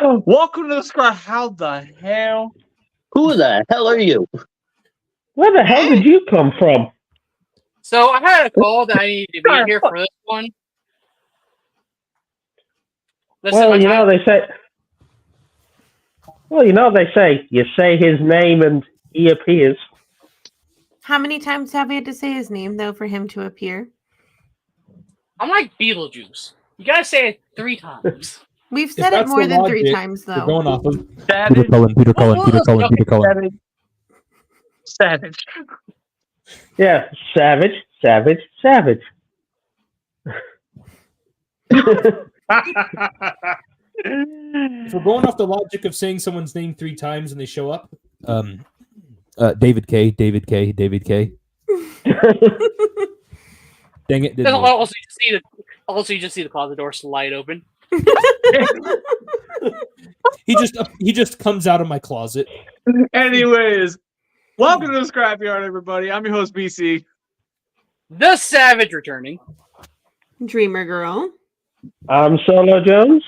Welcome to the Scrap. How the hell? Who the hell are you? Where the hell did you come from? So I had a call that I needed to be here for this one. Well, you know they say. Well, you say his name and he appears. How many times have we had to say his name though for him to appear? I'm like Beetlejuice. You gotta say it 3 times. We've said it more than 3 times We're though. going off of Savage. Peter Cullen. Savage. Yeah, savage. If we're going off the logic of saying someone's name 3 times and they show up, David K. Dang it! Then also you just see the closet door slide open. He just comes out of my closet. Anyways, welcome to the Scrapyard, everybody. I'm your host, BC. The Savage returning. Dreamer Girl. I'm Solo Jones.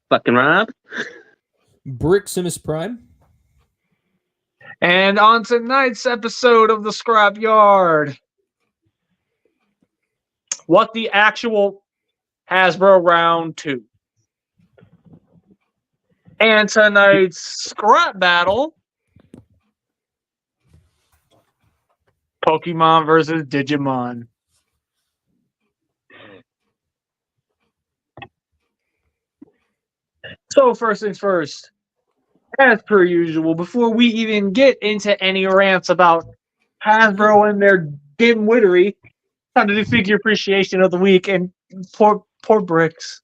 Fucking Rob. Briximus Prime. And on tonight's episode of the Scrapyard, what the actual HASBRO Round 2. And tonight's scrap battle, Pokemon versus Digimon. So first things first, as per usual, before we even get into any rants about Hasbro and their dimwittery, time to do figure appreciation of the week, and poor Bricks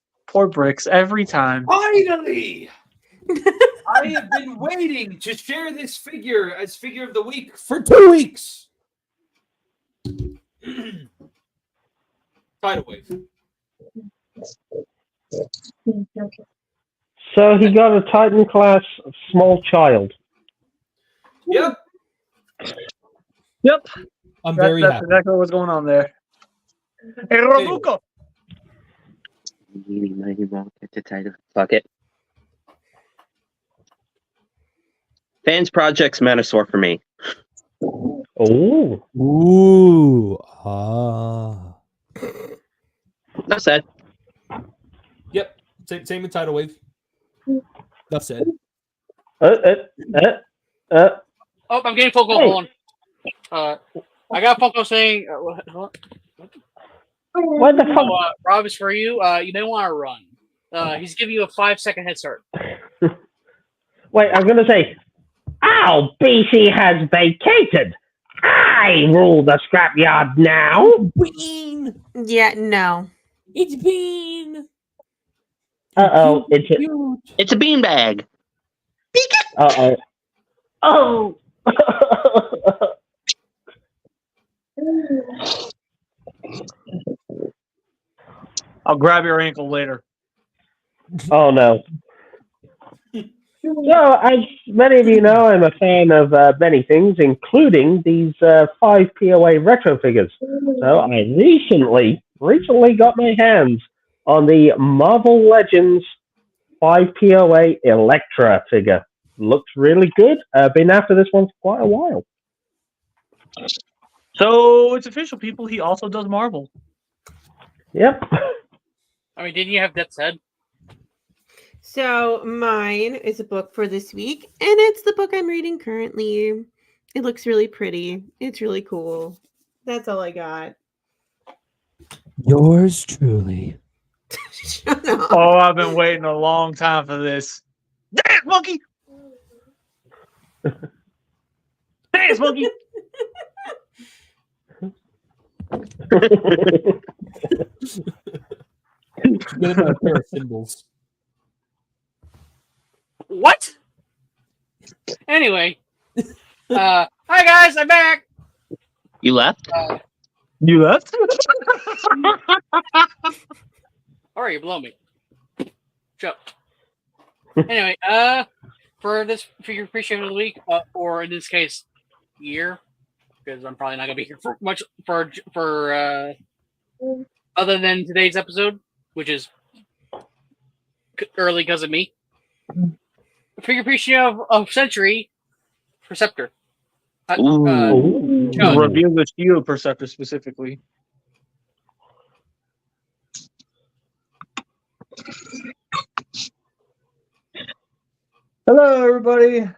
every time. Finally! I have been waiting to share this figure as figure of the week For 2 weeks. Tidal wave. So he got a Titan class small child. Yep. Yep. I'm very That's happy. exactly what's going on there. Hey, Rabuko! Fuck it. Fans Project's Manosaur for me. Oh. Ooh. Ah. Enough said. Yep. Same with Tidal Wave. Enough said. Oh, I'm getting Poco. Hold on. I got Poco saying. What? What the fuck? Rob, is for you. You may want to run. He's giving you a 5-second head start. Wait, I'm gonna say, ow, BC has vacated. I rule the scrapyard now. Bean. Yeah, no. It's Bean. Uh-oh, It's a beanbag. Uh-oh. Oh! I'll grab your ankle later. Oh, no. So, as many of you know, I'm a fan of many things, including these 5 POA retro figures. So, I recently got my hands on the Marvel Legends 5 POA Elektra figure. Looks really good. Been after this one for quite a while. So it's official, people. He also does Marvel. Yep. I mean, didn't you have Death's Head? So mine is a book for this week, and it's the book I'm reading currently. It looks really pretty. It's really cool. That's all I got. Yours truly. Shut up. Oh, I've been waiting a long time for this. Dance, monkey! Dance, monkey! Get him a pair of cymbals. What? Anyway. Hi, guys. I'm back. You left? You left? All right, you blow me. Shut up. Anyway, for this figure appreciation of the week, or in this case, year, because I'm probably not gonna be here for much for other than today's episode, which is early because of me. Figure appreciation of Century for Scepter. Ooh. Joe. Reveal the shield perceptor specifically. Hello, everybody.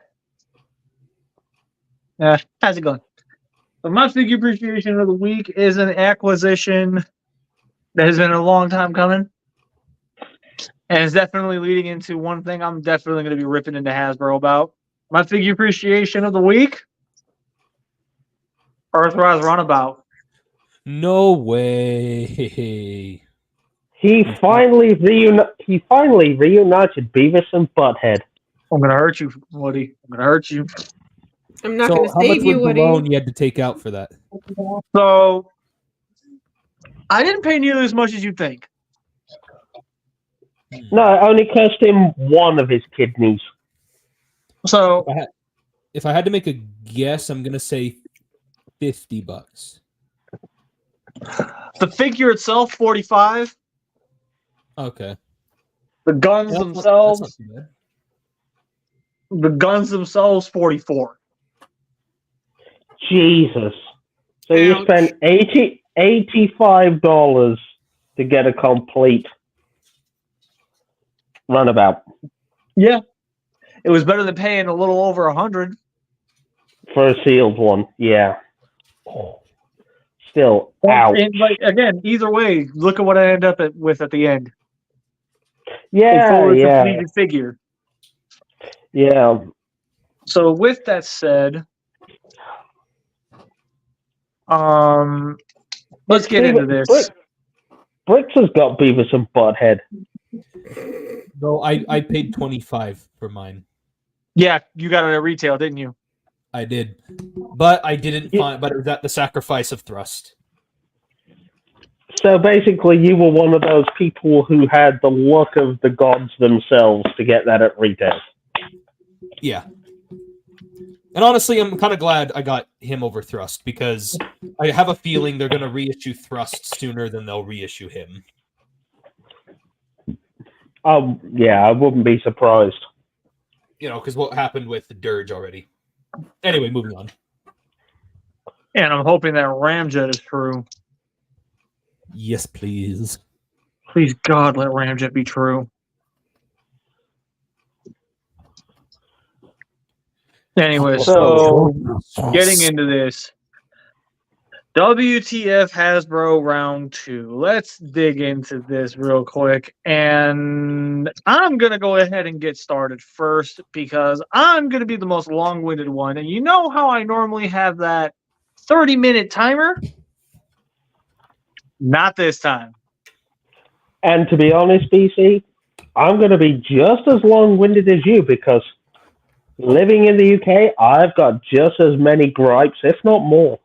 How's it going? So my figure appreciation of the week is an acquisition that has been a long time coming. And it's definitely leading into one thing I'm definitely going to be ripping into Hasbro about. My figure appreciation of the week, Earthrise Runabout. No way. He finally reunited Beavis and Butthead. I'm going to hurt you, Woody. I'm going to hurt you. I'm not So going to how much save you, was the Woody. loan you had to take out for that? So I didn't pay nearly as much as you think. No, it only cost him one of his kidneys. So If I had to make a guess, I'm gonna say $50. the figure itself, 45. Okay. The guns That's themselves, not too bad. the guns themselves, 44. Jesus. So you Ouch. spent $85 to get a complete runabout Yeah, it was better than paying a little over 100. for a sealed one. Yeah. Still, ouch. And like again, either way, look at what I end up with at the end. A Yeah, fully yeah, completed figure. yeah. So with that said, let's get into this. Bricks has got Beavis and Butthead. No, I paid $25 for mine. Yeah, you got it at retail, didn't you? I did, but I didn't find. But it was at the sacrifice of Thrust. So basically, you were one of those people who had the luck of the gods themselves to get that at retail. Yeah. And honestly, I'm kind of glad I got him over Thrust because I have a feeling they're going to reissue Thrust sooner than they'll reissue him. Yeah, I wouldn't be surprised. You know, because what happened with Dirge already. Anyway, moving on. And I'm hoping that Ramjet is true. Yes, please. Please God, let Ramjet be true. Anyway, so getting into this. WTF Hasbro round 2. Let's dig into this real quick. And I'm going to go ahead and get started first because I'm going to be the most long-winded one. And you know how I normally have that 30-minute timer? Not this time. And to be honest, BC, I'm going to be just as long-winded as you because living in the UK, I've got just as many gripes, if not more.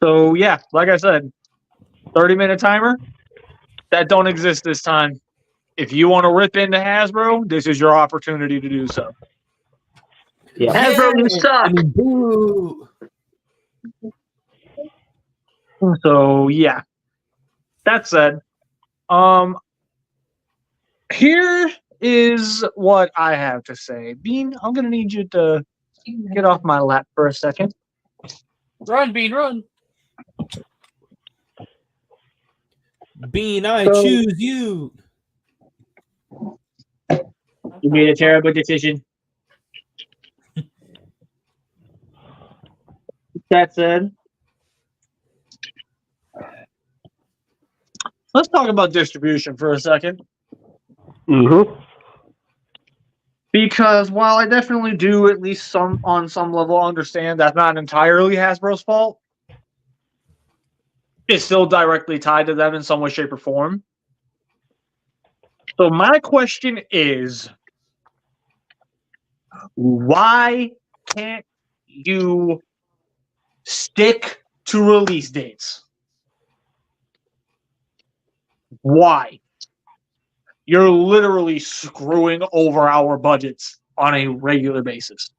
So, yeah, like I said, 30-minute timer, that don't exist this time. If you want to rip into Hasbro, this is your opportunity to do so. Yeah. Hasbro, you suck. Boo! So, yeah. That said, here is what I have to say. Bean, I'm going to need you to get off my lap for a second. Run, Bean, run. Bean, I So- choose you. You made a terrible decision. That said, let's talk about distribution for a second. Mm-hmm. Because while I definitely do, at least on some level, understand that's not entirely Hasbro's fault, it's still directly tied to them in some way, shape, or form. So my question is, why can't you stick to release dates? Why? You're literally screwing over our budgets on a regular basis.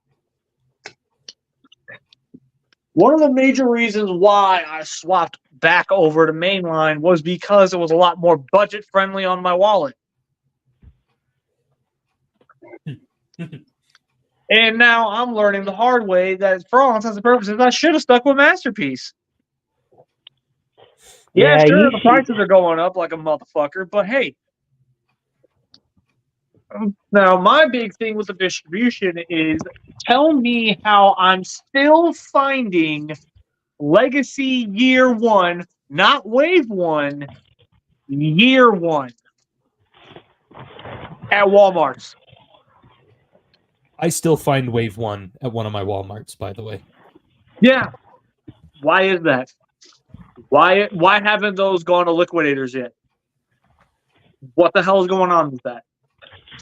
One of the major reasons why I swapped back over to mainline was because it was a lot more budget friendly on my wallet. And now I'm learning the hard way that for all intents and purposes, I should have stuck with Masterpiece. Yeah, Yeah, sure, you the should- prices are going up like a motherfucker, but hey. Now, my big thing with the distribution is tell me how I'm still finding Legacy Year 1, not Wave 1, Year 1 at Walmart's. I still find Wave 1 at one of my Walmarts, by the way. Yeah. Why is that? Why haven't those gone to liquidators yet? What the hell is going on with that?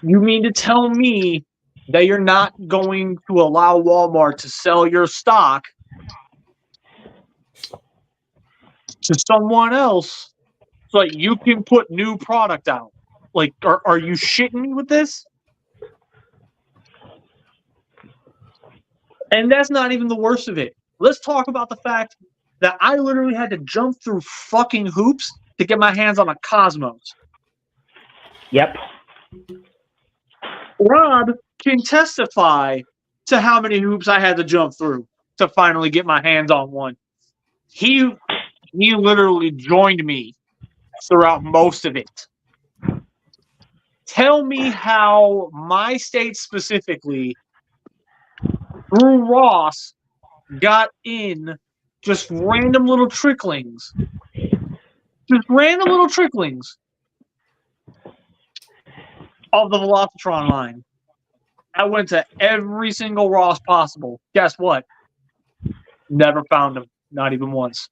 You mean to tell me that you're not going to allow Walmart to sell your stock to someone else so that you can put new product out? Like, are you shitting me with this? And that's not even the worst of it. Let's talk about the fact that I literally had to jump through fucking hoops to get my hands on a Cosmos. Yep. Rob can testify to how many hoops I had to jump through to finally get my hands on one. He literally joined me throughout most of it. Tell me how my state specifically, through Ross, got in just random little tricklings. Just random little tricklings of the Velocitron line. I went to every single Ross possible. Guess what? Never found him. Not even once.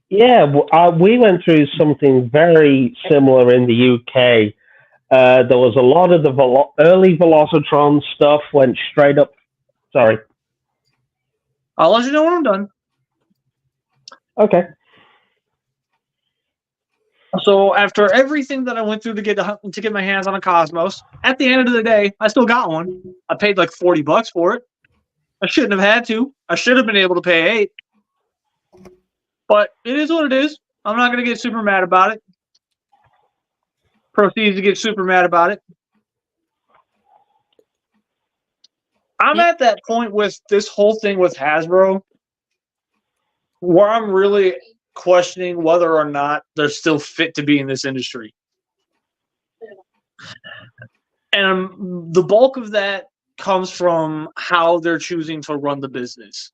Yeah, we went through something very similar in the UK. There was a lot of the early Velocitron stuff went straight up. Sorry. I'll let you know when I'm done. Okay. So after everything that I went through to get my hands on a Cosmos, at the end of the day, I still got one. I paid like $40 for it. I shouldn't have had to. I should have been able to pay $8. But it is what it is. I'm not going to get super mad about it. Proceeds to get super mad about it. I'm at that point with this whole thing with Hasbro where I'm really questioning whether or not they're still fit to be in this industry. And the bulk of that comes from how they're choosing to run the business.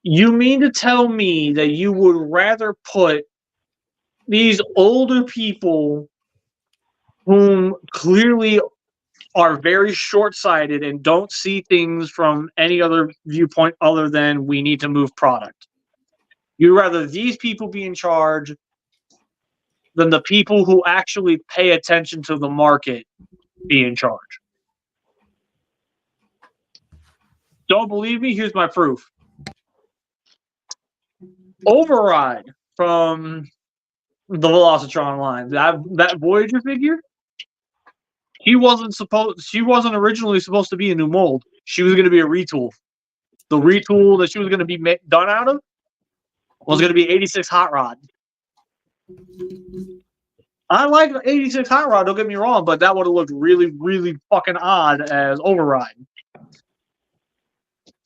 You mean to tell me that you would rather put these older people whom clearly are very short-sighted and don't see things from any other viewpoint other than we need to move product. You'd rather these people be in charge than the people who actually pay attention to the market be in charge. Don't believe me? Here's my proof. Override from the Velocitron line. That Voyager figure, she wasn't originally supposed to be a new mold. She was going to be a retool. The retool that she was going to be done out of was going to be 86 Hot Rod. I like 86 Hot Rod, don't get me wrong, but that would have looked really, really fucking odd as Override.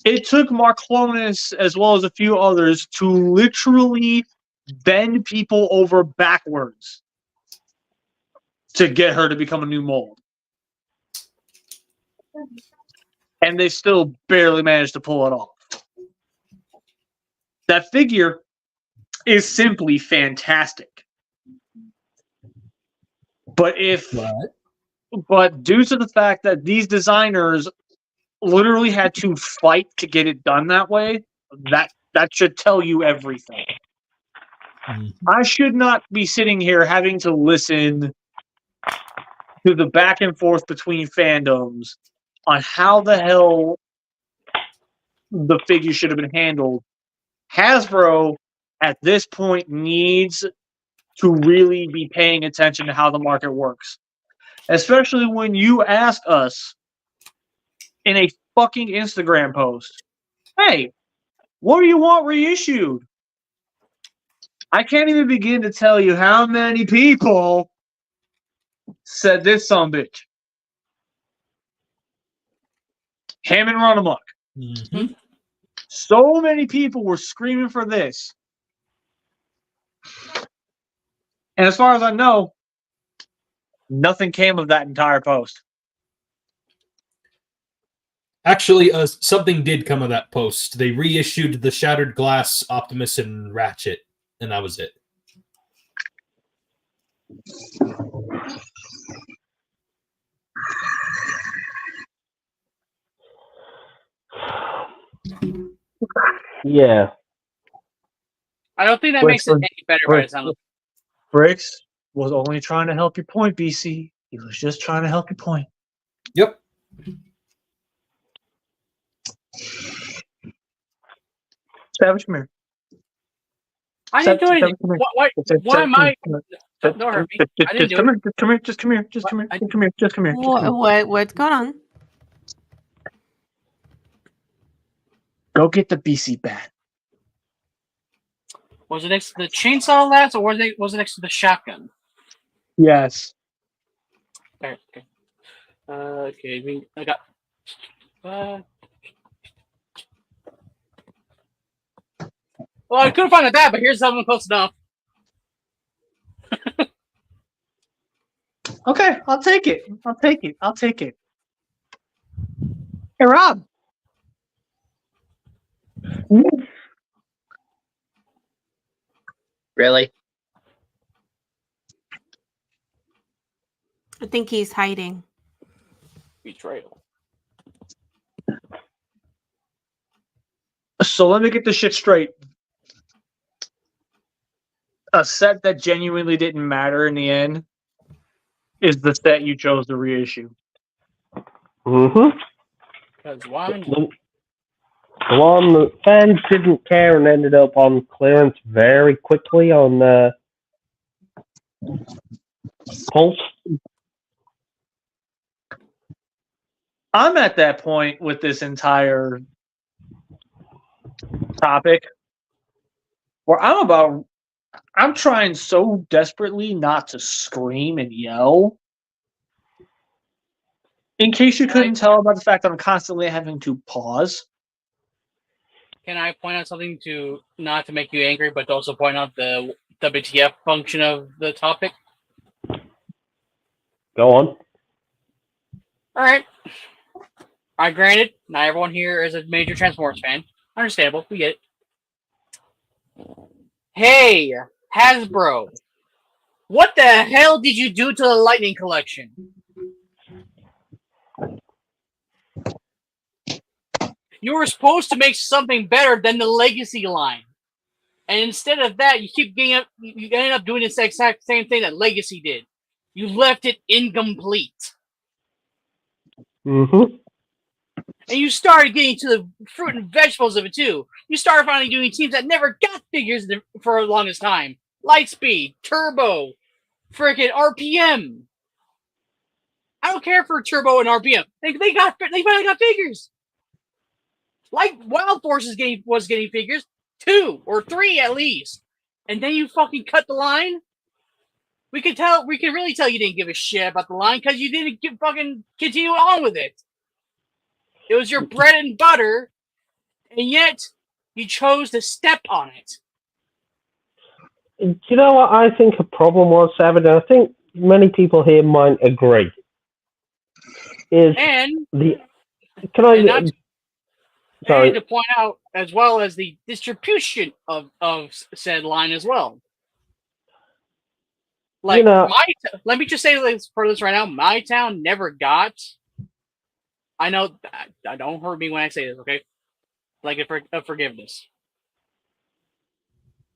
It took Marclonus, as well as a few others, to literally bend people over backwards to get her to become a new mold. And they still barely managed to pull it off. That figure is simply fantastic. But due to the fact that these designers literally had to fight to get it done that way, that should tell you everything. I should not be sitting here having to listen to the back and forth between fandoms on how the hell the figure should have been handled. Hasbro, at this point, needs to really be paying attention to how the market works. Especially when you ask us in a fucking Instagram post, hey, what do you want reissued? I can't even begin to tell you how many people said this bitch. Ham and run amok. Mhm. So many people were screaming for this. And as far as I know, nothing came of that entire post. Actually, something did come of that post. They reissued the Shattered Glass, Optimus, and Ratchet, and that was it. Yeah. I don't think that Wait, makes it any better by the sound of Bricks was only trying to help your point, BC. He was just trying to help your point. Yep. Savage, come here. I didn't do Savage, anything. come here. Why am I? Come Don't hurt me. I didn't do come it. here. Just come here. Just come here. Just come here. Just come here. Just come here. What's going on? Go get the BC bat. Was it next to the chainsaw last, or was it next to the shotgun? Yes. Okay. Okay. I got. Well, I couldn't find a bat, but here's something close enough. Okay, I'll take it. I'll take it. I'll take it. Hey, Rob. Really? I think he's hiding. Betrayal. So let me get this shit straight. A set that genuinely didn't matter in the end is the set you chose to reissue. Mm-hmm. Because why? The one that fans didn't care and ended up on clearance very quickly on Pulse. I'm at that point with this entire topic where I'm trying so desperately not to scream and yell. In case you couldn't tell about the fact that I'm constantly having to pause. Can I point out something not to make you angry, but to also point out the WTF function of the topic? Go on. All right. Granted, not everyone here is a major Transformers fan. Understandable. We get it. Hey, Hasbro. What the hell did you do to the Lightning Collection? You were supposed to make something better than the Legacy line. And instead of that, you ended up doing the exact same thing that Legacy did. You left it incomplete. Mm-hmm. And you started getting to the fruit and vegetables of it, too. You started finally doing teams that never got figures for the longest time. Lightspeed, Turbo, frickin' RPM. I don't care for Turbo and RPM. They finally got figures. Like Wild Force was getting figures, 2 or 3 at least. And then you fucking cut the line? We can really tell you didn't give a shit about the line because you didn't fucking continue on with it. It was your bread and butter, and yet you chose to step on it. Do you know what I think a problem was, Savage? And I think many people here might agree. And Sorry. to point out as well as the distribution of said line as well. Like, let me just say this for this right now. My town never got. I know. Don't hurt me when I say this, okay? Like a forgiveness.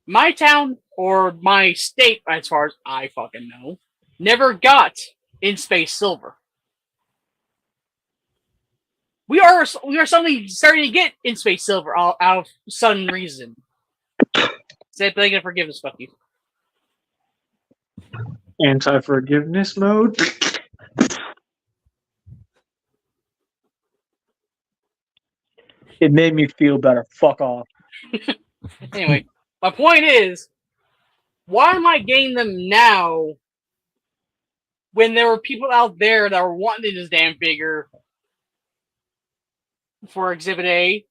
My town or my state, as far as I fucking know, never got In Space Silver. We are suddenly starting to get In Space Silver out of some reason. Say begging forgiveness, fuck you. Anti-forgiveness mode. It made me feel better. Fuck off. Anyway, my point is, why am I getting them now when there were people out there that were wanting this damn figure for Exhibit A?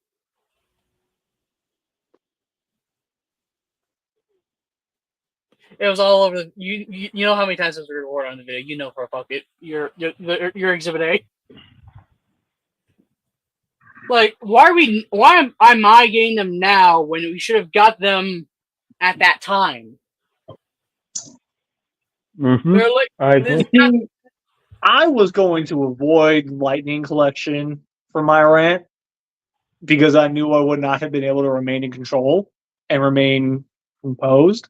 It was all over. You know how many times it was recorded on the video. You know for a fuck it. Your Exhibit A. Like, why am I getting them now when we should have got them at that time? Mm-hmm. They're like, I agree. See, I was going to avoid Lightning Collection for my rant because I knew I would not have been able to remain in control and remain composed.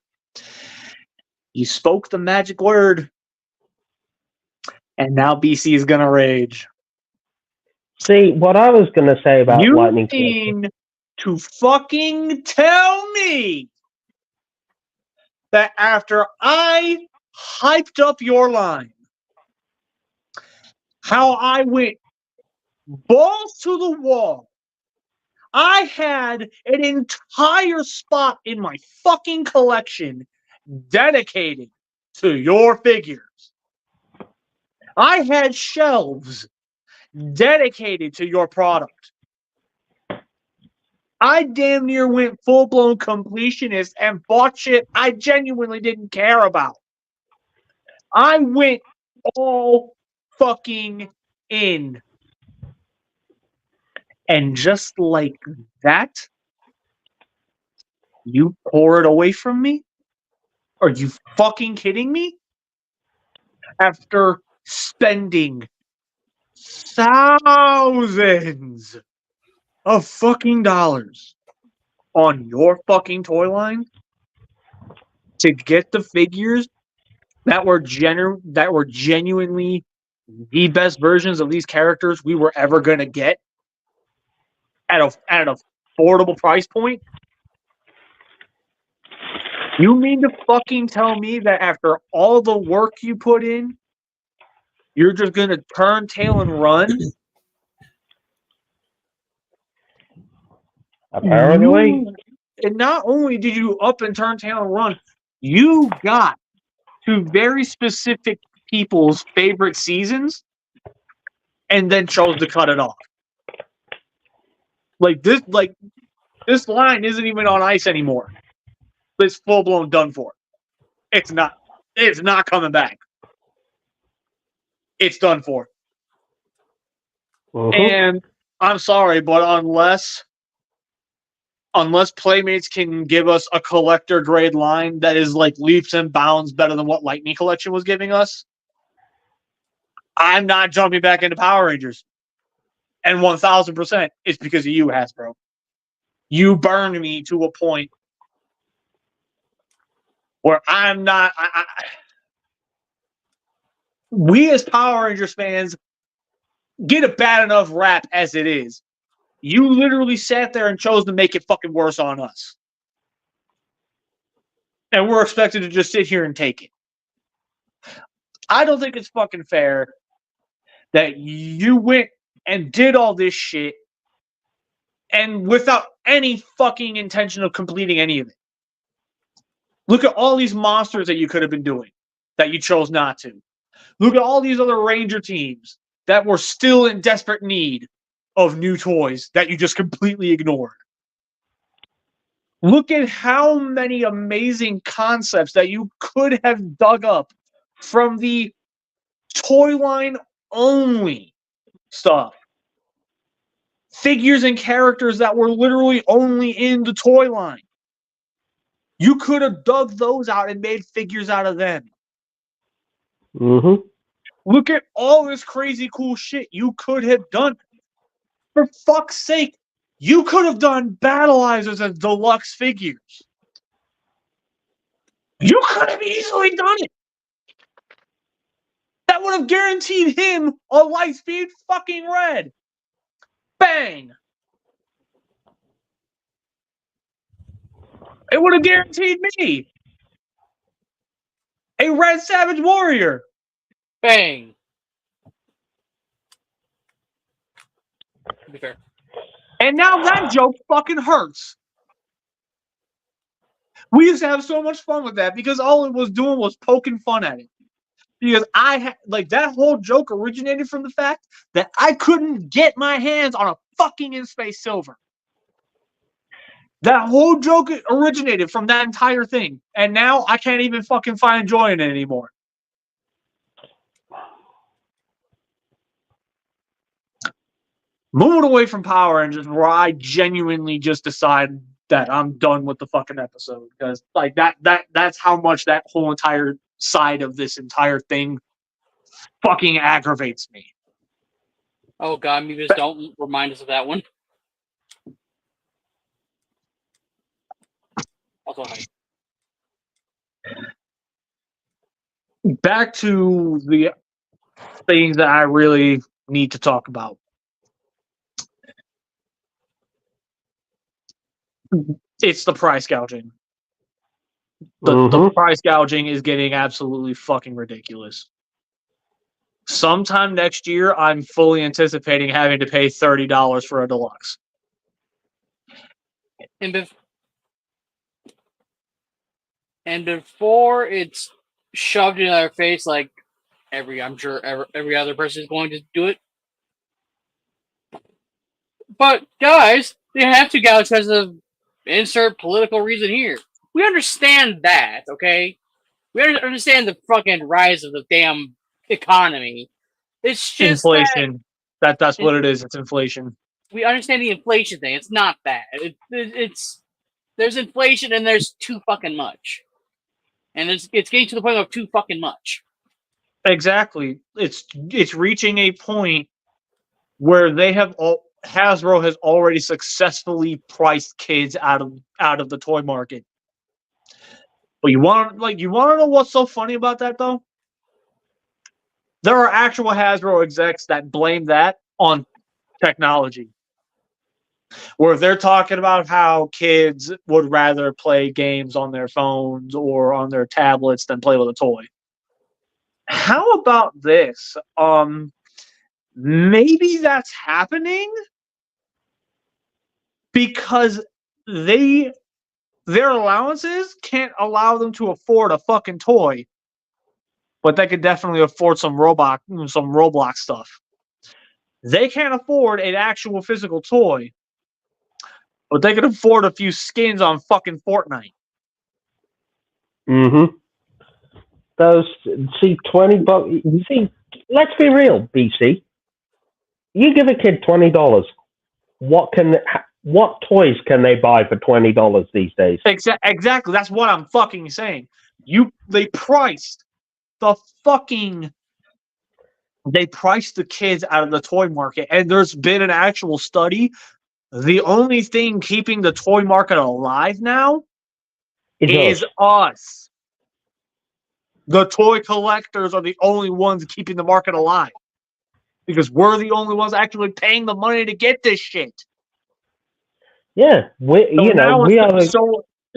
You spoke the magic word, and now BC is gonna rage. See, what I was going to say about You Lightning Collection. mean to fucking tell me that after I hyped up your line, how I went balls to the wall, I had an entire spot in my fucking collection dedicated to your figures. I had shelves dedicated to your product. I damn near went full-blown completionist and bought shit I genuinely didn't care about. I went all fucking in. And just like that, you pour it away from me? Are you fucking kidding me? After spending thousands of fucking dollars on your fucking toy line to get the figures that were genuinely the best versions of these characters we were ever gonna get at an affordable price point. You mean to fucking tell me that after all the work you put in, you're just gonna turn tail and run? Apparently. And not only did you up and turn tail and run, you got to very specific people's favorite seasons and then chose to cut it off. This line isn't even on ice anymore. It's full blown done for. It's not coming back. It's done for. Mhm. And I'm sorry, but unless Playmates can give us a collector grade line that is like leaps and bounds better than what Lightning Collection was giving us, I'm not jumping back into Power Rangers. And 1000% is because of you, Hasbro. You burned me to a point where I'm not. We as Power Rangers fans get a bad enough rap as it is. You literally sat there and chose to make it fucking worse on us. And we're expected to just sit here and take it. I don't think it's fucking fair that you went and did all this shit and without any fucking intention of completing any of it. Look at all these monsters that you could have been doing that you chose not to. Look at all these other Ranger teams that were still in desperate need of new toys that you just completely ignored. Look at how many amazing concepts that you could have dug up from the toy line only stuff. Figures and characters that were literally only in the toy line. You could have dug those out and made figures out of them. Mhm. Look at all this crazy cool shit you could have done. For fuck's sake, you could have done Battleizers as deluxe figures. You could have easily done it. That would have guaranteed him a Lightspeed fucking Red. Bang. It would have guaranteed me a Red Savage Warrior. Bang. To be fair. And now that joke fucking hurts. We used to have so much fun with that because all it was doing was poking fun at it. Because I had like that whole joke originated from the fact that I couldn't get my hands on a fucking in space silver. That whole joke originated from that entire thing, and now I can't even fucking find joy in it anymore. Moving away from Power Rangers, where I genuinely just decide that I'm done with the fucking episode because like that's how much that whole entire side of this entire thing fucking aggravates me. Oh god, maybe just don't remind us of that one. Also, hi. Back to the things that I really need to talk about. It's the price gouging. The price gouging is getting absolutely fucking ridiculous. Sometime next year, I'm fully anticipating having to pay $30 for a deluxe. And before it's shoved in our face like I'm sure every other person is going to do it. But guys, they have to gouge because of insert political reason here. We understand that, okay? We understand the fucking rise of the damn economy. It's just inflation. That's what it is. It's inflation. We understand the inflation thing. It's not that. It's there's inflation and there's too fucking much. And it's getting to the point of too fucking much. Exactly. It's reaching a point where Hasbro has already successfully priced kids out of the toy market. But you want to know what's so funny about that though? There are actual Hasbro execs that blame that on technology. Where they're talking about how kids would rather play games on their phones or on their tablets than play with a toy. How about this? Maybe that's happening because their allowances can't allow them to afford a fucking toy, but they could definitely afford some Roblox stuff. They can't afford an actual physical toy, but they could afford a few skins on fucking Fortnite. Mm-hmm. Those, see, $20. See, let's be real, BC. You give a kid $20. What toys can they buy for $20 these days? Exactly. That's what I'm fucking saying. They priced the kids out of the toy market, and there's been an actual study. The only thing keeping the toy market alive now is us. The toy collectors are the only ones keeping the market alive because we're the only ones actually paying the money to get this shit. Yeah,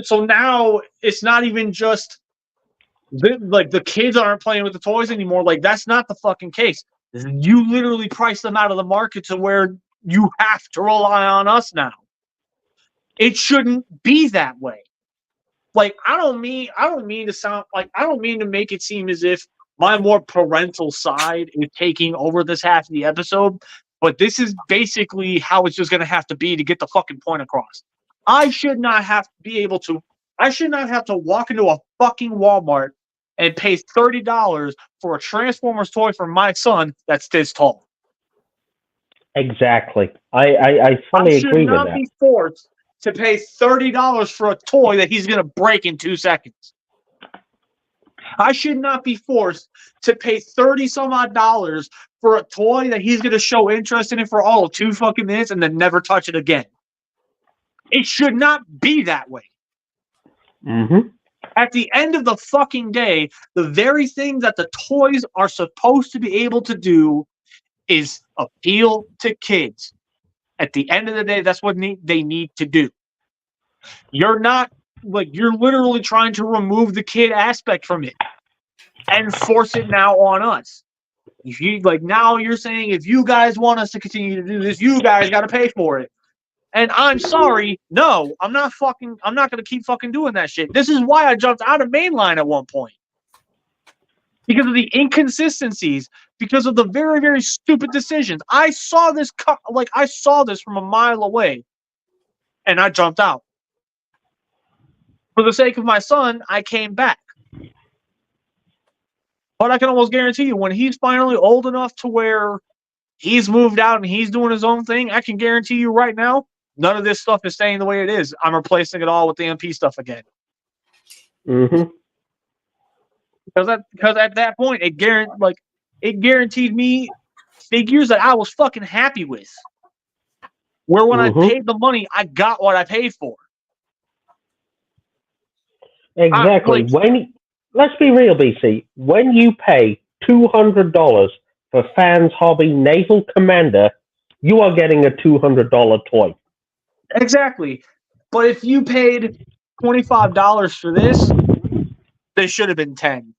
so now it's not even just the kids aren't playing with the toys anymore. Like that's not the fucking case. You literally price them out of the market to where you have to rely on us now. It shouldn't be that way. Like I don't mean to make it seem as if my more parental side is taking over this half of the episode, but this is basically how it's just going to have to be to get the fucking point across. I should not have to walk into a fucking Walmart and pay $30 for a Transformers toy for my son that's this tall. Exactly. I fully agree with that. I should not be forced to pay $30 for a toy that he's going to break in 2 seconds. I should not be forced to pay $30-some-odd for a toy that he's going to show interest in it for all of 2 fucking minutes and then never touch it again. It should not be that way. Mm-hmm. At the end of the fucking day, the very thing that the toys are supposed to be able to do is appeal to kids. At the end of the day, that's what they need to do. You're literally trying to remove the kid aspect from it and force it now on us. Now you're saying if you guys want us to continue to do this, you guys got to pay for it. And I'm sorry, no, I'm not gonna keep fucking doing that shit. This is why I jumped out of mainline at one point. Because of the inconsistencies, because of the very, very stupid decisions. I saw this from a mile away, and I jumped out. For the sake of my son, I came back. But I can almost guarantee you, when he's finally old enough to where he's moved out and he's doing his own thing, I can guarantee you right now, none of this stuff is staying the way it is. I'm replacing it all with the MP stuff again. Mm-hmm. Because at that point, it guaranteed me figures that I was fucking happy with. Where when I paid the money, I got what I paid for. Exactly. Let's be real, BC. When you pay $200 for Fans Hobby Naval Commander, you are getting a $200 toy. Exactly. But if you paid $25 for this, they should have been $10.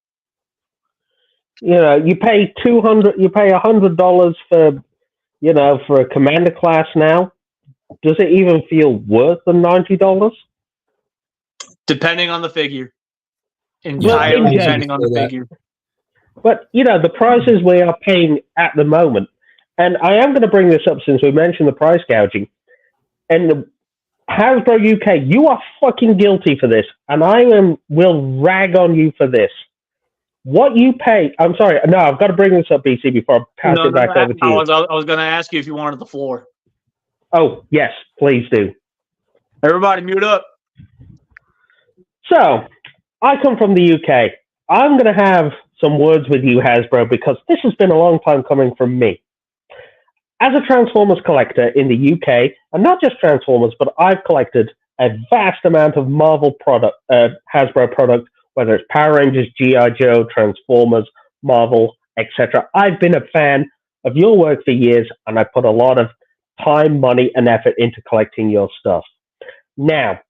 You know, you pay $100 for, for a commander class now. Does it even feel worth the $90? Depending on the figure. Entirely depending on the figure. But, the prices we are paying at the moment, and I am going to bring this up since we mentioned the price gouging, and Hasbro UK, you are fucking guilty for this, and will rag on you for this. What you pay, I'm sorry, no, I've got to bring this up, BC, before I pass it back over to you. I was going to ask you if you wanted the floor. Oh, yes, please do. Everybody mute up. So, I come from the UK. I'm going to have some words with you, Hasbro, because this has been a long time coming from me. As a Transformers collector in the UK, and not just Transformers, but I've collected a vast amount of Marvel product, Hasbro product, whether it's Power Rangers, G.I. Joe, Transformers, Marvel, etc. I've been a fan of your work for years, and I put a lot of time, money, and effort into collecting your stuff. Now,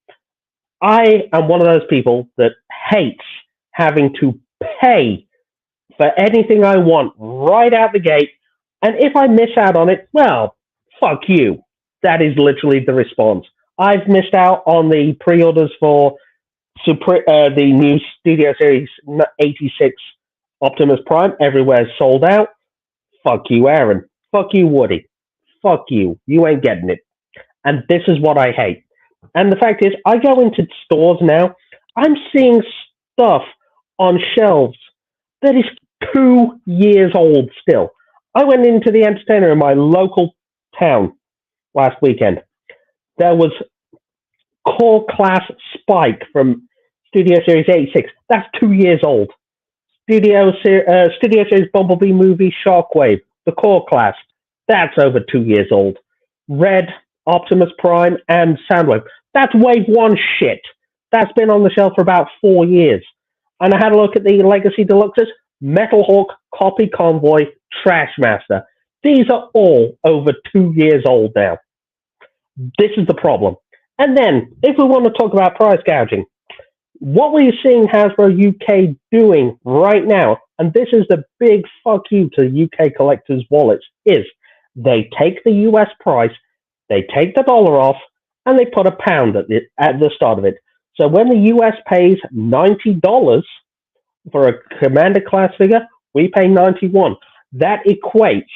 I am one of those people that hates having to pay for anything I want right out the gate, and if I miss out on it, well, fuck you. That is literally the response. I've missed out on the pre-orders for the new Studio Series 86 Optimus Prime. Everywhere's sold out. Fuck you, Aaron. Fuck you, Woody. Fuck you. You ain't getting it. And this is what I hate. And the fact is, I go into stores now, I'm seeing stuff on shelves that is 2 years old still. I went into the Entertainer in my local town last weekend. There was Core Class Spike from Studio Series 86. That's 2 years old. Studio Series Bumblebee movie Shockwave, the Core Class. That's over 2 years old. Red, Optimus Prime, and Soundwave. That's Wave 1 shit. That's been on the shelf for about 4 years. And I had a look at the Legacy Deluxes. Metal Hawk, Copy Convoy, Trash Master. These are all over 2 years old now. This is the problem. And then, if we want to talk about price gouging, what we're seeing Hasbro UK doing right now, and this is the big fuck you to UK collectors' wallets, is they take the US price, they take the dollar off, and they put a pound at the start of it. So when the US pays $90 for a Commander class figure, we pay $91. That equates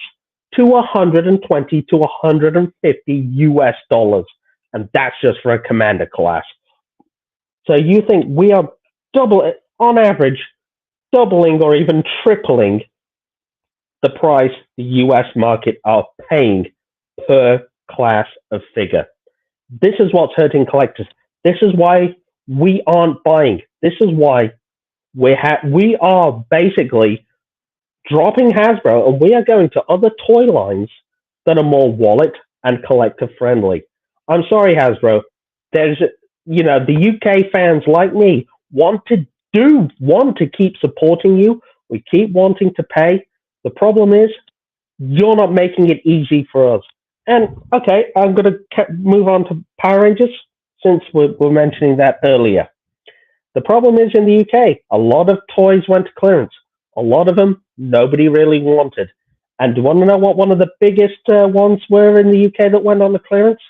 to $120 to $150 US dollars, and that's just for a Commander class. So you think we are on average, doubling or even tripling the price the US market are paying per class of figure. This is what's hurting collectors. This is why we aren't buying. This is why we are basically dropping Hasbro, and we are going to other toy lines that are more wallet and collector friendly. I'm sorry, Hasbro. There's, the UK fans like me want to keep supporting you. We keep wanting to pay. The problem is you're not making it easy for us. And okay, I'm going to move on to Power Rangers since we're mentioning that earlier. The problem is in the UK, a lot of toys went to clearance. A lot of them nobody really wanted. And do you want to know what one of the biggest ones were in the UK that went on the clearance?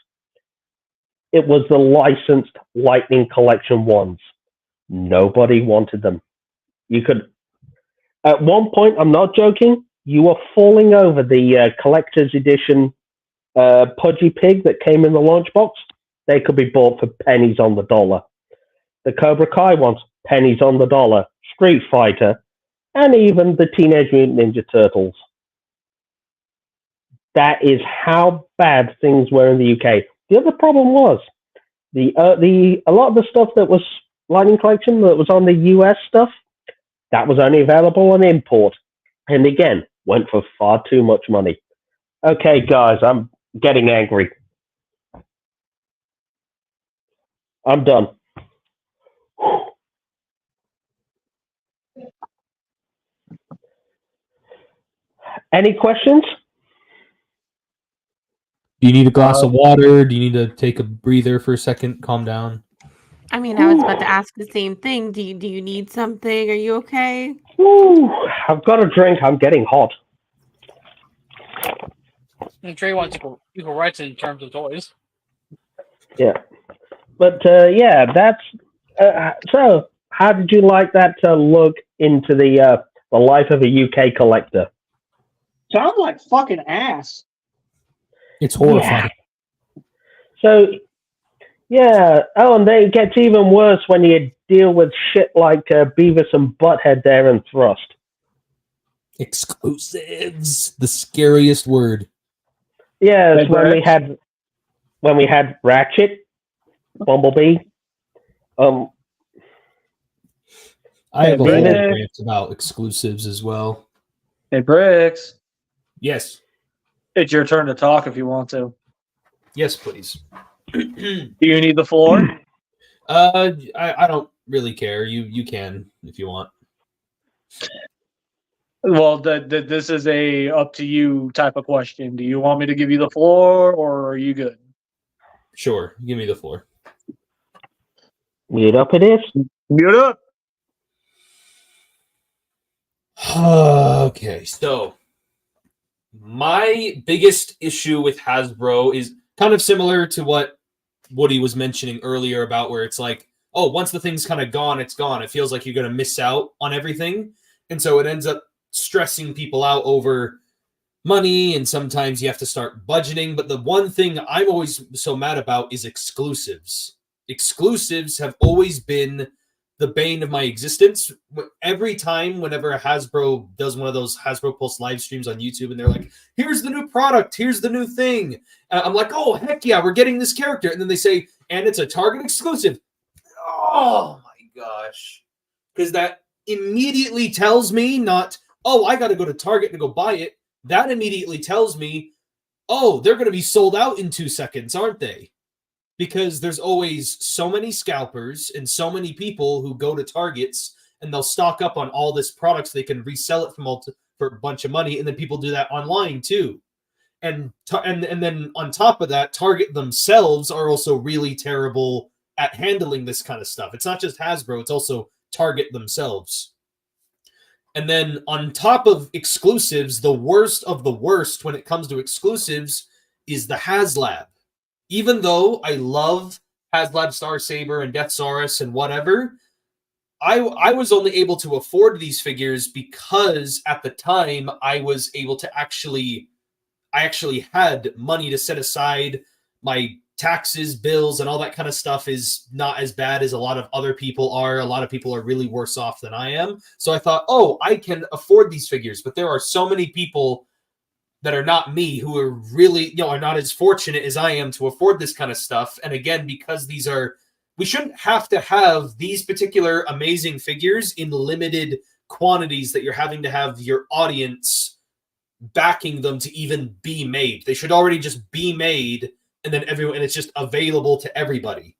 it was the licensed Lightning Collection ones. Nobody wanted them. You could, at one point, I'm not joking, you were falling over the collector's edition Pudgy Pig that came in the launch box. They could be bought for pennies on the dollar. The Cobra Kai ones, pennies on the dollar. Street Fighter, and even the Teenage Mutant Ninja Turtles. That is how bad things were in the UK. The other problem was a lot of the stuff that was Lightning Collection that was on the US stuff, that was only available on import, and again went for far too much money. Okay, guys, I'm getting angry. I'm done. Any questions? Do you need a glass of water? Do you need to take a breather for a second? Calm down. I mean, I was about to ask the same thing. Do you need something? Are you okay? Ooh, I've got a drink. I'm getting hot. And Trey wants equal rights in terms of toys. Yeah. But, yeah, that's... so, how did you like that look into the life of a UK collector? Sounds like fucking ass. It's horrifying. Yeah. So, yeah. Oh, and then it gets even worse when you deal with shit like Beavis and Butthead there and Thrust. Exclusives. The scariest word. Yes, when we had Ratchet, Bumblebee. I have a whole Bricks. rant about exclusives as well. Hey, Bricks. Yes. It's your turn to talk if you want to. Yes, please. Do you need the floor? I don't really care. You can if you want. Well, this is a up to you type of question. Do you want me to give you the floor, or are you good? Sure, give me the floor. Mute up it is. Mute up. Okay, so my biggest issue with Hasbro is kind of similar to what Woody was mentioning earlier about where it's like, oh, once the thing's kind of gone, it's gone. It feels like you're going to miss out on everything. And so it ends up stressing people out over money, and sometimes you have to start budgeting. But the one thing I'm always so mad about is exclusives. Exclusives have always been the bane of my existence. Every time, whenever Hasbro does one of those Hasbro Pulse live streams on YouTube, and they're like, here's the new product, here's the new thing. I'm like, oh, heck yeah, we're getting this character. And then they say, and it's a Target exclusive. Oh my gosh. Because that immediately tells me not, oh, I got to go to Target to go buy it. That immediately tells me, oh, they're going to be sold out in 2 seconds, aren't they? Because there's always so many scalpers and so many people who go to Targets and they'll stock up on all this product so they can resell it for a bunch of money. And then people do that online too. And then on top of that, Target themselves are also really terrible at handling this kind of stuff. It's not just Hasbro, it's also Target themselves. And then on top of exclusives, the worst of the worst when it comes to exclusives is the HasLab. Even though I love HasLab Star Saber and Death Saurus and whatever, I was only able to afford these figures because at the time I was able to I actually had money to set aside. My taxes, bills, and all that kind of stuff is not as bad as a lot of other people are. A lot of people are really worse off than I am. So I thought, oh, I can afford these figures. But there are so many people that are not me who are really, are not as fortunate as I am to afford this kind of stuff. And again, because we shouldn't have to have these particular amazing figures in limited quantities that you're having to have your audience backing them to even be made. They should already just be made, and then it's just available to everybody.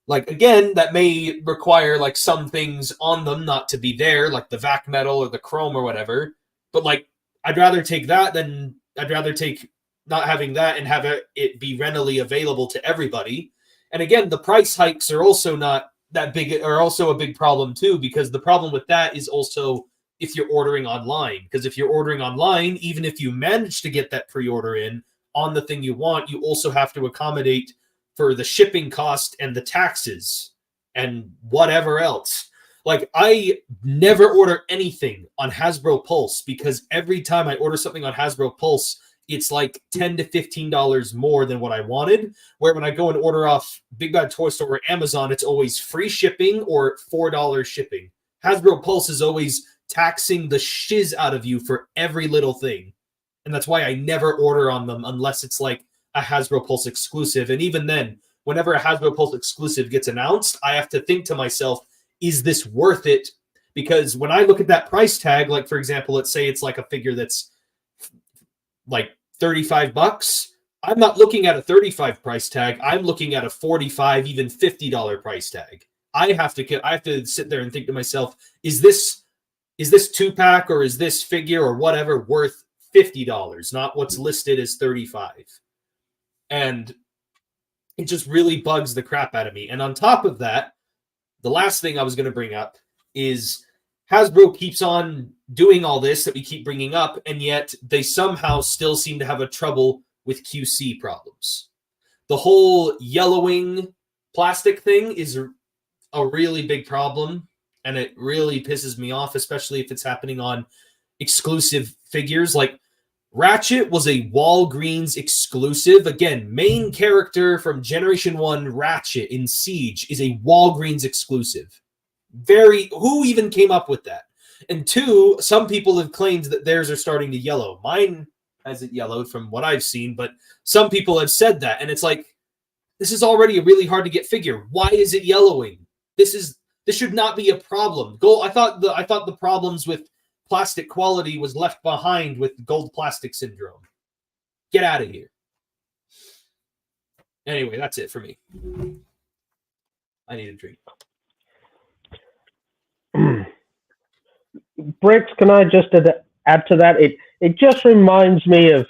Like, again, that may require like some things on them not to be there, like the vac metal or the chrome or whatever. But like, I'd rather take that than not having that and have it be readily available to everybody. And again, the price hikes are also not that big, are also a big problem too, because the problem with that is also if you're ordering online. Because if you're ordering online, even if you manage to get that pre-order in on the thing you want, you also have to accommodate for the shipping cost and the taxes and whatever else. Like, I never order anything on Hasbro Pulse because every time I order something on Hasbro Pulse, it's like $10 to $15 more than what I wanted. Where when I go and order off Big Bad Toy Store or Amazon, it's always free shipping or $4 shipping. Hasbro Pulse is always taxing the shiz out of you for every little thing. And that's why I never order on them unless it's like a Hasbro Pulse exclusive. And even then, whenever a Hasbro Pulse exclusive gets announced, I have to think to myself, is this worth it? Because when I look at that price tag, like, for example, let's say it's like a figure that's like $35. I'm not looking at a $35 price tag. I'm looking at a $45, even $50 price tag. I have to sit there and think to myself, is this 2-pack or is this figure or whatever worth $50, not what's listed as $35? And it just really bugs the crap out of me. And on top of that, the last thing I was going to bring up is Hasbro keeps on doing all this that we keep bringing up, and yet they somehow still seem to have a trouble with QC problems. The whole yellowing plastic thing is a really big problem, and it really pisses me off, especially if it's happening on exclusive figures. Like, Ratchet was a Walgreens exclusive. Again, main character from Generation 1 Ratchet in Siege is a Walgreens exclusive. Who even came up with that? And 2, some people have claimed that theirs are starting to yellow. Mine hasn't yellowed from what I've seen, but some people have said that. And it's like, this is already a really hard to get figure. Why is it yellowing? This should not be a problem. I thought the problems with plastic quality was left behind with gold plastic syndrome. Get out of here. Anyway, that's it for me. I need a drink. Bricks, can I just add to that? It just reminds me of,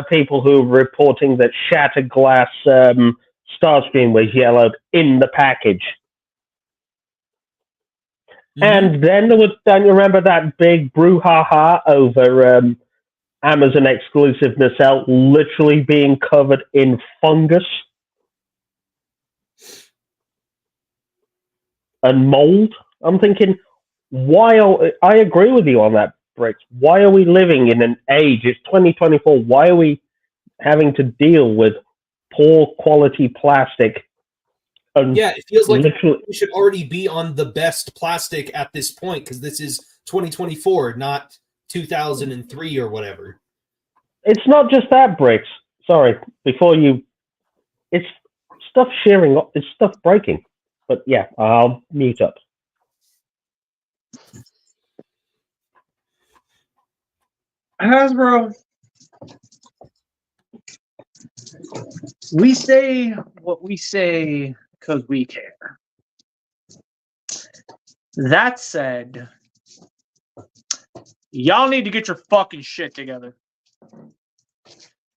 people who are reporting that Shattered Glass Starscream was yellowed in the package. Mm-hmm. And then don't you remember that big brouhaha over Amazon exclusive nacelle literally being covered in fungus and mold? I'm thinking, I agree with you on that, Bricks. Why are we living in an age, it's 2024, why are we having to deal with poor quality plastic? Yeah, it feels like we should already be on the best plastic at this point, because this is 2024, not 2003 or whatever. It's not just that, Bricks. Sorry, it's stuff shearing up, it's stuff breaking. But yeah, I'll mute up. Hasbro, we say what we say because we care. That said, y'all need to get your fucking shit together.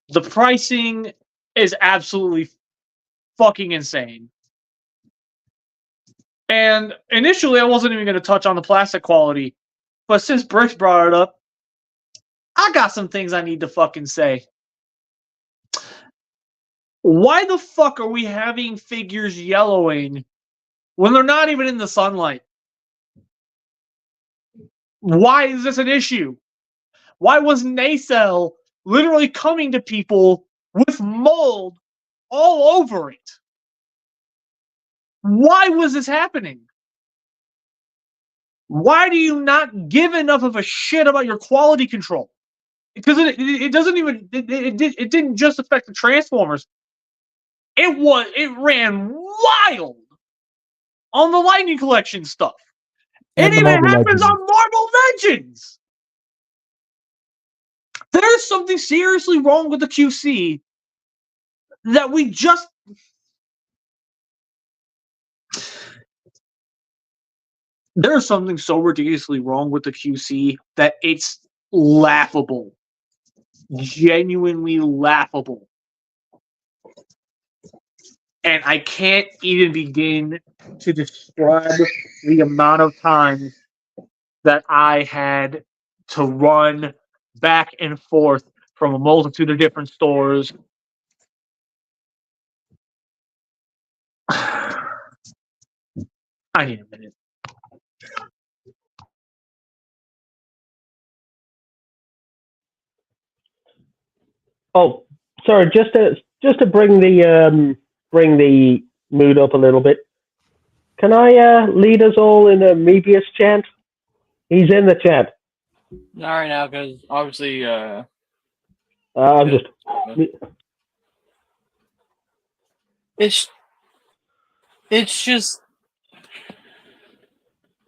The pricing is absolutely fucking insane. And initially, I wasn't even going to touch on the plastic quality, but since Bricks brought it up, I got some things I need to fucking say. Why the fuck are we having figures yellowing when they're not even in the sunlight? Why is this an issue? Why was Nacelle literally coming to people with mold all over it? Why was this happening? Why do you not give enough of a shit about your quality control? Because it doesn't even it didn't just affect the Transformers. It ran wild on the Lightning Collection stuff. It even happens on Marvel Legends. There's something seriously wrong with the QC that we just... There's something so ridiculously wrong with the QC that it's laughable. Genuinely laughable. And I can't even begin to describe the amount of times that I had to run back and forth from a multitude of different stores I need a minute. Oh, sorry. Just to bring the mood up a little bit. Can I lead us all in a Mebius chant? He's in the chat. Not right now, because obviously, I'm just. it's just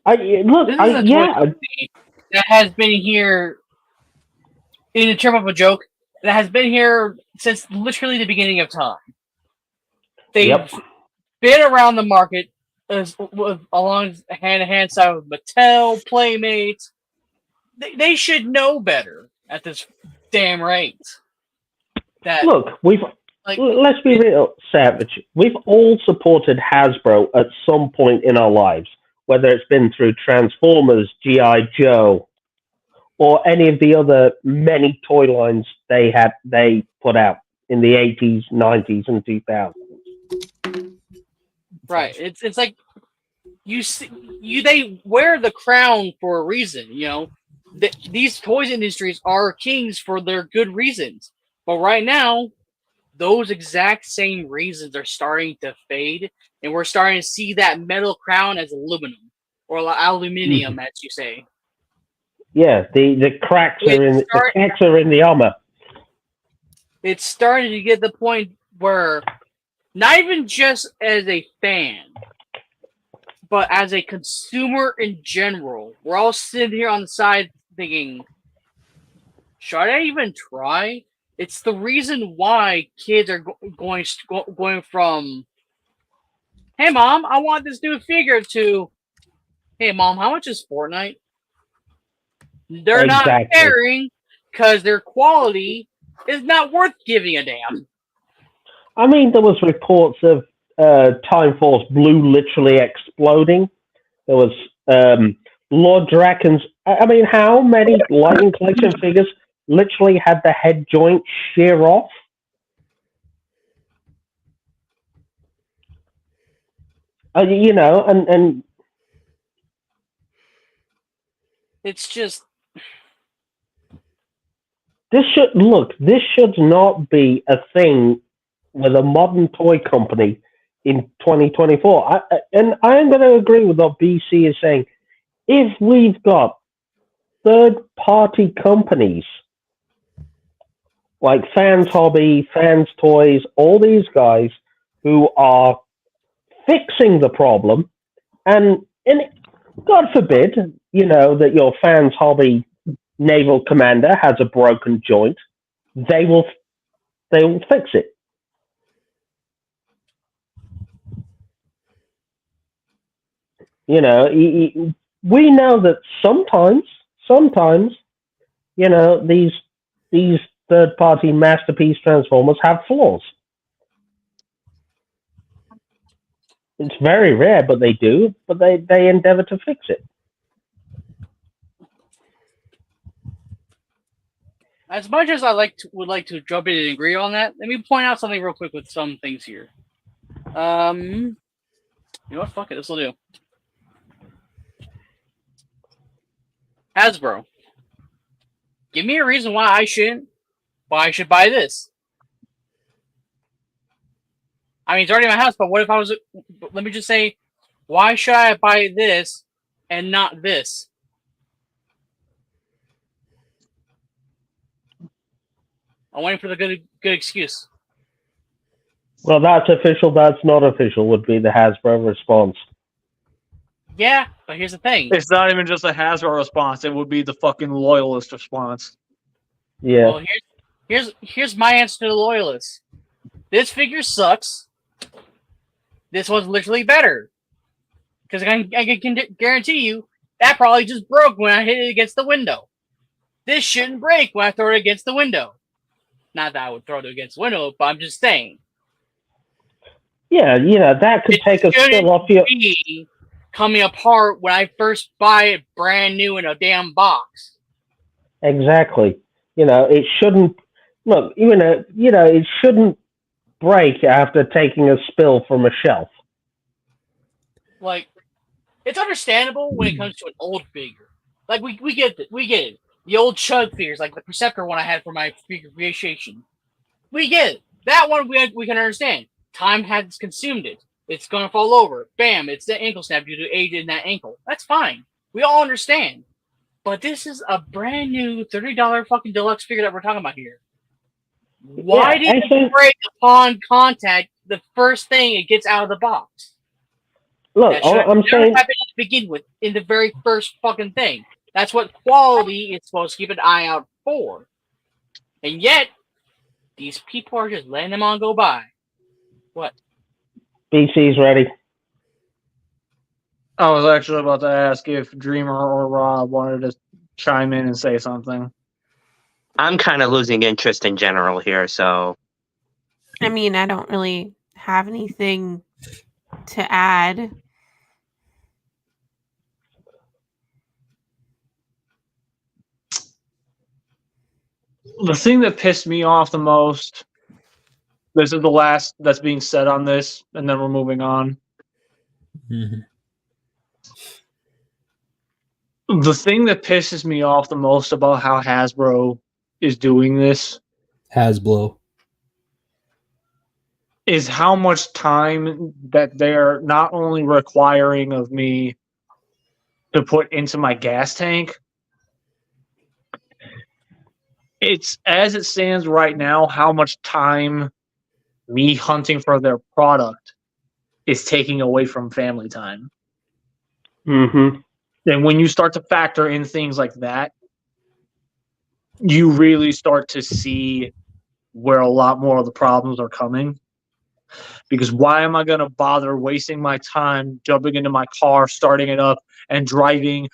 Look. this is a toy company that has been here in the term of a joke. That has been here since literally the beginning of time. They've been around the market along hand in hand side with Mattel, Playmates. They should know better at this damn rate. Look, let's be real, Savage. We've all supported Hasbro at some point in our lives, whether it's been through Transformers, G.I. Joe, or any of the other many toy lines they put out in the 80s, 90s, and 2000s. Right. It's like they wear the crown for a reason, you know. These toys industries are kings for their good reasons. But right now, those exact same reasons are starting to fade, and we're starting to see that metal crown as aluminum or aluminium, as you say. Yeah, the cracks are in the armor. It's starting to get to the point where not even just as a fan, but as a consumer in general, we're all sitting here on the side thinking, should I even try? It's the reason why kids are going from, hey mom, I want this new figure, to, hey mom, how much is Fortnite? They're not caring because their quality is not worth giving a damn. I mean, there was reports of Time Force Blue literally exploding. There was Lord Draken's. I mean, how many Lightning Collection figures literally had the head joint shear off? You know, and it's just this should not be a thing with a modern toy company in 2024. And I am going to agree with what BC is saying. If we've got third-party companies like Fans Hobby, Fans Toys, all these guys who are fixing the problem, and God forbid, you know, that your Fans Hobby naval commander has a broken joint, they will fix it. You know, we know that sometimes, you know, these third-party masterpiece Transformers have flaws. It's very rare, but they do. But they endeavor to fix it. As much as I would like to jump in and agree on that, let me point out something real quick with some things here. You know what? Fuck it. This will do. Hasbro. Give me a reason why I should buy this. I mean, it's already in my house, but what if I was... Let me just say, why should I buy this and not this? I'm waiting for the good excuse. Well, that's official, that's not official, would be the Hasbro response. Yeah, but here's the thing. It's not even just a Hasbro response. It would be the fucking loyalist response. Yeah. Well, here's my answer to the loyalists. This figure sucks. This one's literally better. Because I can guarantee you, that probably just broke when I hit it against the window. This shouldn't break when I throw it against the window. Not that I would throw it against the window, but I'm just saying. Yeah, you know, that could take a spill off your... be coming apart when I first buy it brand new in a damn box. Exactly. You know, it shouldn't... Look, even you know, it shouldn't break after taking a spill from a shelf. Like, it's understandable when it comes to an old figure. Like we get it. We get it. The old Chug figures, like the Perceptor one I had for my figure appreciation. We get it. That one we can understand. Time has consumed it. It's gonna fall over. Bam! It's the ankle snap due to age in that ankle. That's fine. We all understand. But this is a brand new $30 fucking deluxe figure that we're talking about here. Why Yeah, did it break upon contact the first thing it gets out of the box? Look, That should have I'm never saying, happened to begin with in the very first fucking thing. That's what quality is supposed to keep an eye out for. And yet, these people are just letting them on go by. What? BC's ready. I was actually about to ask if Dreamer or Rob wanted to chime in and say something. I'm kind of losing interest in general here, so I mean, I don't really have anything to add. The thing that pissed me off the most, this is the last that's being said on this, and then we're moving on. Mhm. The thing that pisses me off the most about how Hasbro is doing this HASBRO. is how much time that they're not only requiring of me to put into my gas tank. It's, as it stands right now, how much time me hunting for their product is taking away from family time. Mm-hmm. And when you start to factor in things like that, you really start to see where a lot more of the problems are coming. Because why am I going to bother wasting my time jumping into my car, starting it up, and driving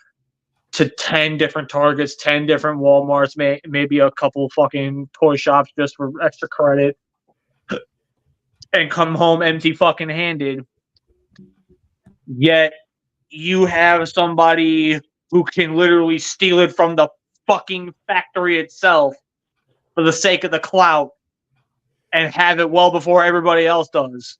to 10 different Targets, 10 different Walmarts, maybe a couple fucking toy shops just for extra credit, and come home empty fucking handed? Yet you have somebody who can literally steal it from the fucking factory itself for the sake of the clout and have it well before everybody else does.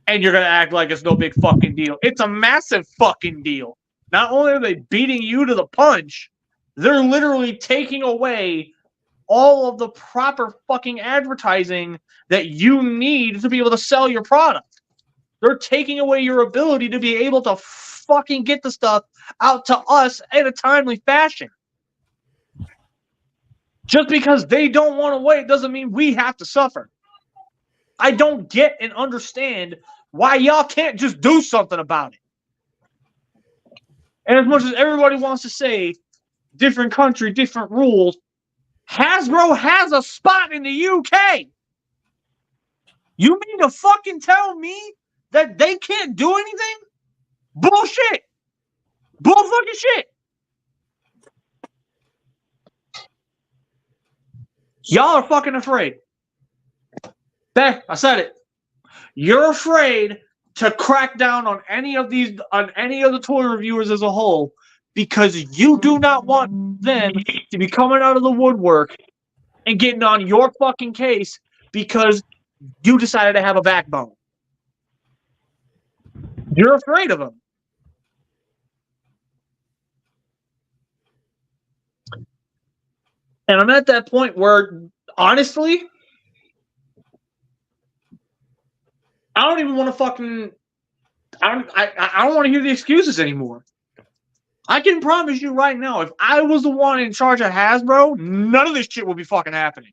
And you're going to act like it's no big fucking deal. It's a massive fucking deal. Not only are they beating you to the punch, they're literally taking away all of the proper fucking advertising that you need to be able to sell your product. They're taking away your ability to be able to fucking get the stuff out to us in a timely fashion. Just because they don't want to wait doesn't mean we have to suffer. I don't get and understand why y'all can't just do something about it. And as much as everybody wants to say different country, different rules, Hasbro has a spot in the UK. You mean to fucking tell me that they can't do anything? Bullshit. Bull fucking shit. Y'all are fucking afraid. There, I said it. You're afraid to crack down on any of the toy reviewers as a whole because you do not want them to be coming out of the woodwork and getting on your fucking case because you decided to have a backbone. You're afraid of them. And I'm at that point where, honestly, I don't even want to fucking. I don't want to hear the excuses anymore. I can promise you right now, if I was the one in charge of Hasbro, none of this shit would be fucking happening.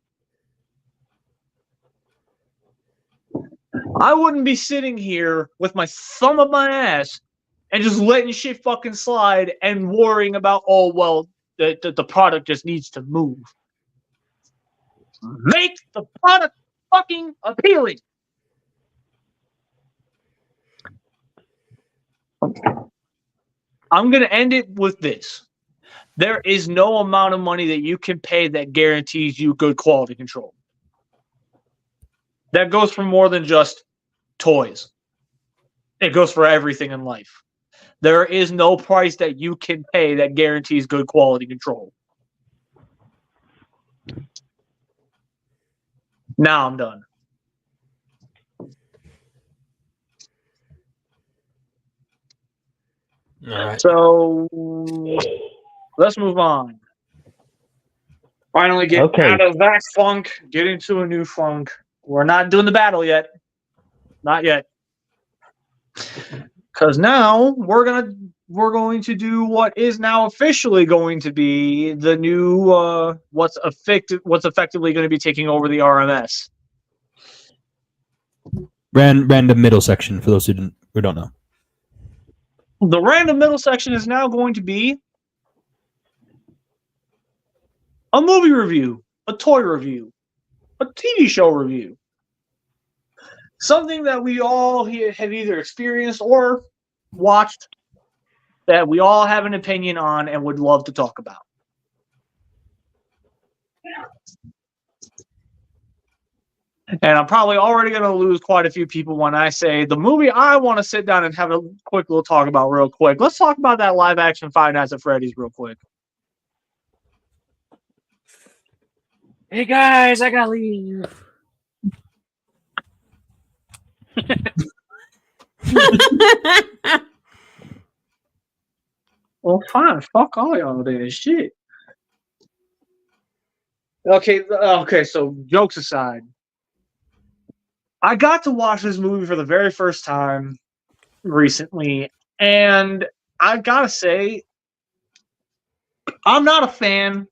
I wouldn't be sitting here with my thumb up my ass and just letting shit fucking slide and worrying about, oh, well, the product just needs to move. Make the product fucking appealing. I'm going to end it with this. There is no amount of money that you can pay that guarantees you good quality control. That goes for more than just toys. It goes for everything in life. There is no price that you can pay that guarantees good quality control. Now I'm done. All right. So let's move on. Finally get Okay. out of that funk, get into a new funk. We're not doing the battle yet. Not yet. Because now we're going to do what is now officially going to be the new what's effectively going to be taking over the RMS. Random middle section for those who don't know. The random middle section is now going to be a movie review, a toy review, a TV show review. Something that we all have either experienced or watched that we all have an opinion on and would love to talk about. And I'm probably already going to lose quite a few people when I say the movie I want to sit down and have a quick little talk about real quick. Let's talk about that live action Five Nights at Freddy's real quick. Hey guys, I gotta leave. Well, fine. Fuck all y'all then. Shit. Okay, so jokes aside. I got to watch this movie for the very first time recently, and I gotta say, I'm not a fan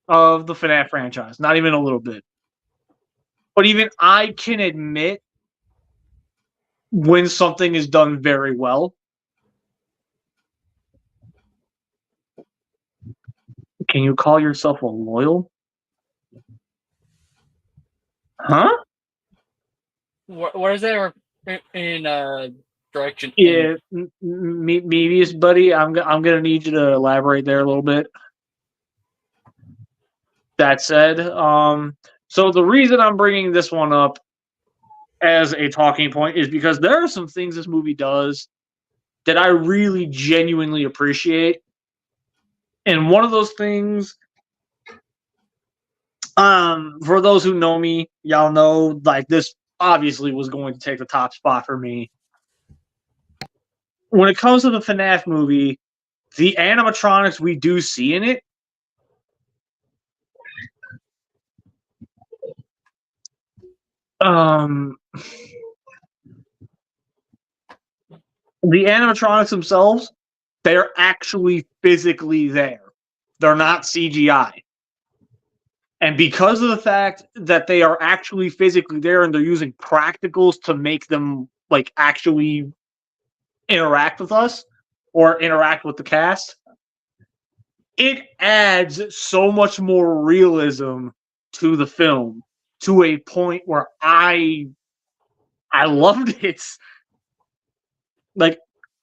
of the FNAF franchise, not even a little bit. But even I can admit when something is done very well. Can you call yourself a loyal? Huh? What is there in direction? Yeah, Mevius, buddy, I'm gonna need you to elaborate there a little bit. That said, so the reason I'm bringing this one up as a talking point is because there are some things this movie does that I really genuinely appreciate, and one of those things, for those who know me, y'all know like this obviously was going to take the top spot for me. When it comes to the FNAF movie, the animatronics we do see in it the animatronics themselves, they're actually physically there. They're not CGI. And because of the fact that they are actually physically there and they're using practicals to make them like actually interact with us or interact with the cast, it adds so much more realism to the film to a point where I loved it. Like,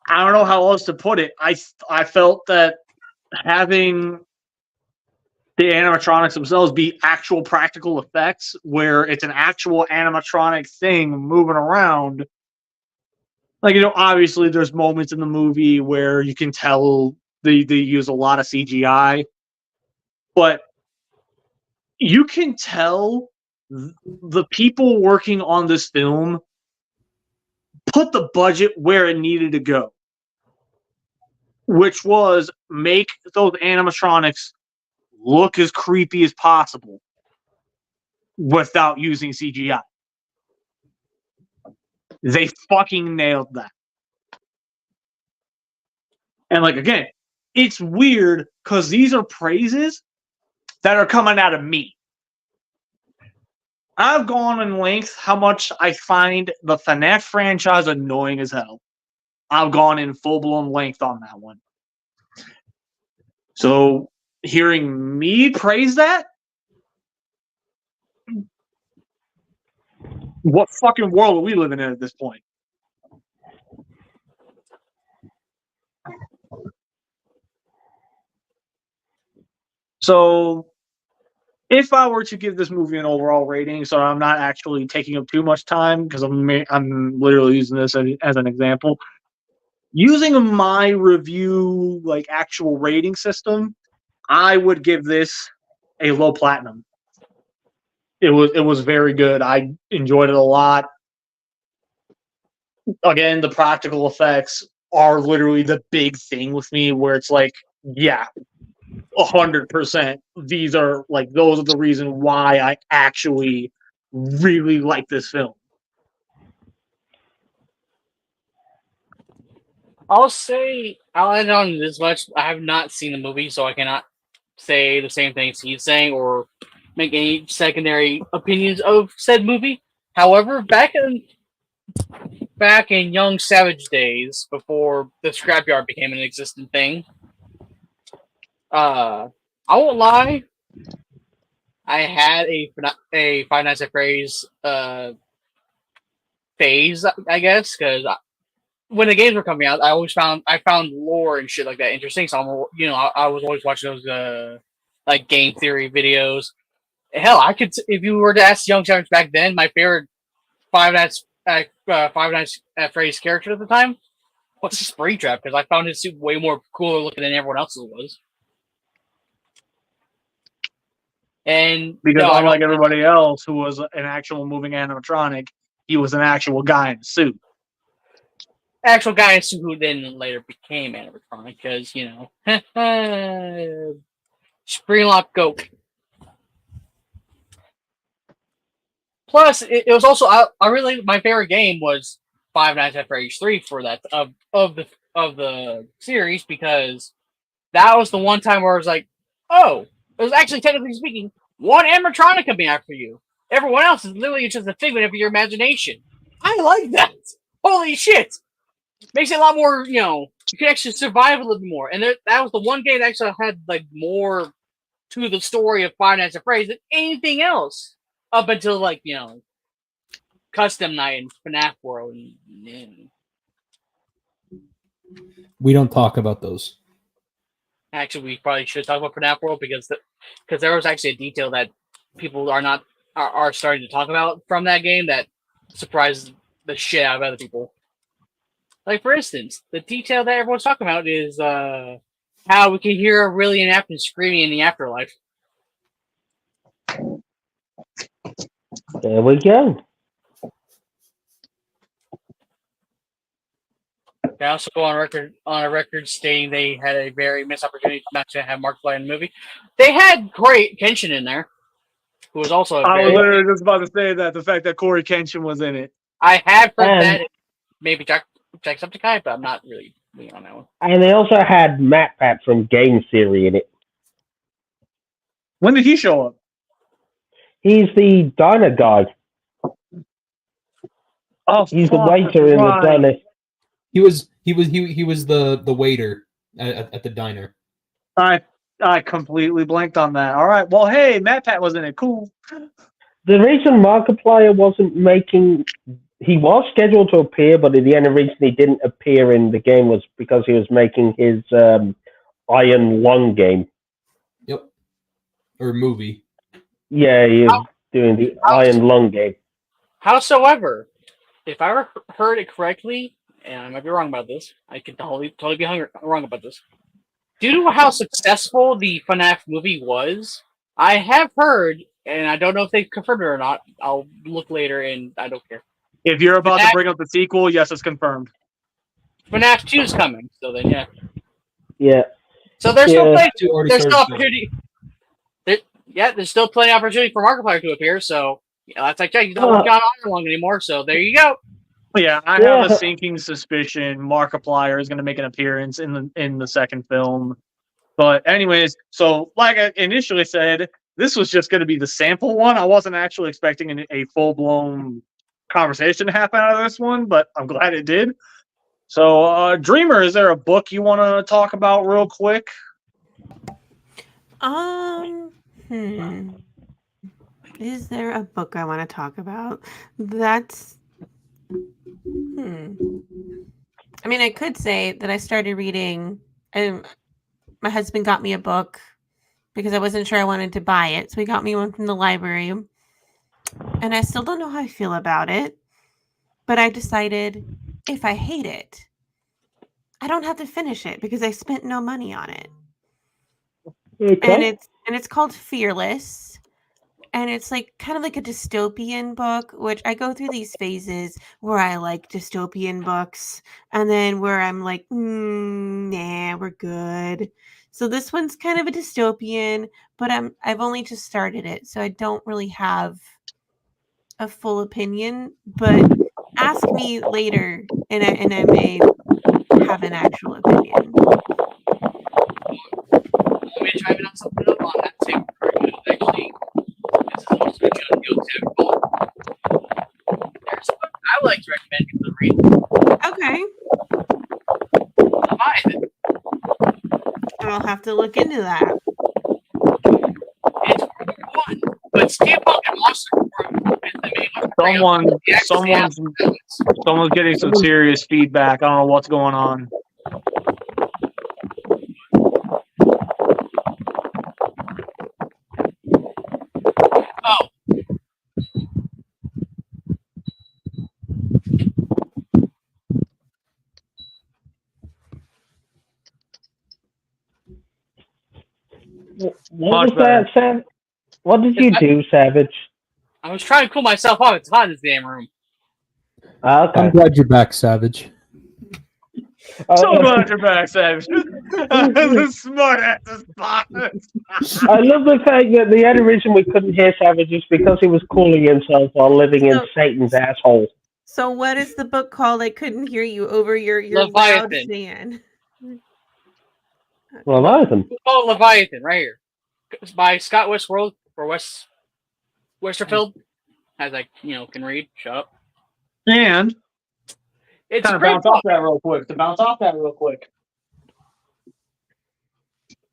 I don't know how else to put it. I felt that having the animatronics themselves be actual practical effects where it's an actual animatronic thing moving around. Like, you know, obviously there's moments in the movie where you can tell they use a lot of CGI, but you can tell the people working on this film put the budget where it needed to go, which was make those animatronics look as creepy as possible without using CGI. They fucking nailed that. And like, again, it's weird because these are praises that are coming out of me. I've gone in length how much I find the FNAF franchise annoying as hell. I've gone in full-blown length on that one. So hearing me praise that, what fucking world are we living in at this point? So if I were to give this movie an overall rating, so I'm not actually taking up too much time because I'm literally using this as an example. Using my review, like actual rating system, I would give this a low platinum. It was very good. I enjoyed it a lot. Again, the practical effects are literally the big thing with me, where it's like, yeah, 100%. These are like those are the reason why I actually really like this film. I'll add on this much. I have not seen the movie, so I cannot say the same things he's saying or make any secondary opinions of said movie. However, back in Young Savage days, before the Scrapyard became an existent thing, I won't lie. I had a Five Nights at Freddy's phase, I guess, because when the games were coming out, I found lore and shit like that interesting. So I was always watching those like game theory videos. Hell, if you were to ask young Savage back then, my favorite Five Nights at Freddy's character at the time was Springtrap, because I found his suit way more cooler looking than everyone else's was. And Because unlike everybody else who was an actual moving animatronic, he was an actual guy in a suit. Actual guy in a suit who then later became animatronic, because Springlock Goat. Plus, it was also I really my favorite game was Five Nights at Freddy's 3 for that of the series, because that was the one time where I was like, oh, it was actually technically speaking one animatronic coming after you. Everyone else is literally just a figment of your imagination. I like that. Holy shit! Makes it a lot more, you can actually survive a little bit more. And that was the one game that actually had like more to the story of Five Nights at Freddy's than anything else. Up until like, Custom Night and FNAF World. We don't talk about those. Actually, we probably should talk about FNAF World because there was actually a detail that people are starting to talk about from that game that surprised the shit out of other people. Like, for instance, the detail that everyone's talking about is how we can hear Aurelian Afton screaming in the afterlife. There we go. They also go on a record stating they had a very missed opportunity not to have Markiplier in the movie. They had Corey Kenshin in there, who was also I was literally just about to say that the fact that Corey Kenshin was in it. I have heard that maybe Jacksepticeye, but I'm not really on that one. And they also had Matt Pat from Game Theory in it. When did he show up? He's the diner guy. Oh, he's the waiter in the diner. He was the waiter at the diner. I completely blanked on that. All right. Well, hey, Matt Pat was in it. Cool. The reason Markiplier wasn't making... He was scheduled to appear, but in the end, the reason he didn't appear in the game was because he was making his Iron Lung game. Yep. Or movie. Yeah, he was doing the Iron Lung game. Howsoever, if I heard it correctly, and I might be wrong about this, I could totally be wrong about this. Due to how successful the FNAF movie was, I have heard, and I don't know if they've confirmed it or not, I'll look later and I don't care. If you're about to bring up the sequel, yes, it's confirmed. FNAF 2 is coming, so then yeah. Yeah. So there's still opportunity. There's still plenty of opportunity for Markiplier to appear, so that's like, he's not John Iron anymore, so there you go. Yeah, I have a sinking suspicion Markiplier is going to make an appearance in the second film. But anyways, so like I initially said, this was just going to be the sample one. I wasn't actually expecting a full-blown conversation to happen out of this one, but I'm glad it did. So, Dreamer, is there a book you want to talk about real quick? Is there a book I want to talk about? That's I mean, I could say that I started reading, and my husband got me a book because I wasn't sure I wanted to buy it. So he got me one from the library. And I still don't know how I feel about it. But I decided if I hate it, I don't have to finish it because I spent no money on it. Okay. And it's called Fearless. and it's like kind of like a dystopian book, which I go through these phases where I like dystopian books, and then where I'm like, nah, we're good. So this one's kind of a dystopian, but I've only just started it, so I don't really have a full opinion. But ask me later, and I may have an actual opinion. Let me try on something up on that same argument. Actually, this is also a John Gill example. There's a book I would like to recommend people to read. Okay, Leviathan. I'll have to look into that. It's one, but Steampunk and Monster War is the main one. Someone's getting some serious feedback. I don't know what's going on. Oh. What was that, Sam? What did you do, Savage? I was trying to cool myself off. It's hot in this damn room. Okay. I'm glad you're back, Savage. So glad you're back, Savage. The smart ass spot. I love the fact that the only reason we couldn't hear Savage is because he was cooling himself while living in Satan's asshole. So what is the book called? I couldn't hear you over your loud Leviathan. fan. Leviathan. It's called Leviathan, right here. It's by Scott Westworld or Westerfield. As I, can read. Shut up. And It's kind of great bounce off that real quick.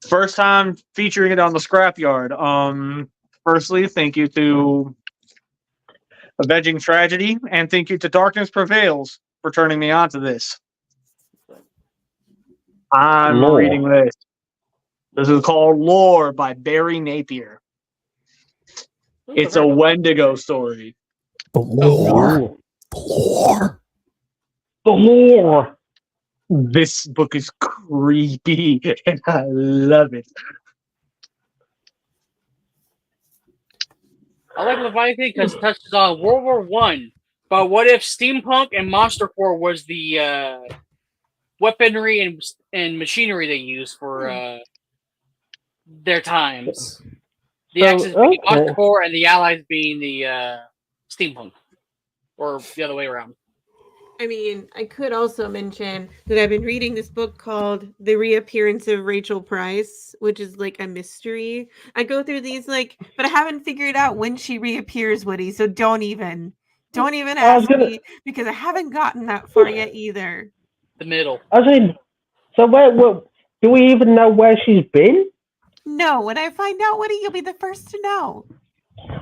First time featuring it on the Scrapyard. Firstly, thank you to Avenging Tragedy, and thank you to Darkness Prevails for turning me on to this. I'm Lore. reading this. This is called Lore by Barry Napier. It's a Wendigo story. The lore. The lore. The lore. This book is creepy, and I love it. I like Leviathan because it touches on World War One. But what if steampunk and monster core was the weaponry and machinery they use for their times? The Axis being monster core and the Allies being the steampunk, or the other way around. I mean, I could also mention that I've been reading this book called The Reappearance of Rachel Price, which is like a mystery. I go through these but I haven't figured out when she reappears, Woody. So don't even ask me because I haven't gotten that far yet either. The middle. So where do we even know where she's been? No, when I find out, Woody, you'll be the first to know.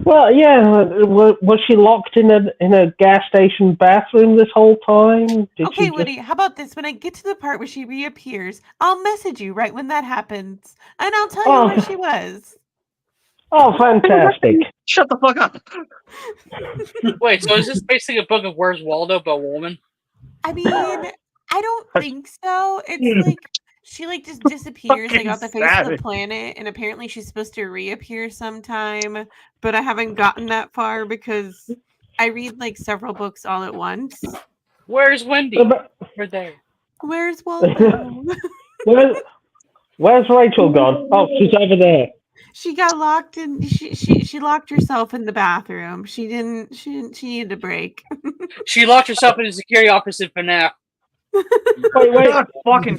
Well, yeah. Was she locked in a gas station bathroom this whole time? Okay, Woody, how about this? When I get to the part where she reappears, I'll message you right when that happens, and I'll tell you where she was. Oh, fantastic. Shut the fuck up. Wait, so is this basically a book of Where's Waldo but a woman? I mean, I don't think so. It's like she just disappears off the face of the planet, and apparently she's supposed to reappear sometime, but I haven't gotten that far because I read several books all at once. Where's Wendy? We're there. Where's Waldo? Where's Rachel gone? Oh, she's over there. She got locked in. She locked herself in the bathroom. She needed a break. She locked herself in a security office in FNAF. Wait. Fucking.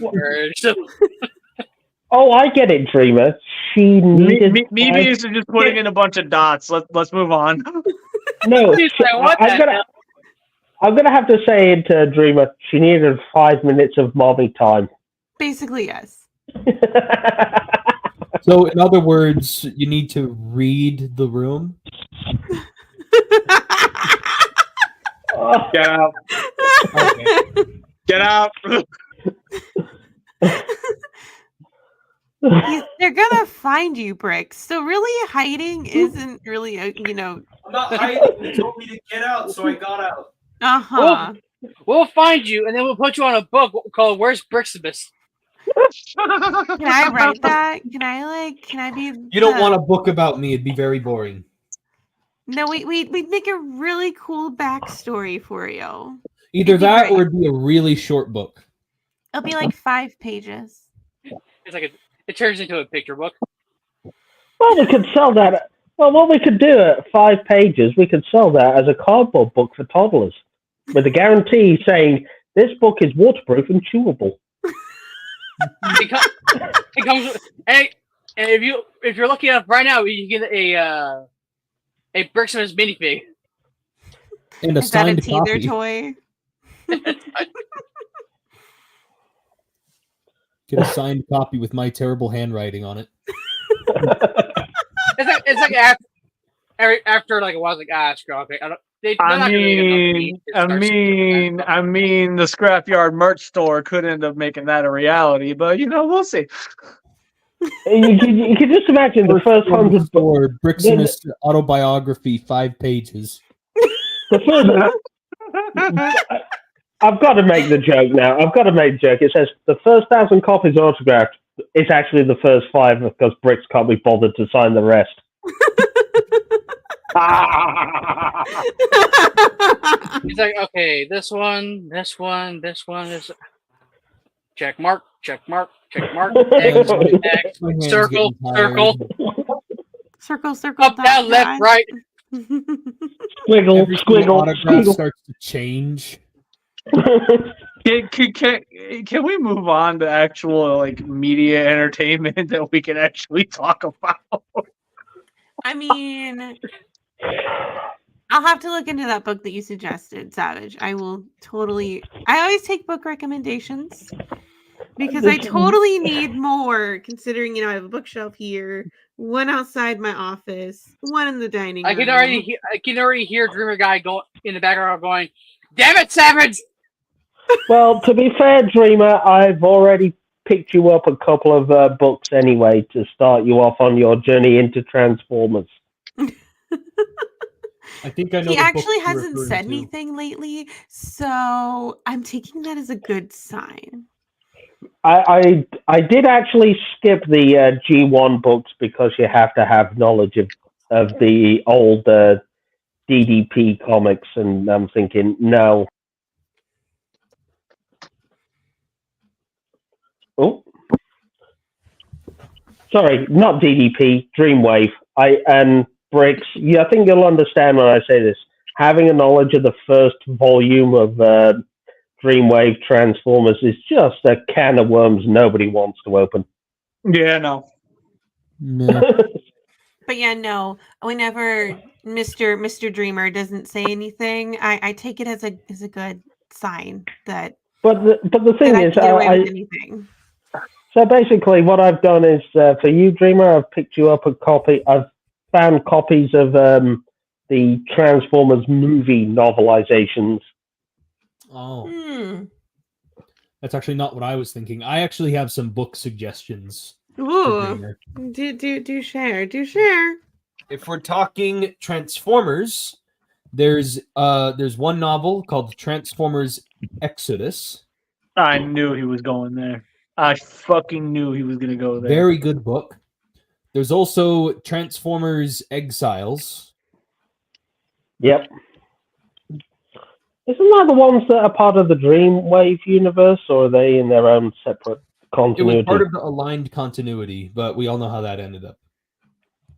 Oh, I get it, Dreamer. She needed. Maybe is just putting in a bunch of dots. Let's move on. No, I'm gonna have to say it to Dreamer. She needed 5 minutes of mommy time. Basically, yes. So, in other words, you need to read the room. Get out. Okay. Get out. They're gonna find you, Bricks. So really, hiding isn't really I'm not hiding. They told me to get out, so I got out. Uh-huh. We'll find you, and then we'll put you on a book called Where's Brixibus? Can I write that? Can I be? You don't want a book about me. It'd be very boring. No, we'd make a really cool backstory for you. Either It'd be that great. or it'd be a really short book. It'll be like 5 pages. It's like it turns into a picture book. Well, we could sell that. Well, what we could do at 5 pages, we could sell that as a cardboard book for toddlers, with a guarantee saying this book is waterproof and chewable. It comes with, and if you're lucky enough right now, you get a Brixmas minifig. And a Is that a signed teether copy. toy? Get a signed copy with my terrible handwriting on it. It's like after like a while, it's like screw okay. I mean, the Scrapyard merch store could end up making that a reality, but we'll see. You can just imagine the first 100 Or Brixmas autobiography, 5 pages. The first, I've got to make the joke now. I've got to make the joke. It says the first 1,000 copies autographed. It's actually the first 5 because Brix can't be bothered to sign the rest. He's like, okay, this one, this check mark, X, circle, Circle, up, down, left, right. Squiggle, Every single autograph squiggle. starts to change. Can we move on to actual media entertainment that we can actually talk about? I mean, I'll have to look into that book that you suggested, Savage. I will totally. I always take book recommendations because I totally need more. Considering I have a bookshelf here, one outside my office, one in the dining room. I can already hear Dreamer Guy go in the background going, "Damn it, Savage!" Well, to be fair, Dreamer, I've already picked you up a couple of books anyway to start you off on your journey into Transformers. I think I know. He the book actually you're hasn't referring said to. anything lately, so I'm taking that as a good sign. I did actually skip the G1 books because you have to have knowledge of the old DDP comics, and I'm thinking, no. Oh, sorry, not DDP, Dreamwave. Brix, I think you'll understand when I say this. Having a knowledge of the first volume of Dreamwave Transformers is just a can of worms nobody wants to open. Yeah, no. Yeah. But yeah, no. Whenever Mr. Dreamer doesn't say anything, I take it as a good sign that. But the thing that I is, can get away with anything. So basically, what I've done is for you, Dreamer, I've picked you up a copy. I've found copies of the Transformers movie novelizations. Oh, that's actually not what I was thinking. I actually have some book suggestions. Ooh, do share. If we're talking Transformers, there's one novel called Transformers Exodus. I knew he was going there. I fucking knew he was gonna go there. Very good book. There's also Transformers Exiles. Yep. Isn't that the ones that are part of the Dreamwave universe, or are they in their own separate continuity? It was part of the aligned continuity, but we all know how that ended up.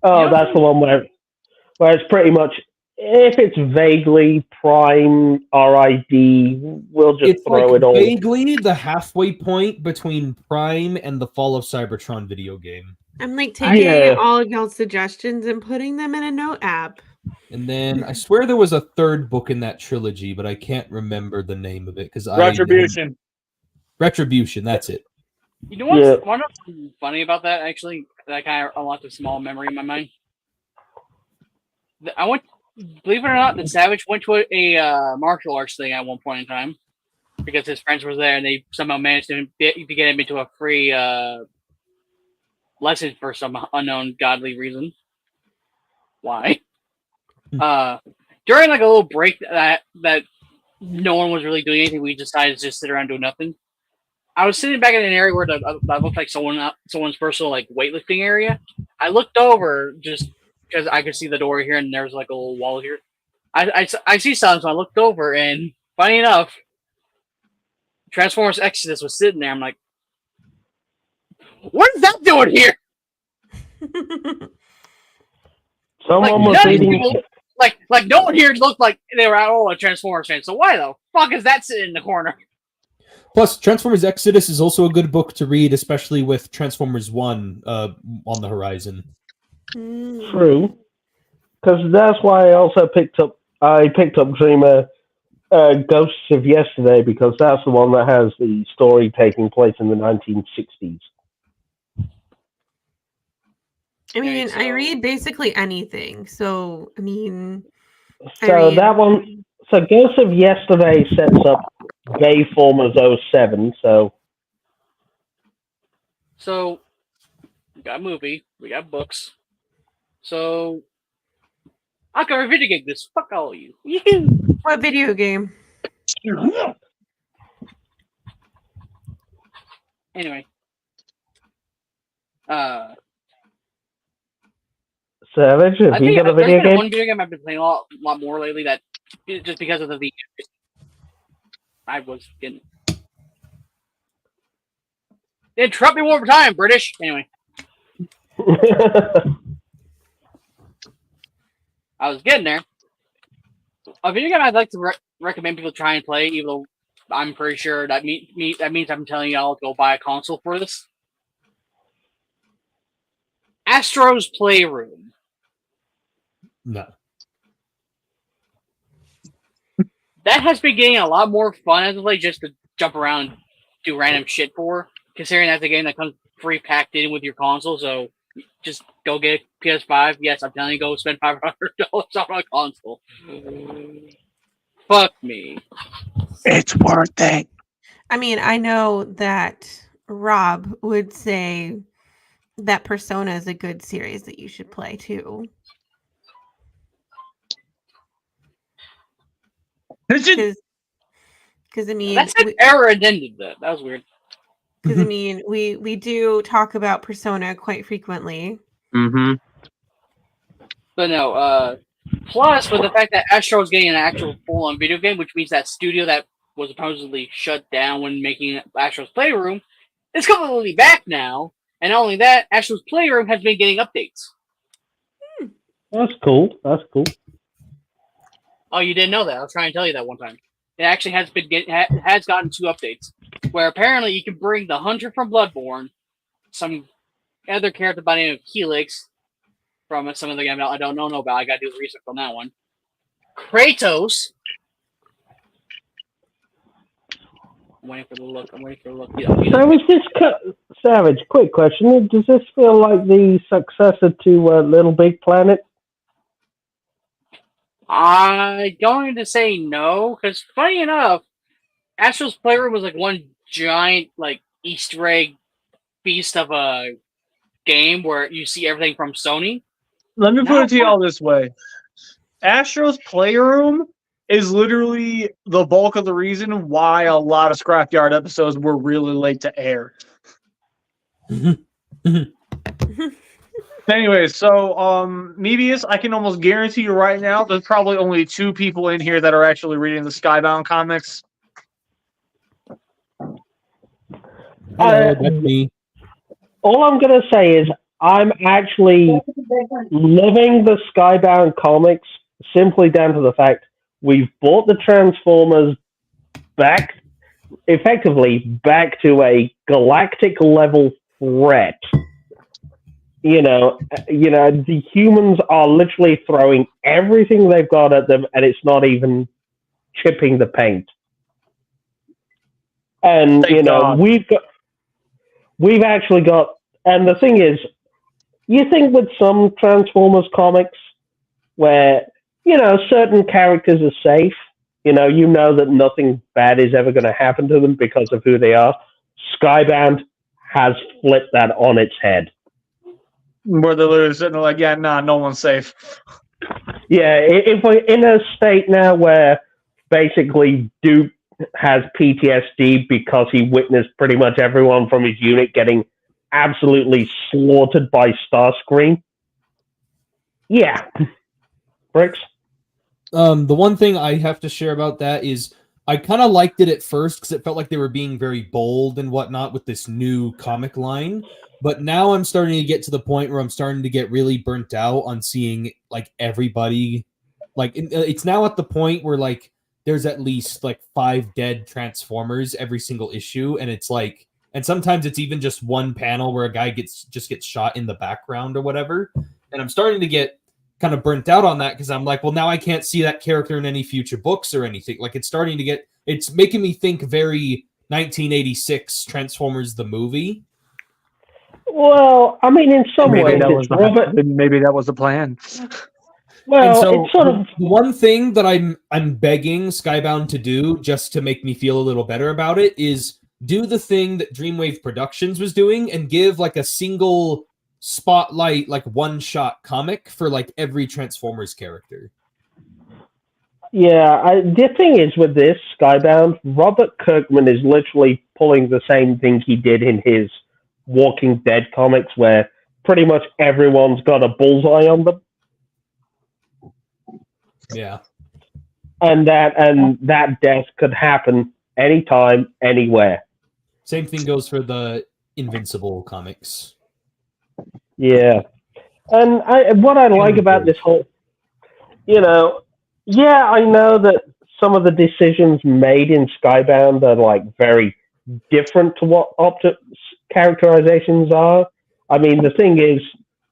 Oh, that's the one where it's pretty much, if it's vaguely Prime RID, we'll just throw it all. Vaguely the halfway point between Prime and the Fall of Cybertron video game. I'm taking all of y'all's suggestions and putting them in a note app. And then I swear there was a third book in that trilogy, but I can't remember the name of it because Retribution. Retribution, that's it. You know what's funny about that? Actually, that kind of unlocked a small memory in my mind. Believe it or not, the Savage went to a martial arts thing at one point in time because his friends were there, and they somehow managed to get him into a free lesson for some unknown godly reason. Why? During like a little break that no one was really doing anything, we decided to just sit around doing nothing. I was sitting back in an area where that looked like someone's personal weightlifting area. I looked over just because I could see the door here, and there's like a little wall here. I see something, so I looked over, and funny enough, Transformers Exodus was sitting there. I'm like, what is that doing here? Someone Like, was none of these eating. people- like no one here looked like they were at all a Transformers fan. So why the fuck is that sitting in the corner? Plus, Transformers Exodus is also a good book to read, especially with Transformers 1 on the horizon. True, because that's why I also picked up Dreamer Ghosts of Yesterday, because that's the one that has the story taking place in the 1960s. I mean, Okay, I so- read basically anything. So, I mean, So that one, so Ghosts of Yesterday sets up Bayformers 07, so we got a movie, we got books. So I'll cover video game this. Fuck all of you. what video game? Anyway. Savage, I have you think got a there's video been game? one video game I've been playing a lot more lately that just because of the I was getting. Interrupt me one more time, British. Anyway, I was getting there. A video game I'd like to recommend people try and play, even though I'm pretty sure that that means I'm telling y'all to go buy a console for this. Astro's Playroom. No. That has been getting a lot more fun as of late, just to jump around and do random shit for. Considering that's a game that comes free packed in with your console, so just go get a PS5. Yes, I'm telling you, go spend $500 on a console. Fuck me. It's worth it. I mean, I know that Rob would say that Persona is a good series that you should play too. Because I mean, That's an error and ended that. That was weird. because I mean, we do talk about Persona quite frequently. Mm-hmm. But no, plus with the fact that Astro is getting an actual full-on video game, which means that studio that was supposedly shut down when making Astro's Playroom is completely back now. And not only that, Astro's Playroom has been getting updates. That's cool. That's cool. Oh, you didn't know that? I was trying to tell you that one time. It actually has has gotten 2 updates, where apparently you can bring the Hunter from Bloodborne, some other character by the name of Helix from some of the game I don't know about. I gotta do the research on that one. Kratos. I'm waiting for the look. So is this Savage? Quick question: does this feel like the successor to Little Big Planet? I'm going to say no, because funny enough, Astro's Playroom was like one giant like Easter egg feast of a game where you see everything from Sony. Let me put it to you all this way. Astro's Playroom is literally the bulk of the reason why a lot of Scrapyard episodes were really late to air. Anyway, so Mebius, I can almost guarantee you right now there's probably only 2 people in here that are actually reading the Skybound comics. That's me. All I'm going to say is I'm actually loving the Skybound comics simply down to the fact we've brought the Transformers back, effectively back to a galactic level threat. You know, the humans are literally throwing everything they've got at them, and it's not even chipping the paint. And Thank God. we've actually got. And the thing is, you think with some Transformers comics, where certain characters are safe, you know that nothing bad is ever going to happen to them because of who they are. Skybound has flipped that on its head. Where they're literally sitting there like, yeah, nah, no one's safe. Yeah, if we're in a state now where basically Duke has PTSD because he witnessed pretty much everyone from his unit getting absolutely slaughtered by Starscream. Yeah. Bricks? The one thing I have to share about that is I kind of liked it at first because it felt like they were being very bold and whatnot with this new comic line. But now I'm starting to get to the point where I'm starting to get really burnt out on seeing like everybody. Like it's now at the point where like there's at least like 5 dead Transformers every single issue, and it's like, and sometimes it's even just one panel where a guy gets shot in the background or whatever. And I'm starting to get kind of burnt out on that because I'm like, well, now I can't see that character in any future books or anything. Like it's making me think very 1986 Transformers the movie. Well, I mean, in some Maybe ways, that was it's Robert. maybe that was the plan. Well, And so it's sort of. the one thing that I'm begging Skybound to do just to make me feel a little better about it is do the thing that Dreamwave Productions was doing and give like a single spotlight, like one-shot comic for like every Transformers character. Yeah, the thing is with this Skybound, Robert Kirkman is literally pulling the same thing he did in his Walking Dead comics, where pretty much everyone's got a bullseye on them. Yeah. And that death could happen anytime, anywhere. Same thing goes for the Invincible comics. Yeah. And what I like about this whole, yeah, I know that some of the decisions made in Skybound are like very different to what Optimus characterizations are. I mean, the thing is,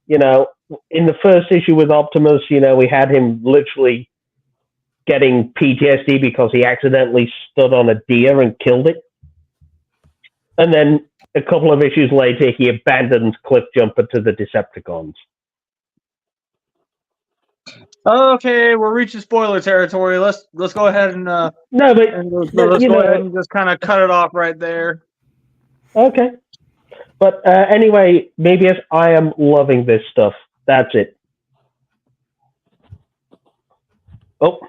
in the first issue with Optimus, we had him literally getting PTSD because he accidentally stood on a deer and killed it. And then a couple of issues later, he abandons Cliffjumper to the Decepticons. Okay, we're reaching spoiler territory. Let's go ahead and No, but let's go ahead and just kind of cut it off right there. Okay. But anyway, Moebius, I am loving this stuff. That's it. Oh.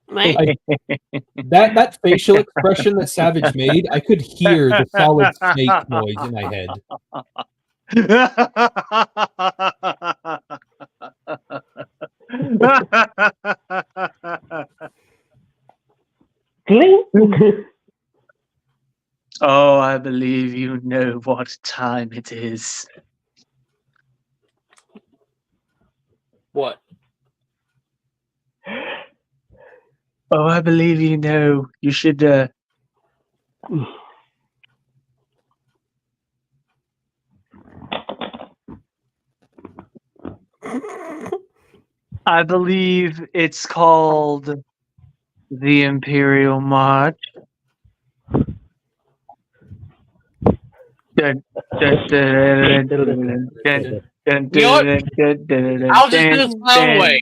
That facial expression that Savage made, I could hear the solid snake noise in my head. Oh, I believe you know what time it is. What? Oh, I believe you know. You should. I believe it's called the Imperial March. You know what? I'll just do this my own way.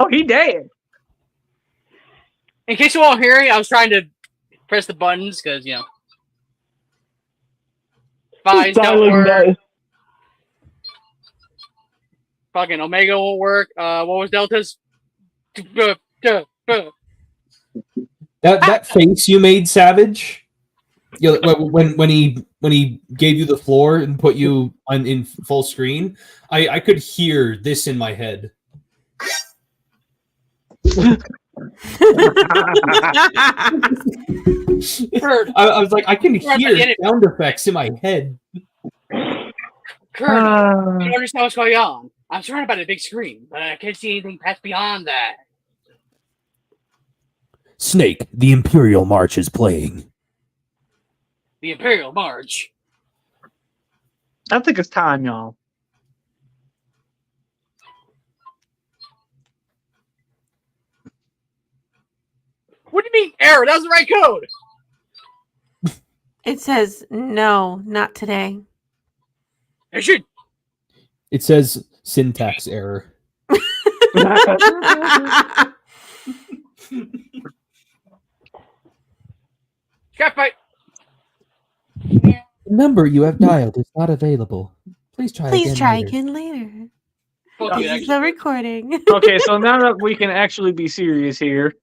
Oh, he dead. In case you won't hear me, I was trying to press the buttons because, Fines don't work. Fucking Omega won't work. What was Delta's? That face you made, Savage. When he gave you the floor and put you in full screen, I could hear this in my head. I was like, I can hear sound effects in my head. Colonel, you understand what's going on? I'm surrounded by the big screen, but I can't see anything past beyond that. Snake, the Imperial March is playing. The Imperial March? I think it's time, y'all. What do you mean, error? That was the right code! It says, no, not today. It should. It says syntax error. Scrap fight. The number you have dialed is not available. Please try Please again try later. again later. Fuck you, This is actually. the recording. Okay, so now that we can actually be serious here.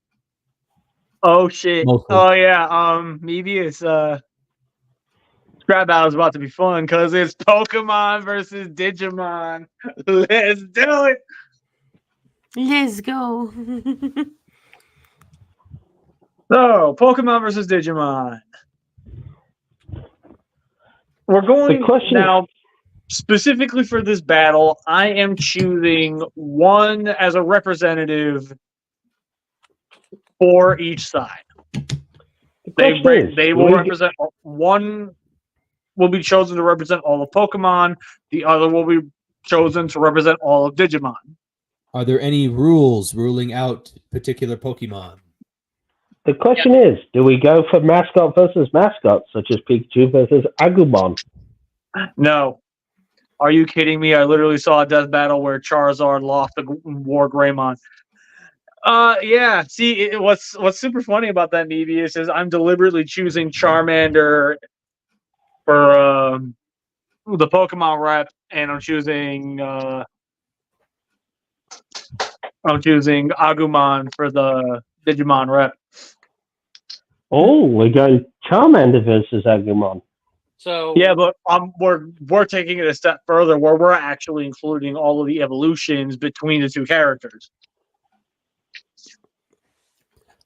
Oh shit. Mostly. Oh yeah, Mebius, Scrap Battle is about to be fun because it's Pokemon versus Digimon. Let's do it. Let's go. So, Pokemon versus Digimon. We're going The question- now specifically for this battle. I am choosing one as a representative for each side. They will represent one. Will be chosen to represent all of Pokemon. The other will be chosen to represent all of Digimon. Are there any rules ruling out particular Pokemon? The question is, do we go for mascot versus mascot, such as Pikachu versus Agumon? No. Are you kidding me? I literally saw a death battle where Charizard lost to War Greymon. Yeah. See, what's super funny about that, Mebius, is I'm deliberately choosing Charmander for the Pokemon rep, and I'm choosing Agumon for the Digimon rep. Oh, we're going Charmander versus Agumon. So Yeah, but we're taking it a step further, where we're actually including all of the evolutions between the two characters.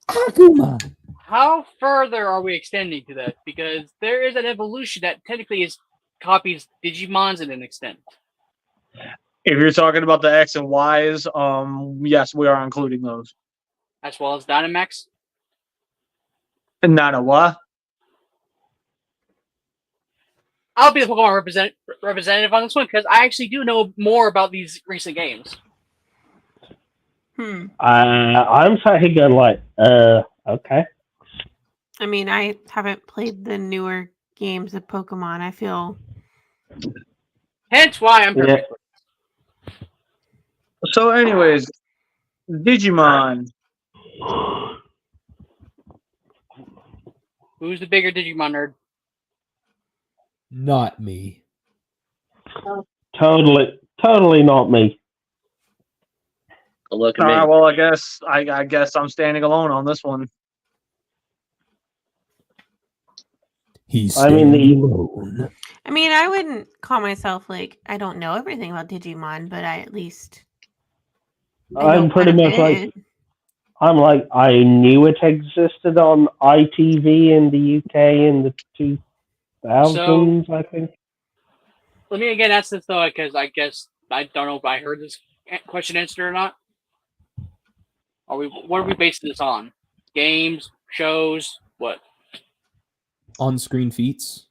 Agumon. how further are we extending to that? Because there is an evolution that technically is copies Digimons in an extent. If you're talking about the X and Ys, yes, we are including those. As well as Dynamax. And not a what? I'll be the Pokemon representative on this one because I actually do know more about these recent games. I'm sat here going like, okay. I mean, I haven't played the newer games of Pokemon. I feel Hence why I'm perfect. So, anyways, Digimon. Who's the bigger Digimon nerd? Not me. Totally not me. Look All at right, me. well, I guess I'm standing alone on this one. He's I mean, standing alone. I mean, I wouldn't call myself like I don't know everything about Digimon, but I at least I'm pretty much like, I knew it existed on ITV in the UK in the 2000s, I think. Let me again ask this though, because I guess I don't know if I heard this question answered or not. What are we basing this on? Games, shows, what? On-screen feats.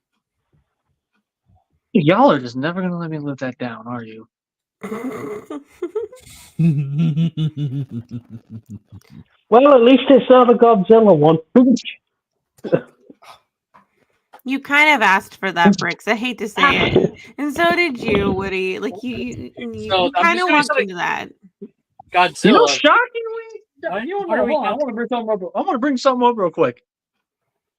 Y'all are just never gonna let me live that down, are you? Well, at least it's not a Godzilla one. You kind of asked for that, Bricks. I hate to say it, and so did you, Woody. Like you So, I'm kind just of doing walked something- into that. Godzilla. You know, shockingly, What? you know, What are we hold on, I talking- want to bring something up. I want to bring something up real quick.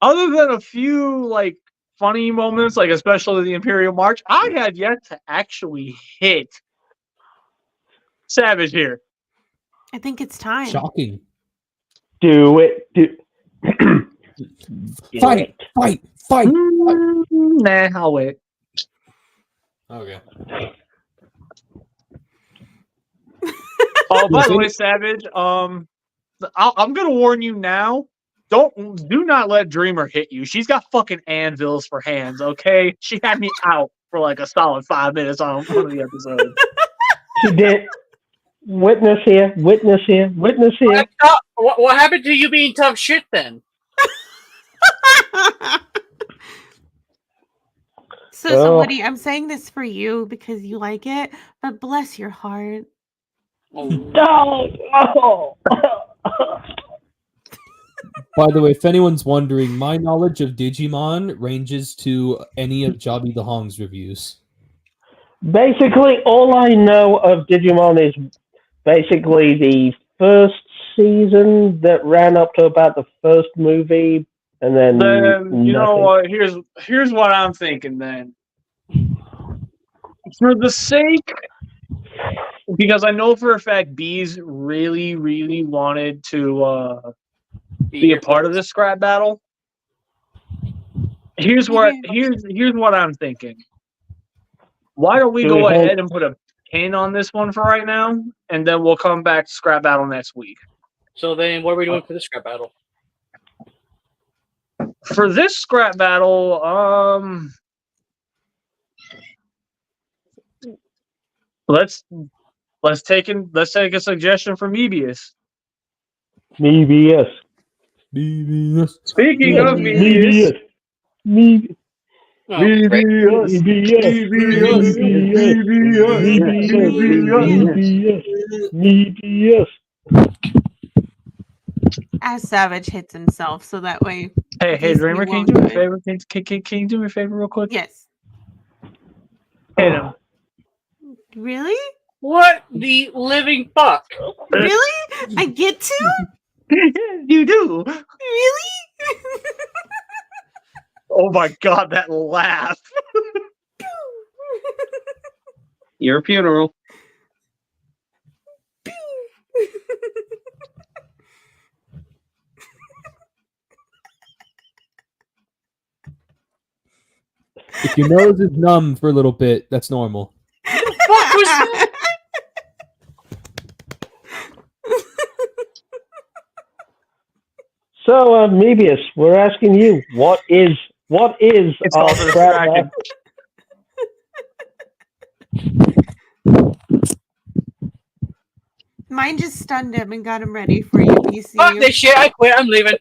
Other than a few like funny moments, like especially the Imperial March, I have yet to actually hit Savage here. I think it's time. Shocking. Do it. Fight! Nah, I'll wait. Okay. Oh, by the way, Savage, I'm gonna warn you now. Do not let Dreamer hit you. She's got fucking anvils for hands. Okay, she had me out for like a solid 5 minutes on one of the episodes. She did. Witness here. What happened to you being tough shit then? So Oh. Woody, I'm saying this for you because you like it, but bless your heart. Oh, No. By the way, if anyone's wondering, my knowledge of Digimon ranges to any of Jobby the Hong's reviews. Basically, all I know of Digimon is basically the first season that ran up to about the first movie, and then You know nothing. what? Here's what I'm thinking then. For the sake, because I know for a fact Bees really, really wanted to be a part of this scrap battle. Here's what I'm thinking. Why don't we Do go we hold- ahead and put a pin on this one for right now, and then we'll come back to scrap battle next week. So then, what are we doing for the scrap battle? For this scrap battle, let's take a suggestion from Mebius. Mebius. Speaking of Mebius, Oh, great. Mebius. As Savage hits himself, so that way. Hey, Disney Dreamer, can you won't do me a win. favor? Can you do me a favor real quick? Yes. Hit him. Really? What the living fuck? Really? I get to? You do. Really? Oh my god, that laugh. Your funeral. If your nose is numb for a little bit, that's normal. What was that? So, Mebius, we're asking you, what is It's our all the scrap distraction. Mine just stunned him and got him ready for you, BC. Fuck this shit! I quit. I'm leaving.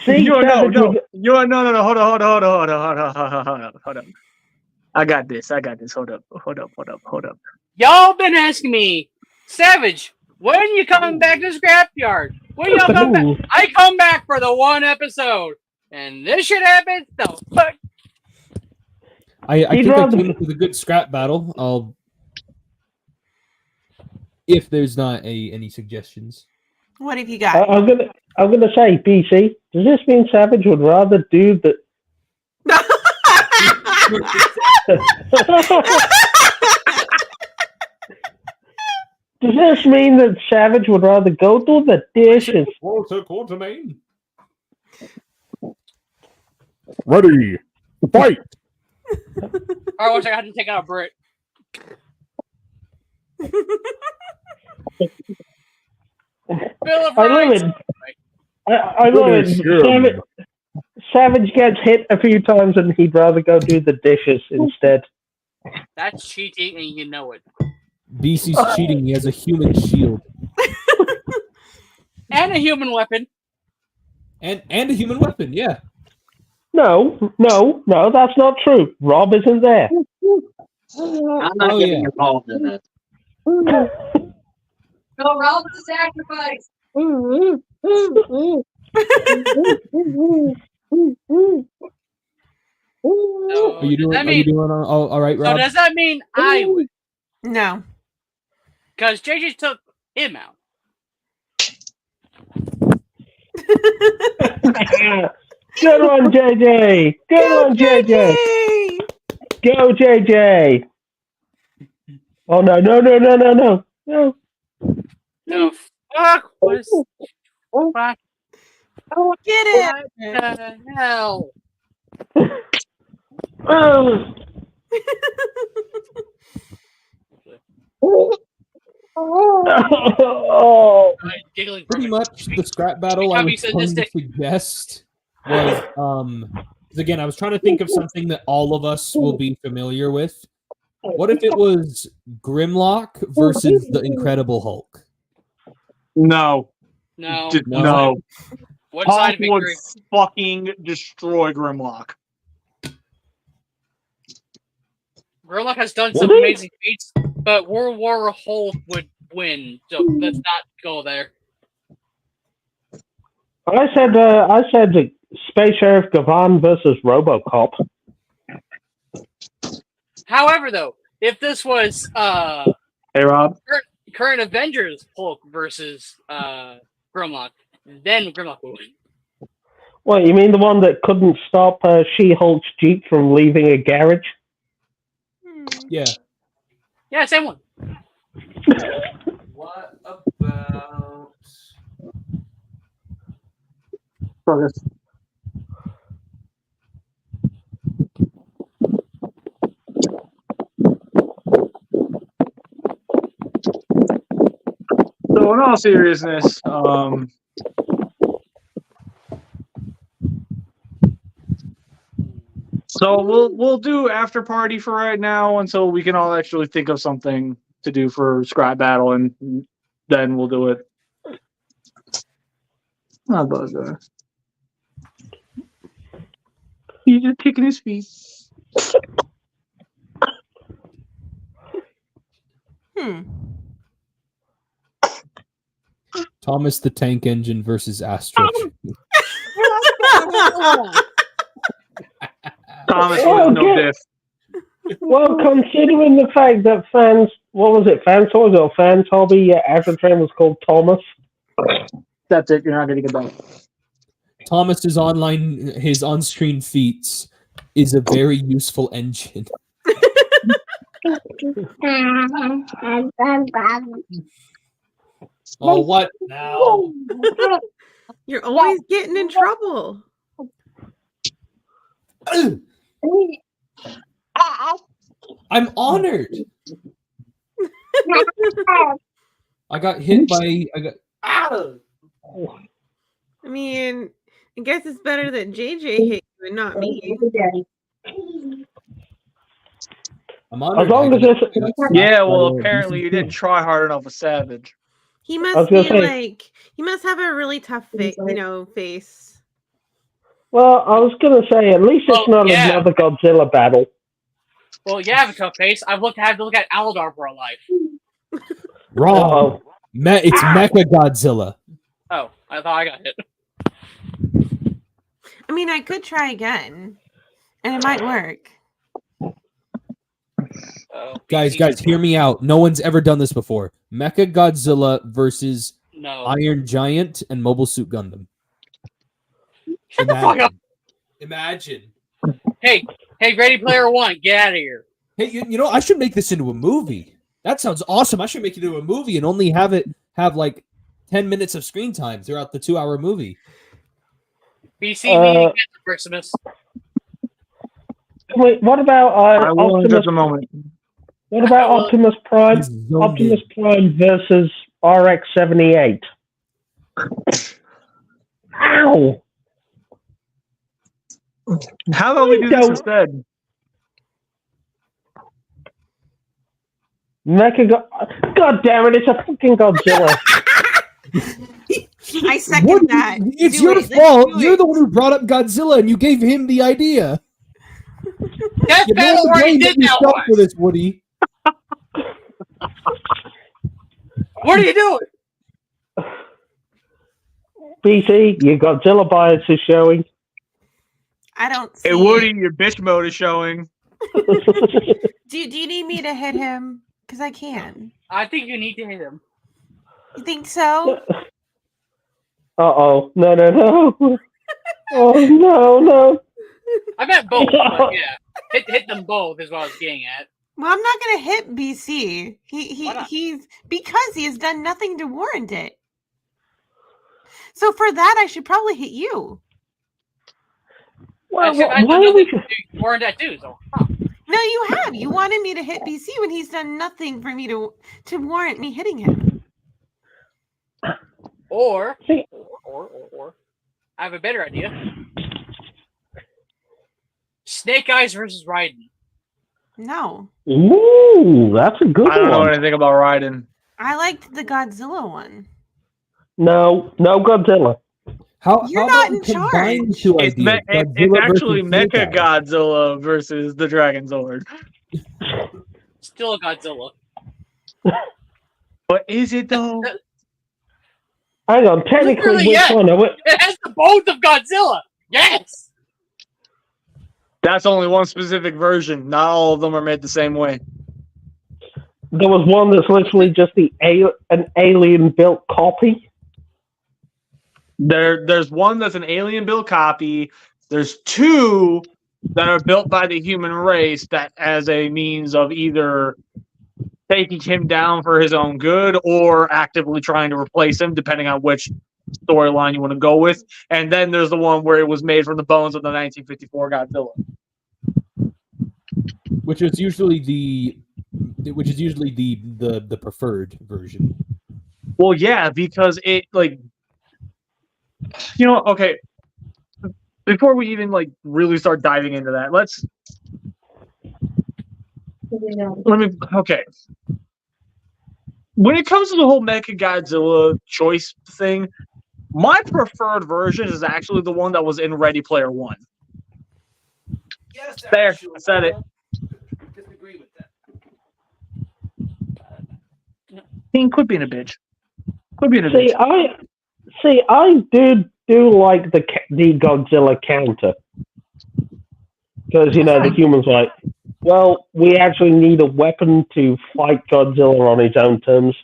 See, No. Savage would- No. Hold on. I got this. Hold up. Y'all been asking me, Savage, when you coming back to Scrapyard? When y'all come back? I come back for the one episode, and this shit happens. No, fuck. I He'd think I rather- came up with a good scrap battle. If there's not any suggestions. What have you got? I'm gonna say, BC. Does this mean Savage would rather do the? Does this mean that Savage would rather go do the dishes? Ready, fight! I wish I had to take out a brick. Bill of I love Rights. it. I love it. Savage gets hit a few times and he'd rather go do the dishes instead. That's cheating, and you know it. BC's cheating. He has a human shield And a human weapon. and a human weapon. Yeah. No, that's not true. Rob isn't there. I'm not Oh, getting yeah. involved in it. No, Rob is a sacrifice. So, Are you doing? does that Are you mean, doing all right, so Rob? does that mean I would? No. Because JJ took him out. Good one, JJ. Good one, JJ. Yay! Go, JJ. Oh no. No, fuck was. Fuck. Get it! What the hell? Oh. I'm giggling. Pretty much the scrap battle I Becoming was going to sadistic. suggest was 'cause again I was trying to think of something that all of us will be familiar with. What if it was Grimlock versus the Incredible Hulk? No. No. No. What side Hulk of would victory? fucking destroy Grimlock. Grimlock has done some Would he? amazing feats, but World War Hulk would win. So let's not go there. I said the Space Sheriff Gavan versus RoboCop. However, though, if this was Hey, Rob. current Avengers Hulk versus Grimlock, then Grimlock would win. What, you mean the one that couldn't stop She-Hulk's Jeep from leaving a garage? Yeah. Yeah, same one. What about? Focus. So, in all seriousness, so we'll do after party for right now until we can all actually think of something to do for scrap battle, and then we'll do it. Not buzzer. He's just kicking his feet. Thomas the Tank Engine versus Astro. Thomas Oh, with no good. diff. Well, considering the fact that fans hobby African was called Thomas. That's it. You're not going to get that. Thomas's his on-screen feats is a very useful engine. Oh, what now? You're always getting in trouble. I'm honored. I got hit by. I mean, I guess it's better that JJ hit you and not me. I'm honored. As long as it's Yeah, well, apparently you didn't try hard enough with Savage. He was must gonna be say- like he must have a really tough face. well, I was gonna say at least it's Well, not yeah. another Godzilla battle. Well, you have a tough face. I've had to look at Aladar for a life. Wrong. Uh-oh. It's Mecha Godzilla. Oh, I thought I got hit. I mean, I could try again, and it might work. Oh, Guys, hear me out. No one's ever done this before. Mecha Godzilla versus No. Iron Giant and Mobile Suit Gundam. Shut the fuck up. Imagine. Hey, Ready Player One, get out of here. Hey, you know, I should make this into a movie. That sounds awesome. I should make it into a movie and only have like 10 minutes of screen time throughout the 2-hour movie. BC meeting at Christmas. Wait, what about I will in Optimus? just a moment. What about Optimus Prime? He's zoned Optimus in. Prime versus RX-78. Ow! How about we do this instead? God damn it! It's a fucking Godzilla. I second What? that. It's Do your it. Let's fault. do You're it. the one who brought up Godzilla, and you gave him the idea. Death You Battle don't already blame did that yourself one. for this, Woody. What are you doing? BC, your Godzilla bias is showing. I don't see Hey, Woody, your bitch mode is showing. it. Do you need me to hit him? Because I can. I think you need to hit him. You think so? Uh-oh. No. Oh, no. I meant both, but yeah. Hit them both is what I was getting at. Well, I'm not gonna hit BC. Why not? He's because he has done nothing to warrant it. So for that, I should probably hit you. Well, I why know are we... they warned that too, so huh. No, you have. You wanted me to hit BC when he's done nothing for me to warrant me hitting him. Or See- I have a better idea. Snake Eyes versus Raiden. No, Ooh, that's a good I don't know one. anything about Raiden. I liked the Godzilla one. No Godzilla. You're how not about in we combine charge. two It's, ideas? it's Godzilla actually versus Snake Mecha Eyes. Godzilla versus the Dragon Zord. Still a Godzilla. But is it though? Hang on, technically, Literally, which yeah. one? It has the bones of Godzilla. Yes. That's only one specific version. Not all of them are made the same way. There was one that's literally just an alien-built copy. There's one that's an alien built copy. There's two that are built by the human race that as a means of either taking him down for his own good or actively trying to replace him, depending on which storyline you want to go with. And then there's the one where it was made from the bones of the 1954 Godzilla. Which is usually the preferred version. Well, yeah, because it okay. Before we even really start diving into that, okay. When it comes to the whole Mechagodzilla choice thing, my preferred version is actually the one that was in Ready Player One. Yes, There, actually, I said it. Disagree with that. King, quit being a bitch. Quit being a bitch. I do like the Godzilla counter, because the humans are like, well, we actually need a weapon to fight Godzilla on his own terms.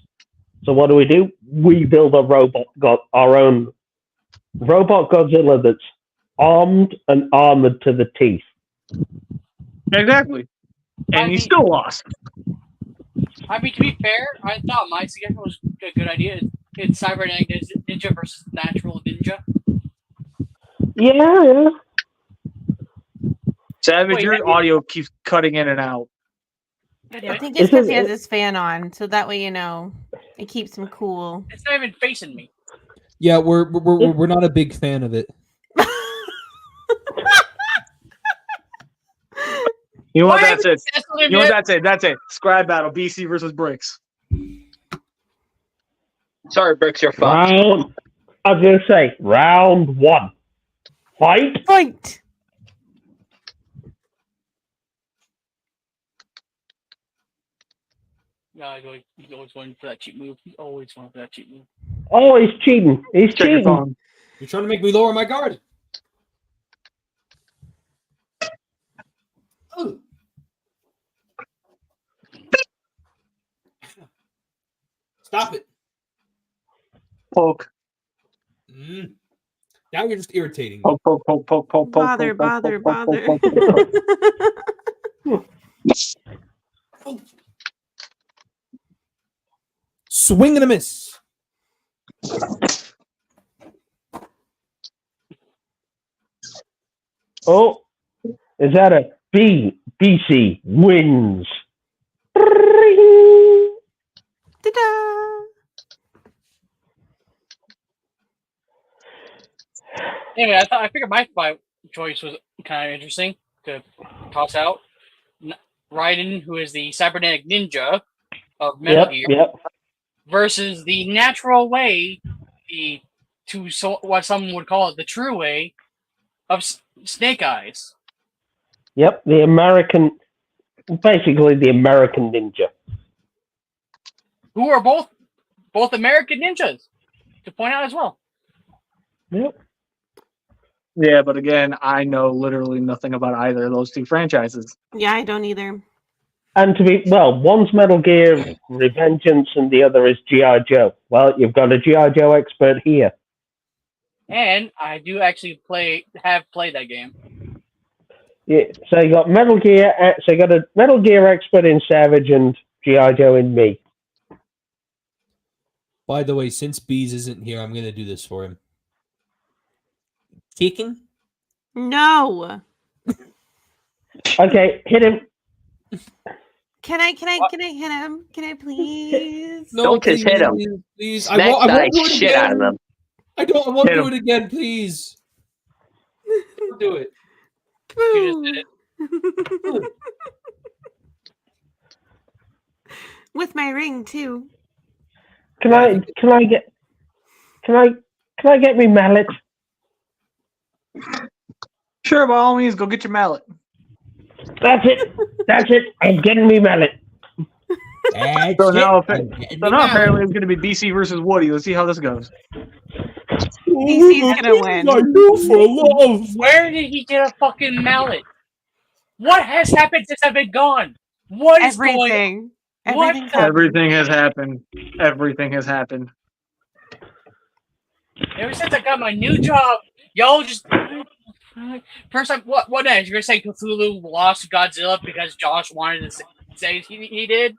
So what do? We build our own robot Godzilla that's armed and armored to the teeth. Exactly. And he still lost. I mean, to be fair, I thought my suggestion was a good idea. It's cybernetic ninja versus natural ninja. Yeah. Savage, Wait, your audio keeps cutting in and out. I think it's because he has his fan on, so that way it keeps him cool. It's not even facing me. Yeah, we're not a big fan of it. You know what? That's it. You know what? That's it. Scribe battle. BC versus Bricks. Sorry, Bricks, you're fucked. I was going to say, round one. Fight. No, he's always going for that cheap move. Oh, he's cheating. He's Check your cheating. phone. You're trying to make me lower my guard. Ooh. Stop it. Poke. Now you're just irritating me. Poke, poke, poke, poke, poke, poke. Bother. Swing and a miss. Oh, is that a B? BC wins. Ta-da! Anyway, I figured my choice was kind of interesting to toss out. Raiden, who is the cybernetic ninja of Metal Gear, versus the natural way, what some would call it, the true way of Snake Eyes. Yep, basically the American ninja. Who are both American ninjas, to point out as well. Yep. Yeah, but again, I know literally nothing about either of those two franchises. Yeah, I don't either. And one's Metal Gear Revengeance and the other is G.I. Joe. Well, you've got a G.I. Joe expert here. And I do actually have played that game. Yeah, so you got Metal Gear. So you got a Metal Gear expert in Savage and G.I. Joe in me. By the way, since Bees isn't here, I'm gonna do this for him. Kicking? No. Okay, hit him. Can I hit him? Can I please? No, Don't just hit him. Please. Smack I won't do the it shit again. out of them. I won't Hit do him. it again, please. Don't do it. You just did it. With my ring too. Can I get me mallet? Sure, by all means, go get your mallet. That's it. I'm getting me mallet. So now apparently it's going to be BC versus Woody. Let's see how this goes. DC's gonna win. I do for love. Where did he get a fucking mallet? What has happened since I've been gone? What is going on? Everything. Everything's What? happened. Everything has happened. Everything has happened. Ever since I got my new job, y'all just first time. What next? You're gonna say Cthulhu lost Godzilla because Josh wanted to say he did?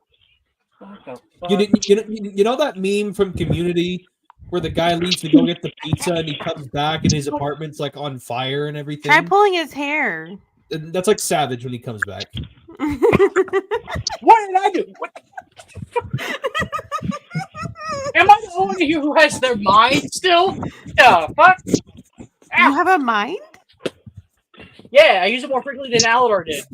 What the fuck? You know that meme from Community where the guy leaves to go get the pizza and he comes back and his apartment's like on fire and everything? Try pulling his hair. And that's like Savage when he comes back. What did I do? What Am I the only who has their mind still? The fuck? You have a mind? Yeah, I use it more frequently than Alador did.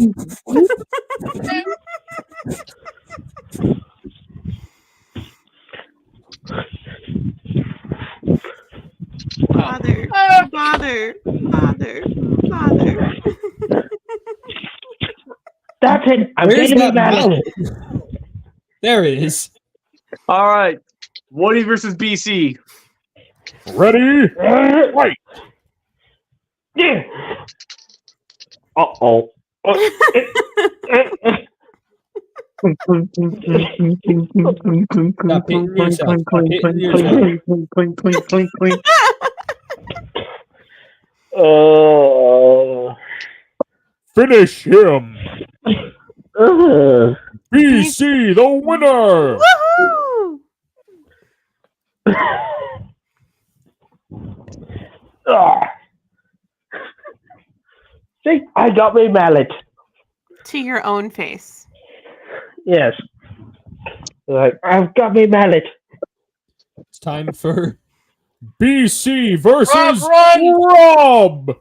Father, father, father, father. That's it. I'm Where's getting that mallet. There it is. All right. Woody versus BC. Ready? Right. Yeah. Uh-oh. Stop hitting yourself. Stop hitting yourself. Finish him. Uh, BC, the winner. Woohoo! See, I got my mallet. To your own face. Yes. Like, I've got my mallet. It's time for BC versus Run! Rob.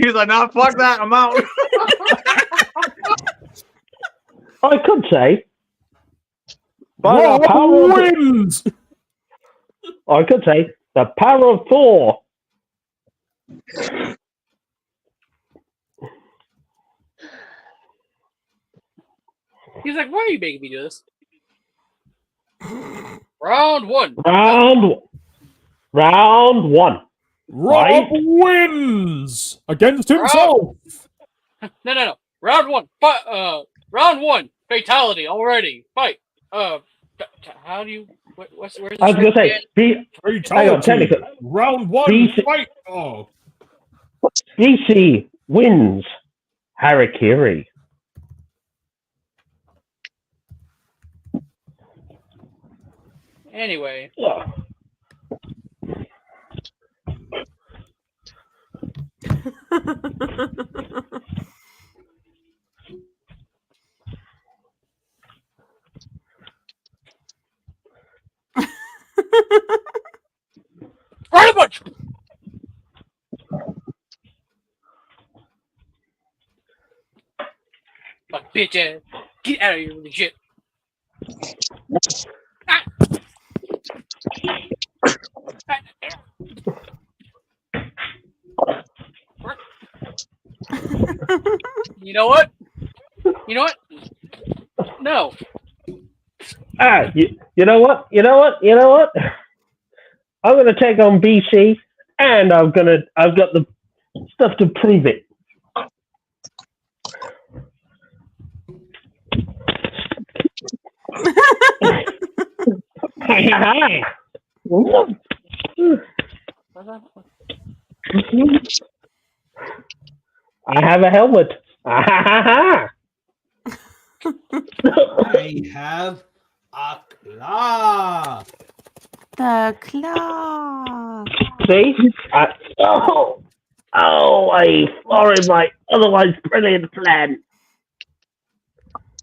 He's like, nah, fuck that. I'm out. I could say. By Rob the power of wins. I could say the power of Thor. He's like, why are you making me do this? Round one. Round one. Rob Right. wins against himself. No. Round one. Round one. Fatality already. Fight. How do you? Where's the I was gonna say, hang on, Fatality. technically, Round one. BC Fight. Oh, BC wins. Harakiri. Anyway. Ugh. Right a bunch. Fuck bitch ass. Get out of here with the shit. Ah. You know what? No. You know what? I'm gonna take on BC, and I've got the stuff to prove it. I have a helmet. I have a claw. The claw. See? I followed my otherwise brilliant plan.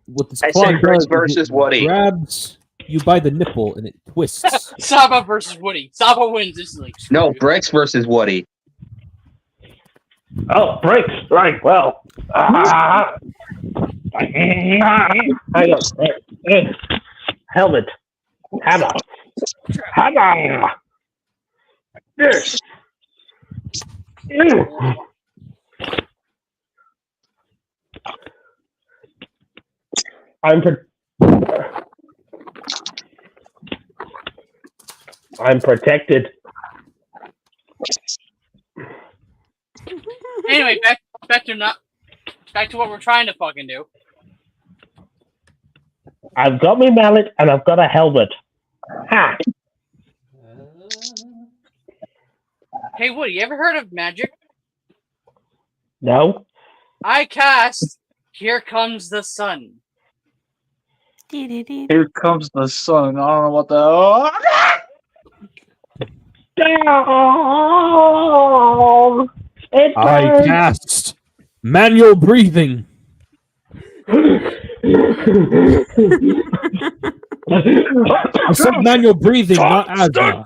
What this I claw say Bricks does is versus it Woody. grabs you by the nipple and it twists. Saba versus Woody. Saba wins instantly. No, Bricks versus Woody. Oh, bricks. Right, well. Hang on. Helmet. Hammer. Yes. I'm protected. Anyway, back to what we're trying to fucking do. I've got my mallet and I've got a helmet. Ha! Hey, Woody, you ever heard of magic? No? I cast Here Comes the Sun. Here comes the sun. I don't know what the. Down! It I burns! cast manual breathing. I said manual breathing, not asthma.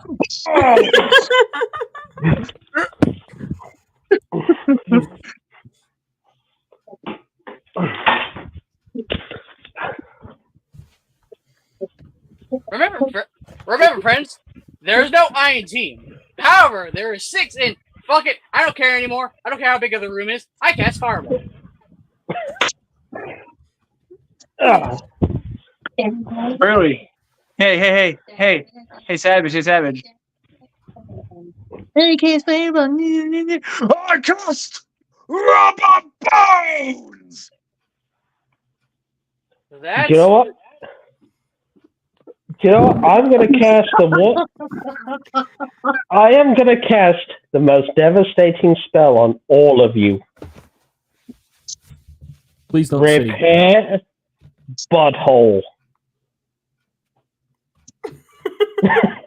Remember, friends, there's no I in team. However, there is 6 in. Fuck it, I don't care anymore. I don't care how big of the room is. I cast Fireball. Really? Hey, Savage. Hey, can't say I cast rubber bones. That's You know what? I'm going to cast the what? I am going to cast the most devastating spell on all of you. Please don't say. Repair butthole. I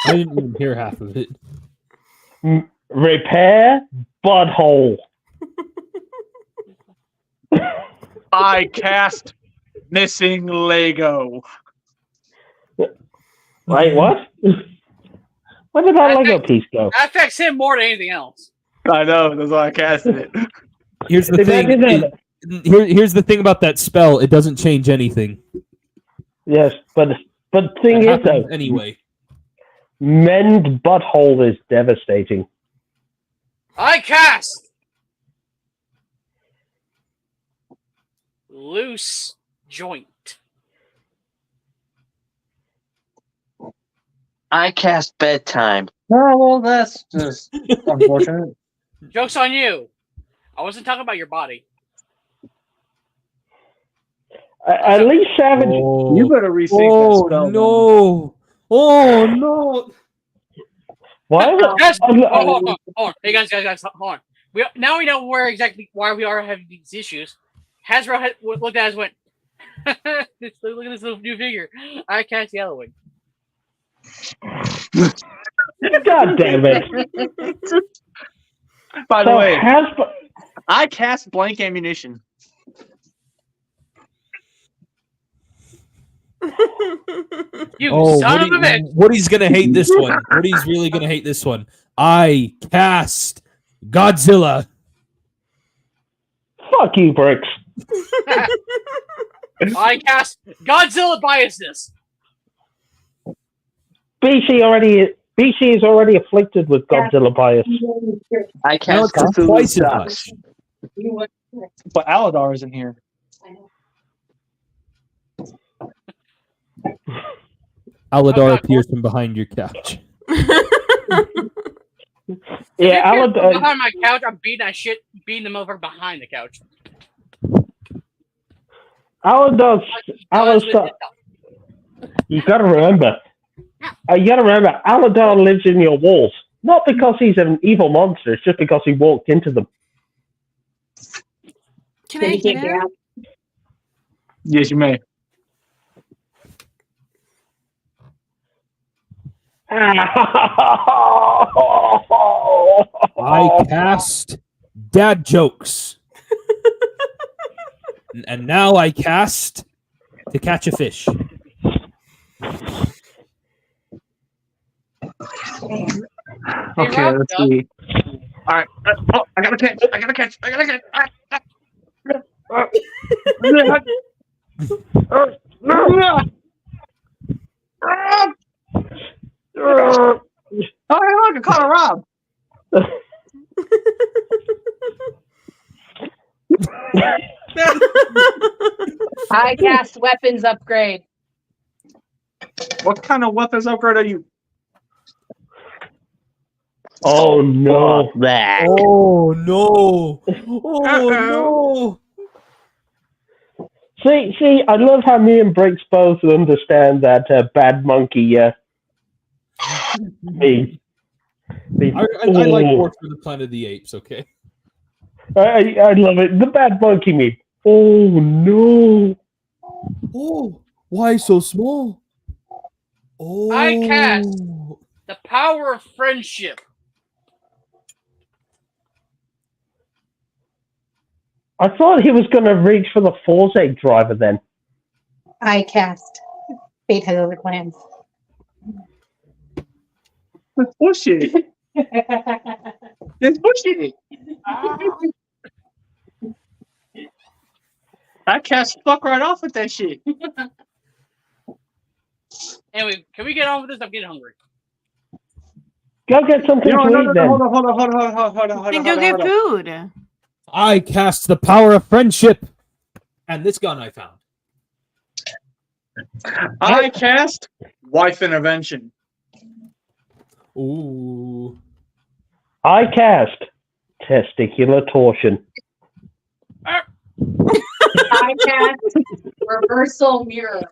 didn't even hear half of it. Repair butthole. I cast missing Lego. Wait, what? Where did that Lego piece go? that affects him more than anything else. I know, that's why I casted it. Here's the thing. Here's the thing about that spell. It doesn't change anything. Yes, but the thing It is though, happens anyway. mend butthole is devastating. I cast Loose Joint. I cast bedtime. Oh, well, that's just unfortunate. Joke's on you. I wasn't talking about your body. At least Savage. Oh, You better rethink that spell. no! Oh no! Why? Guys, hold on. Hey guys, hold on. Now we know why we are having these issues. Hasbro looked at us and went, look at this little new figure. I cast Yellowwing. God damn it! By the So way, Hasbro. I cast blank ammunition. You Oh, son of a bitch! Woody's gonna hate this one. Woody's really gonna hate this one. I cast Godzilla. Fuck you, Bricks. I cast Godzilla Biasness. BC is already afflicted with Godzilla bias. I Now cast it's Cthulhu twice as Sucks. much. But Aladar is in here. Aladar appears from behind your couch. Yeah, Behind my couch, I'm beating the motherfucker behind the couch. Aladar. You gotta remember. Aladar lives in your walls. Not because he's an evil monster, it's just because he walked into them. Can I get out? Yes, you may. I cast Dad Jokes. And now I cast To Catch a Fish. Okay, let's see. All right. Oh, I got a catch. Oh, hey, look, I caught a Rob. I cast weapons upgrade. What kind of weapons upgrade are you? Oh no. Fuck that. Oh no! Oh no! See, I love how me and Briggs both understand that bad monkey meme. I like War for the Planet of the Apes. Okay. I love it. The bad monkey meme. Oh no! Oh, why so small? Oh, I cast the power of friendship. I thought he was going to reach for the Force egg driver then. I cast. Fate has other plans. Let's push it. Let's push it. I cast fuck right off with that shit. Anyway, can we get on with this? I'm getting hungry. Go get something to eat then. Hold on. Then go get food. I cast the power of friendship. And this gun I found. I cast wife intervention. Ooh. I cast testicular torsion. I cast reversal mirror.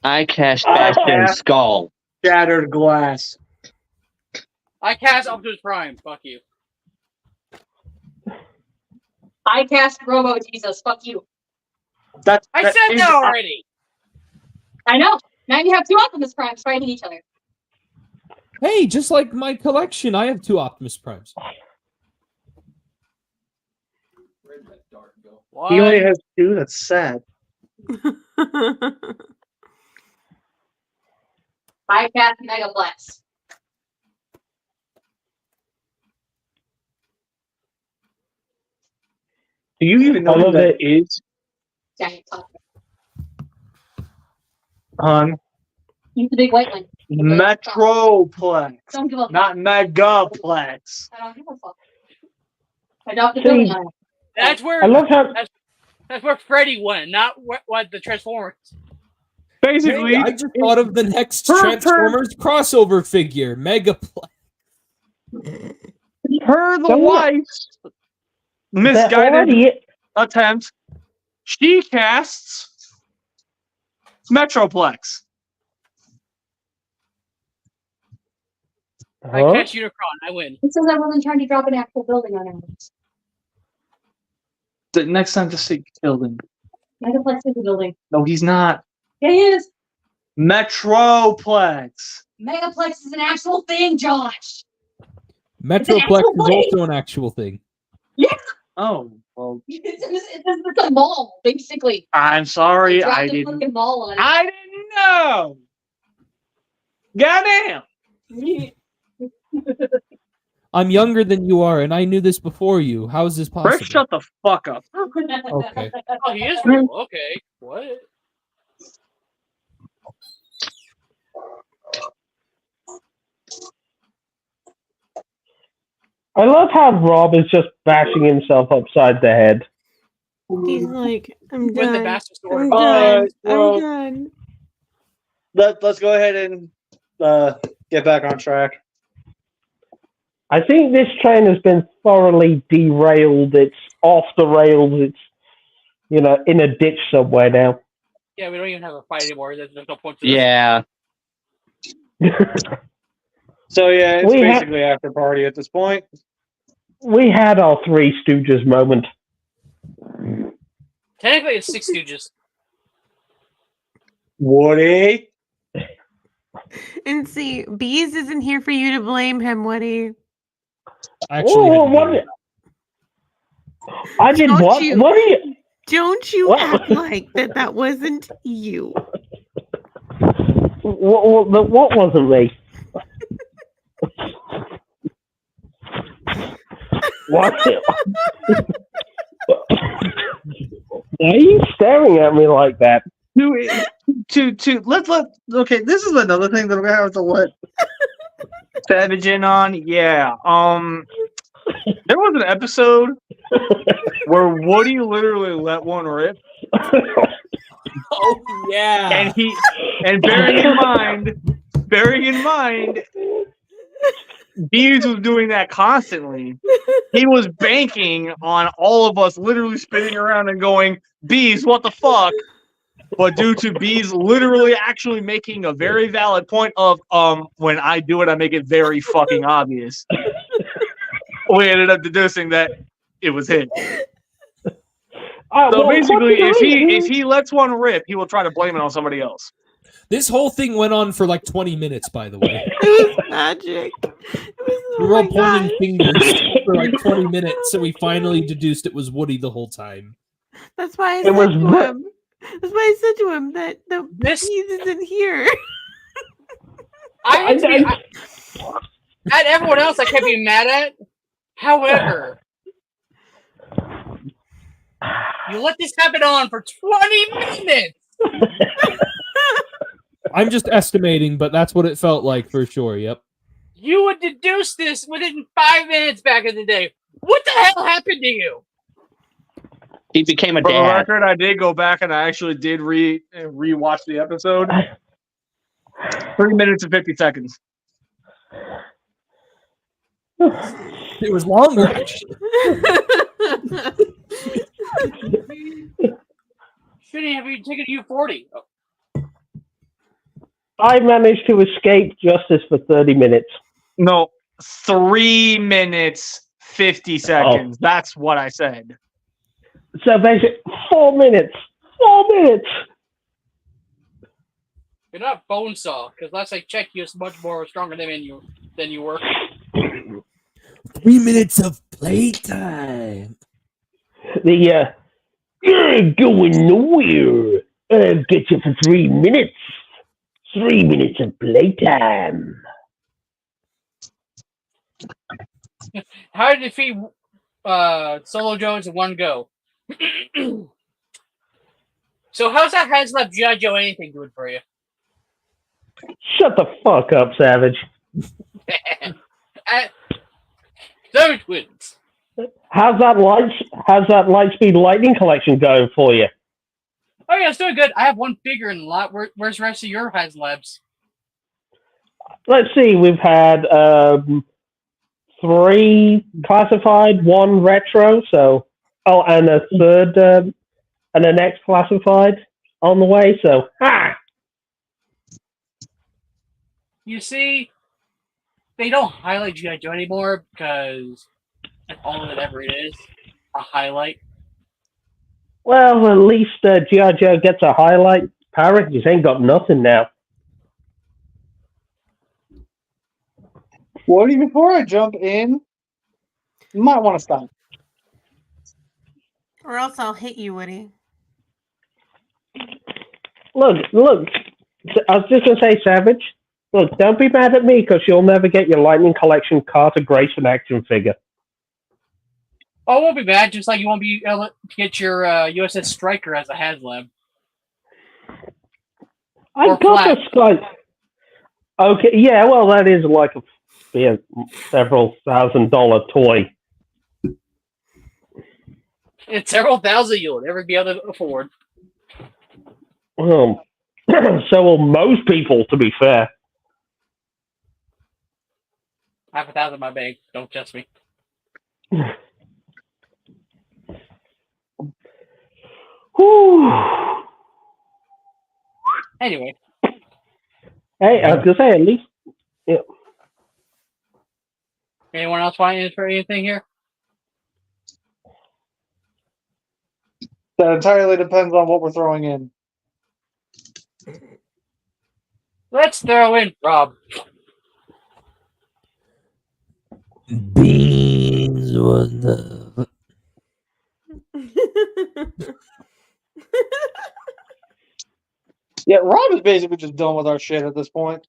I cast Bastion Skull. Shattered glass. I cast Optimus Prime. Fuck you. I cast Robo Jesus. Fuck you. I said that already. I know. Now you have two Optimus Primes fighting each other. Hey, just like my collection, I have 2 Optimus Primes. Where'd that dart go? Why? He only has 2. That's sad. I cast Megaplex. Do you even know who that is? Giant top. He's the big white one. Metroplex. Don't give a fuck. Not Megaplex. I don't give a fuck. Adopt a building on it. That's where I love how that's where Freddy went, not what the Transformers. Basically, Hey, I just thought of the next Transformers crossover figure, Megaplex. per the wife's misguided attempt, she casts Metroplex. I catch Unicron. I win. It says I wasn't trying to drop an actual building on it. The next time, just say building. Megaplex is a building. No, he's not. Yeah, he is. Metroplex. Megaplex is an actual thing, Josh. Metroplex is also an actual thing. Yeah. Oh, well. It's a mall, basically. I'm sorry, Dropped I a didn't. fucking mall on it. I didn't know. Goddamn. I'm younger than you are, and I knew this before you. How is this possible? Rick, shut the fuck up. Okay. Oh, he is real. Okay. What? I love how Rob is just bashing himself upside the head. He's like, I'm With the done. bastard sword. I'm done. well, I'm done. Let's go ahead and get back on track. I think this train has been thoroughly derailed. It's off the rails. It's, in a ditch somewhere now. Yeah, we don't even have a fight anymore. There's no point to this. Yeah. So yeah, it's We ha- basically after party at this point. We had our Three Stooges moment. Technically, it's Six Stooges. Woody. And see, Bees isn't here for you to blame him, Woody. Actually, I did Don't what? you- What are you? Don't you What? act like that wasn't you. What wasn't me? What? Why are you staring at me like that? Okay, this is another thing that we're gonna have to let Savage in on. Yeah. There was an episode where Woody literally let one rip. Oh yeah. And bearing in mind Bees was doing that constantly. He was banking on all of us literally spinning around and going, Bees, what the fuck? But due to Bees literally actually making a very valid point of, when I do it, I make it very fucking obvious. We ended up deducing that it was him. So well, basically, fucking if he lets one rip, he will try to blame it on somebody else. This whole thing went on for like 20 minutes, by the way. It was magic. We were all pointing fingers for like 20 minutes, so we finally deduced it was Woody the whole time. That's why I It said was to ve- him. That's why I said to him that the This- bees isn't here. I at everyone else I can't be mad at. However, you let this happen on for 20 minutes. I'm just estimating, but that's what it felt like for sure. Yep. You would deduce this within 5 minutes back in the day. What the hell happened to you? He became a For the dad. record, I did go back and I actually did re-watch the episode. 3 minutes and 50 seconds. It was longer. Shouldn't have you taken U40? Oh, I managed to escape justice for 30 minutes. No, 3 minutes, 50 seconds. That's what I said. So basically, 4 minutes. 4 minutes. you're not Bonesaw, because last I checked, you're much more stronger than you were. 3 minutes of playtime. You're going nowhere. I'll get you for 3 minutes. 3 minutes of playtime. How did you defeat Solo Jones in one go? So how's that HasLab G.I. Joe anything doing for you? Shut the fuck up, Savage. Savage wins. How's that Lightspeed Lightning collection going for you? Oh yeah, it's doing good. I have one figure in the lot. Where's the rest of your HasLabs? Let's see. We've had 3 classified, 1 retro. So, and a third, and the next classified on the way. So, You see, they don't highlight G.I. Joe anymore because that's all that ever it is, a highlight. well, at least G.I. Joe gets a highlight. Power Rangers ain't got nothing now. Woody, before I jump in, you might want to stop. Or else I'll hit you, Woody. Look. I was just gonna say, Savage. Look, don't be mad at me because you'll never get your Lightning Collection Carter Grayson action figure. Oh, it won't be bad, just like you won't be able to get your USS Striker as a HasLab. I Or got flat. this guy. Okay, yeah, well, that is like a several $1,000 toy. It's several thousand you'll never be able to afford. So will most people, to be fair. I have 1,000 in my bank. Don't test me. Whew. Anyway, Hey, I was gonna say at least. anyone else find for anything here? That entirely depends on what we're throwing in. Let's throw in Rob. Beans, what the? Yeah, Rob is basically just done with our shit at this point.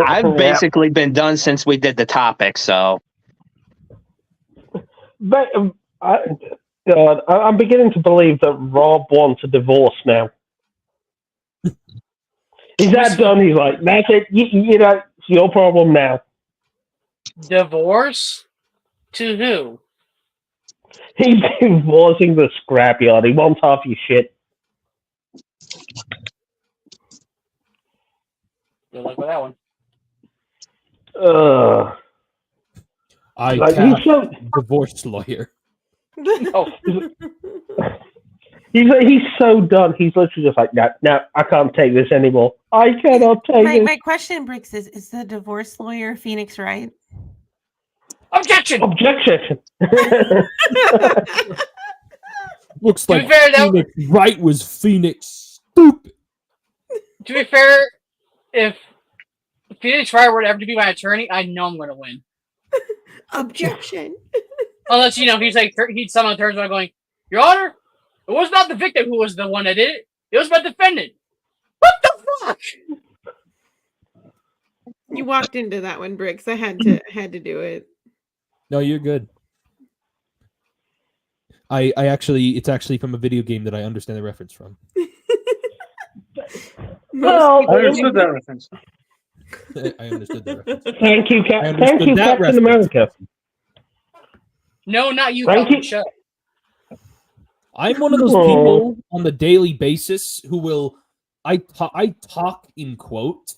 I've basically been done since we did the topic, so But God, I'm beginning to believe that Rob wants a divorce now. He's that done. He's like, that's it. You know, it's your problem now. Divorce? To who? He's divorcing the Scrapyard. He wants half your shit. Good luck with that one. I Like, cast divorce lawyer. Oh, he's so done. He's literally just like, no, I can't take this anymore. I cannot take this. My question, Bricks, is the divorce lawyer Phoenix Wright? objection! Objection. Looks To be like fair, though- Phoenix Wright was Phoenix stupid. To be fair, if Phoenix Wright were to ever be my attorney, I know I'm going to win. Objection. Unless, he's someone turns around going, Your Honor, it was not the victim who was the one that did it. It was my defendant. What the fuck? You walked into that one, Bricks. I had to do it. No, you're good. I actually, it's actually from a video game that I understand the reference from. Well, I understood that reference. I understood that reference. Thank you, understood Captain that America. No, not you, Thank Captain you. Shut. I'm one of those people on the daily basis who will, I talk in quote,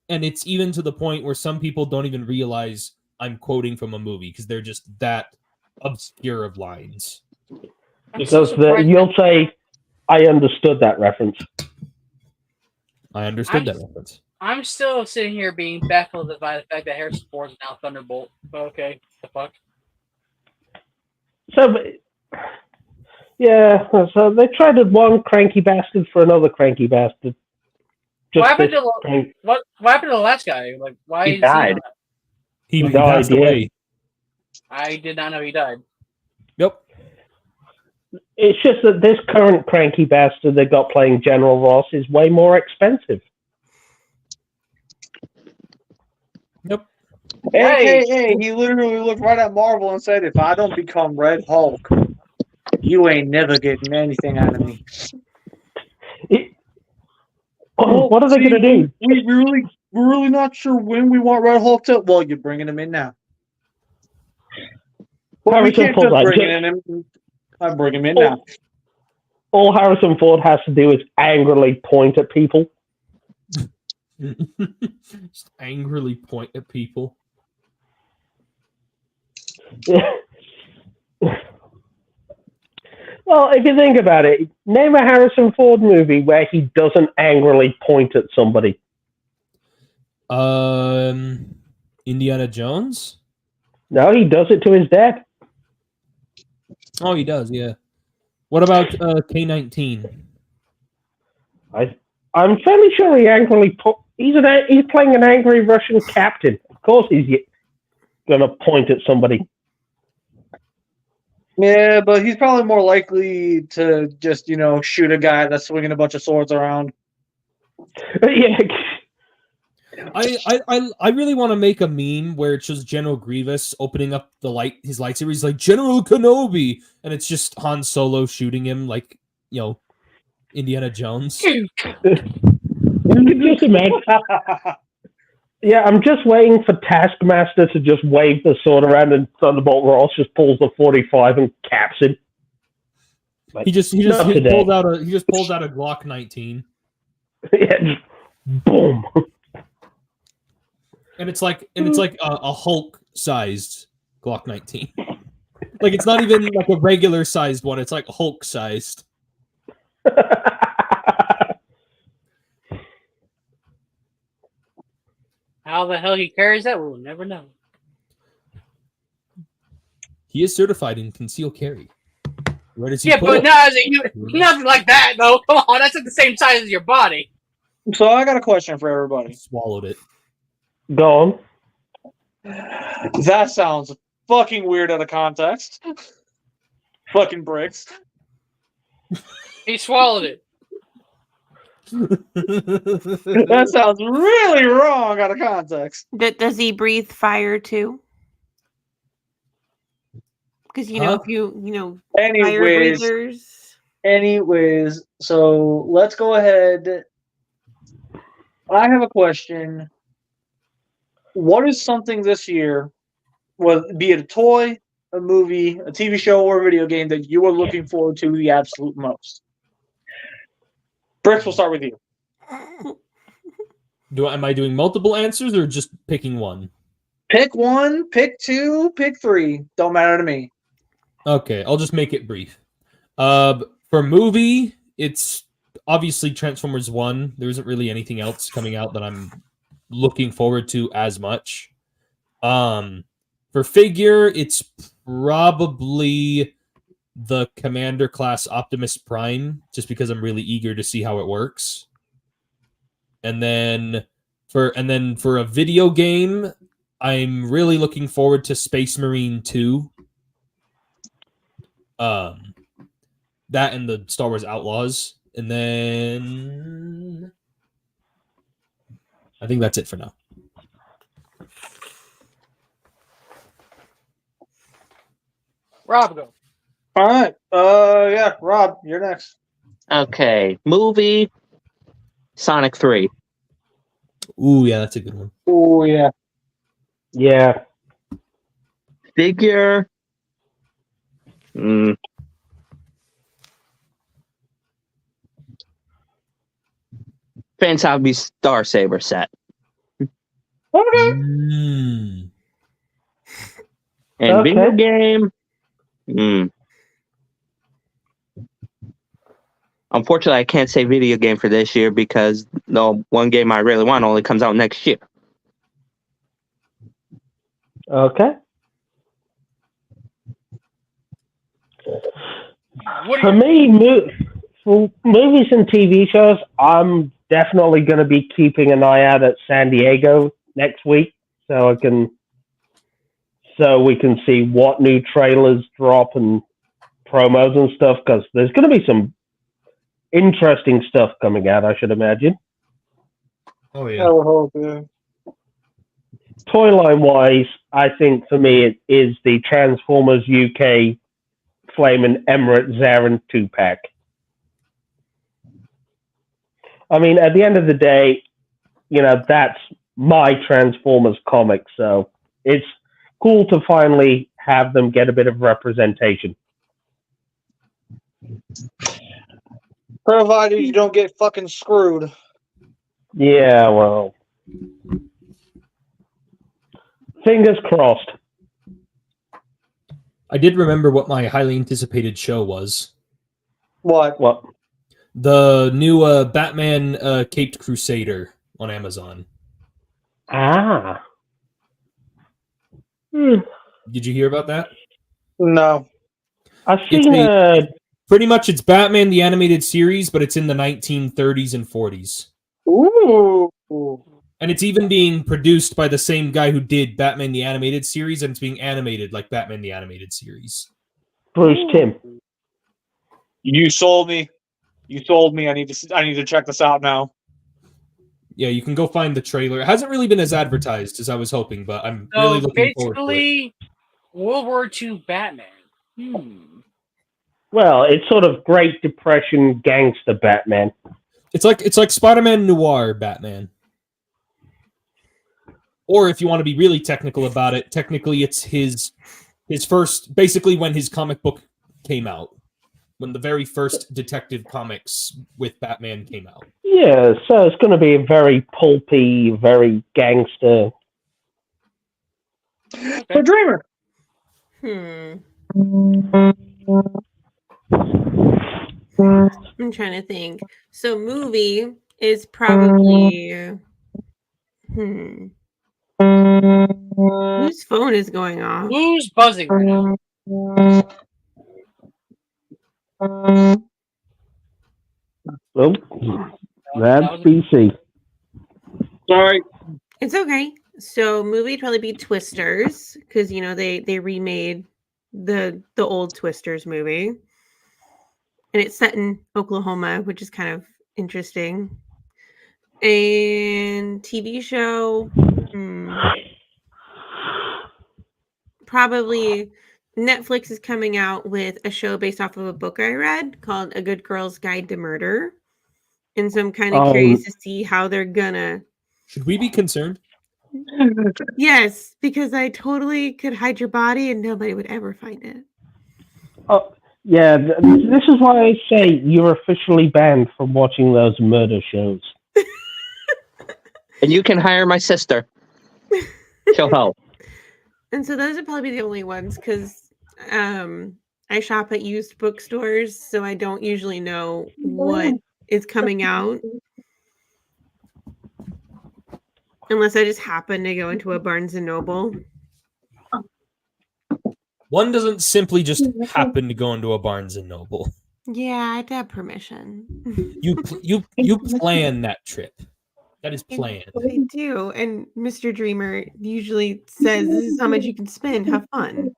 and it's even to the point where some people don't even realize I'm quoting from a movie because they're just that obscure of lines. Because you'll say, I understood that reference. I understood that reference. I'm still sitting here being baffled by the fact that Harrison Ford is now Thunderbolt. Okay, the fuck? So, yeah, so they traded one cranky bastard for another cranky bastard. What happened to what happened to the last guy? Like, why He died. He died, passed yeah. away. I did not know he died. Yep. It's just that this current cranky bastard they got playing General Ross is way more expensive. Yep. AKA, he literally looked right at Marvel and said, if I don't become Red Hulk, you ain't never getting anything out of me. What are they going to do? We're really not sure when we want Red Hulk to. Well, you're bringing him in now. Well, we can't just bring him. I bring him in now. All Harrison Ford has to do is angrily point at people. Just angrily point at people. Well, if you think about it, name a Harrison Ford movie where he doesn't angrily point at somebody. Indiana Jones? No, he does it to his dad. Oh, he does, yeah. What about K-19? I'm fairly sure he angrily he's playing an angry Russian captain. Of course he's going to point at somebody. Yeah, but he's probably more likely to just, shoot a guy that's swinging a bunch of swords around. Yeah. I really want to make a meme where it's just General Grievous opening up his lightsaber. He's like, General Kenobi! And it's just Han Solo shooting him like, Indiana Jones. Just imagine. Yeah, I'm just waiting for Taskmaster to just wave the sword around and Thunderbolt Ross just pulls the 45 and caps him. Like, he just pulls out a Glock 19. Yeah, just boom. And it's like a Hulk-sized Glock 19. Like it's not even like a regular sized one, it's like Hulk-sized. How the hell he carries that, we'll never know. He is certified in concealed carry. Where does he Yeah, but nothing like that, though. Come on, that's at the same size as your body. So I got a question for everybody. Swallowed it. Go on. That sounds fucking weird out of context. Fucking bricks. He swallowed it. That sounds really wrong out of context. Does he breathe fire too? Because if you fire breathers. Anyways, so let's go ahead. I have a question. What is something this year, be it a toy, a movie, a TV show, or a video game that you are looking forward to the absolute most? Bricks, we'll start with you. Am I doing multiple answers or just picking one? Pick one, pick two, pick three. Don't matter to me. Okay, I'll just make it brief. For movie, it's obviously Transformers 1. There isn't really anything else coming out that I'm looking forward to as much. For figure, it's probably the Commander class Optimus Prime, just because I'm really eager to see how it works. And then for a video game, I'm really looking forward to Space Marine 2. That and the Star Wars Outlaws. And then I think that's it for now. Rob, go. All right. Yeah, Rob, you're next. Okay, movie Sonic 3. Ooh, yeah, that's a good one. Oh yeah. Yeah. Figure. Fantasy Star Saber set. Okay. And video game. Unfortunately, I can't say video game for this year because the one game I really want only comes out next year. Okay. What For me, for movies and TV shows, I'm definitely going to be keeping an eye out at San Diego next week, so we can see what new trailers drop and promos and stuff, because there's going to be some interesting stuff coming out, I should imagine. Oh, I would hope, yeah. Toy line wise, I think for me it is the Transformers UK Flaming Emirate Zarin 2-pack. I mean, at the end of the day, you know, that's my Transformers comic, so it's cool to finally have them get a bit of representation. Provided you don't get fucking screwed. Yeah, well, fingers crossed. I did remember what my highly anticipated show was. What? What? The new Batman Caped Crusader on Amazon. Ah. Did you hear about that? No. I've seen pretty much it's Batman the animated series, but it's in the 1930s and 40s. Ooh. And it's even being produced by the same guy who did Batman the animated series, and it's being animated like Batman the animated series. Bruce Timm. You sold me. You sold me. I need to check this out now. Yeah, you can go find the trailer. It hasn't really been as advertised as I was hoping, but I'm really looking forward to it. Basically, World War II Batman. Well, it's sort of Great Depression gangster Batman. It's like Spider-Man Noir Batman. Or if you want to be really technical about it, technically it's his first, basically when his comic book came out. When the very first Detective Comics with Batman came out. Yeah, so it's going to be a very pulpy, very gangster. The Dreamer. I'm trying to think. So movie is probably whose phone is going off? Who's buzzing right now? Oh, that's BC. Sorry. It's okay. So movie would probably be Twisters, because you know they remade the old Twisters movie. And it's set in Oklahoma, which is kind of interesting. And TV show, probably Netflix is coming out with a show based off of a book I read called A Good Girl's Guide to Murder. And so I'm kind of curious to see how they're gonna... Should we be concerned? Yes, because I totally could hide your body and nobody would ever find it. Oh, yeah, this is why I say you're officially banned from watching those murder shows. And you can hire my sister. She'll help. And so those would probably be the only ones because I shop at used bookstores, so I don't usually know what is coming out unless I just happen to go into a Barnes and Noble. One doesn't simply just happen to go into a Barnes and Noble. Yeah, I had to have permission. You plan that trip. That is planned. I do, and Mr. Dreamer usually says, "This is how much you can spend. Have fun."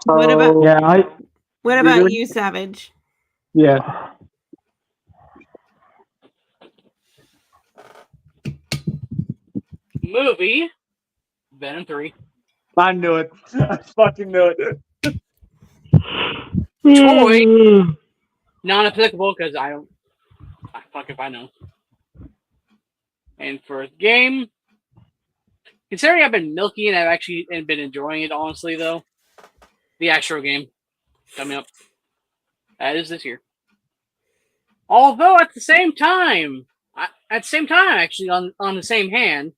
What about what about you, Savage? Yeah. Movie Venom 3. I knew it. I fucking knew it. Toy, non-applicable because I don't. Fuck if I know. And for a game, considering I've been milking it, I've actually been enjoying it. Honestly, though, the Astro game coming up. That is this year. Although at the same time, actually on the same hand,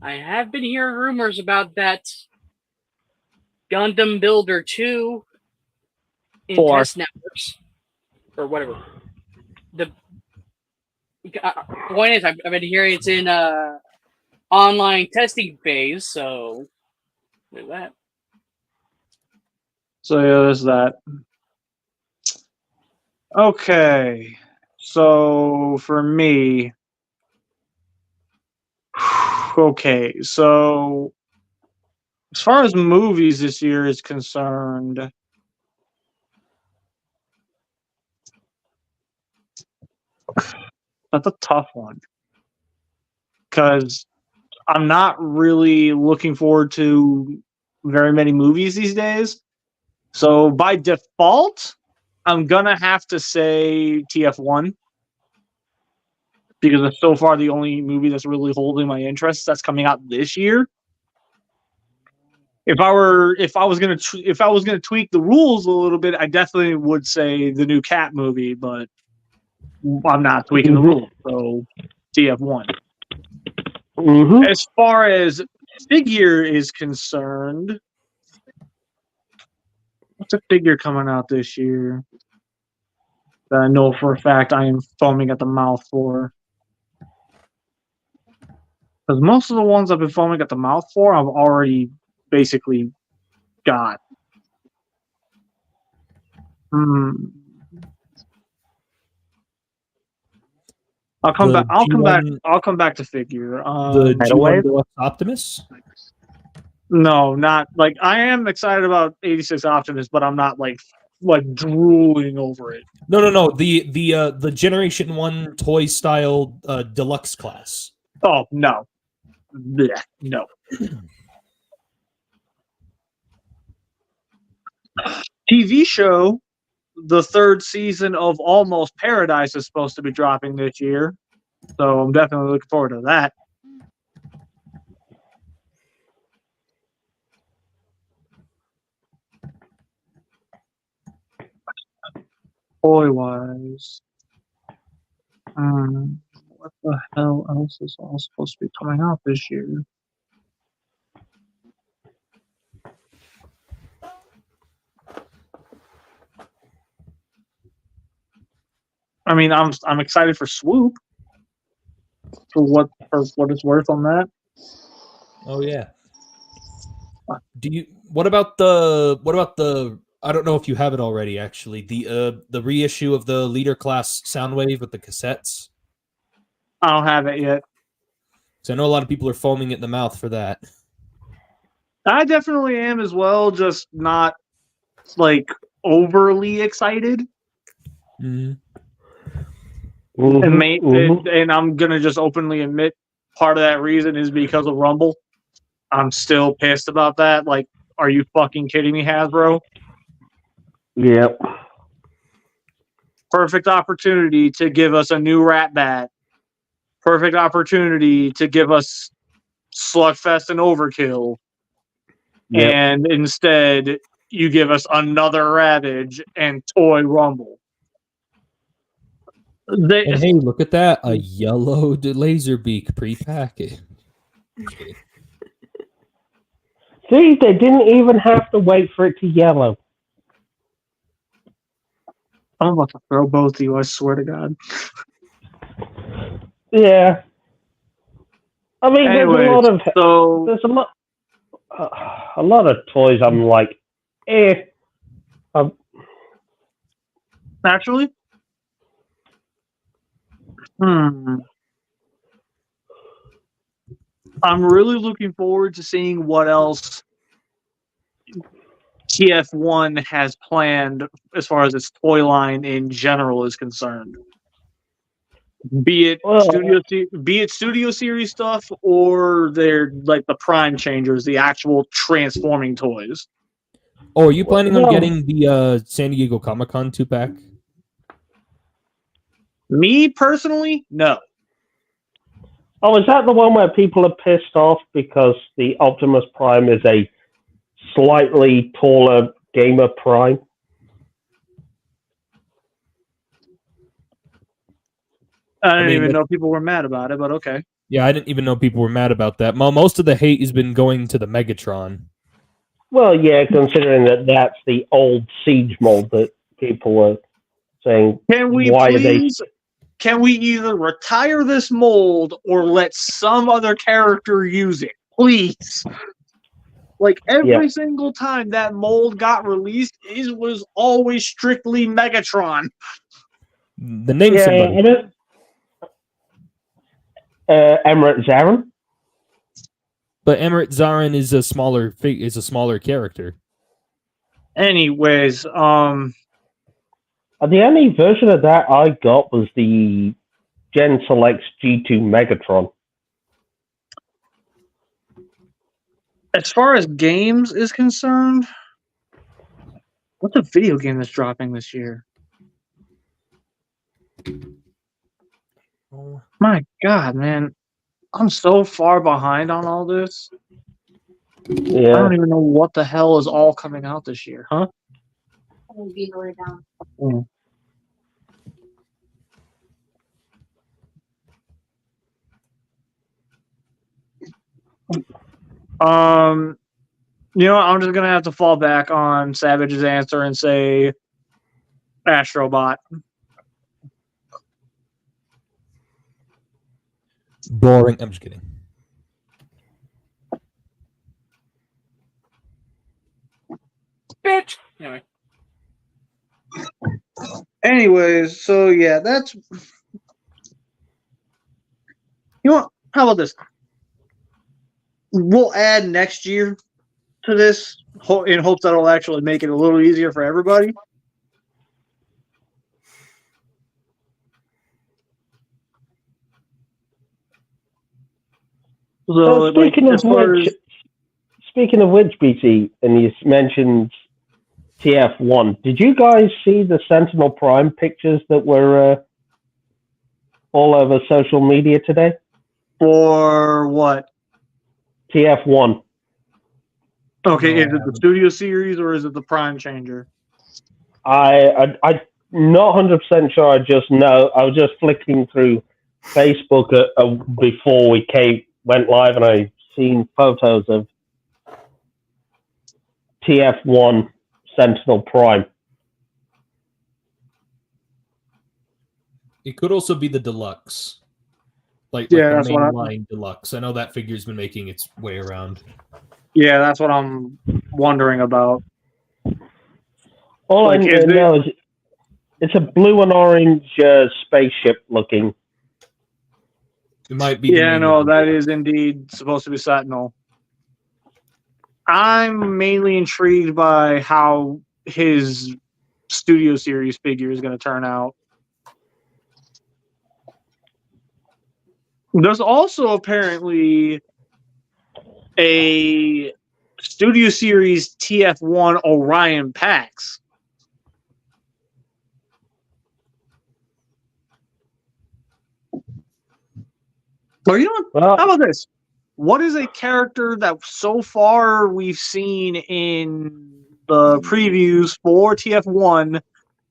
I have been hearing rumors about that Gundam Builder 2 in test networks or whatever. The point is, I've been hearing it's in online testing phase. So there's that. So yeah, there's that. Okay. So for me, okay. So as far as movies this year is concerned, that's a tough one because I'm not really looking forward to very many movies these days. So by default, I'm gonna have to say TF1 because it's so far the only movie that's really holding my interest that's coming out this year. If I was gonna tweak the rules a little bit, I definitely would say the new Cat movie, but I'm not tweaking the rules, so TF1. As far as figure is concerned, what's a figure coming out this year that I know for a fact I am foaming at the mouth for? Because most of the ones I've been foaming at the mouth for, I've already basically got. I'll come back to figure. The G1 Deluxe Optimus? No, not like I am excited about 86 Optimus, but I'm not like drooling over it. No. The Generation 1 toy style deluxe class. Oh no. Blech, no. TV show, the third season of Almost Paradise is supposed to be dropping this year. So I'm definitely looking forward to that. Toy wise. What the hell else is all supposed to be coming out this year? I mean, I'm excited for Swoop. For what it's worth on that. Oh yeah. What about the I don't know if you have it already actually. The reissue of the Leader Class Soundwave with the cassettes. I don't have it yet. So I know a lot of people are foaming at the mouth for that. I definitely am as well, just not like overly excited. And I'm gonna just openly admit part of that reason is because of Rumble. I'm still pissed about that. Like, are you fucking kidding me, Hasbro? Yep. Perfect opportunity to give us a new Rat Bat. Perfect opportunity to give us Slugfest and Overkill. Yep. And instead, you give us another Ravage and Toy Rumble. And hey, look at that. A yellow Laserbeak pre-packaged. See, they didn't even have to wait for it to yellow. I'm about to throw both of you, I swear to God. Yeah. I mean, Anyways, there's a lot of toys. I'm like, Actually? I'm really looking forward to seeing what else TF1 has planned as far as its toy line in general is concerned. Be it studio series stuff or their like the prime changers, the actual transforming toys. Oh, are you planning on getting the San Diego Comic-Con 2-pack? Me personally, no. Oh, is that the one where people are pissed off because the Optimus Prime is a slightly taller Gamer Prime? I didn't even know people were mad about it, but okay. Yeah, I didn't even know people were mad about that. Most of the hate has been going to the Megatron. Well, yeah, considering that that's the old Siege mold that people are saying. Can we either retire this mold or let some other character use it? Please. Like every single time that mold got released, it was always strictly Megatron. The name somebody. Emirate Zarin. But Emirate Zarin is a smaller character. Anyways, the only version of that I got was the Gen Selects G2 Megatron. As far as games is concerned, what's a video game that's dropping this year? Oh. My God, man. I'm so far behind on all this. Yeah. I don't even know what the hell is all coming out this year, huh? You know what? I'm just gonna have to fall back on Savage's answer and say Astrobot. Boring. I'm just kidding. Bitch. Anyway. Anyways, so yeah, that's. You know what? How about this? We'll add next year to this in hopes that it'll actually make it a little easier for everybody. So, speaking of which, BC, and you mentioned TF1, did you guys see the Sentinel Prime pictures that were all over social media today? For what? TF1. Okay, is it the Studio Series or is it the Prime Changer? I'm not 100% sure. I just know. I was just flicking through Facebook before we went live, and I seen photos of TF1 Sentinel Prime. It could also be the deluxe. Like that's the what main line deluxe. I know that figure's been making its way around. Yeah, that's what I'm wondering about. All I know is it's a blue and orange spaceship looking. It might be. Yeah, no, that is indeed supposed to be Sentinel. I'm mainly intrigued by how his Studio Series figure is going to turn out. There's also apparently a Studio Series TF1 Orion PAX. Or you know what? How about this? What is a character that so far we've seen in the previews for TF1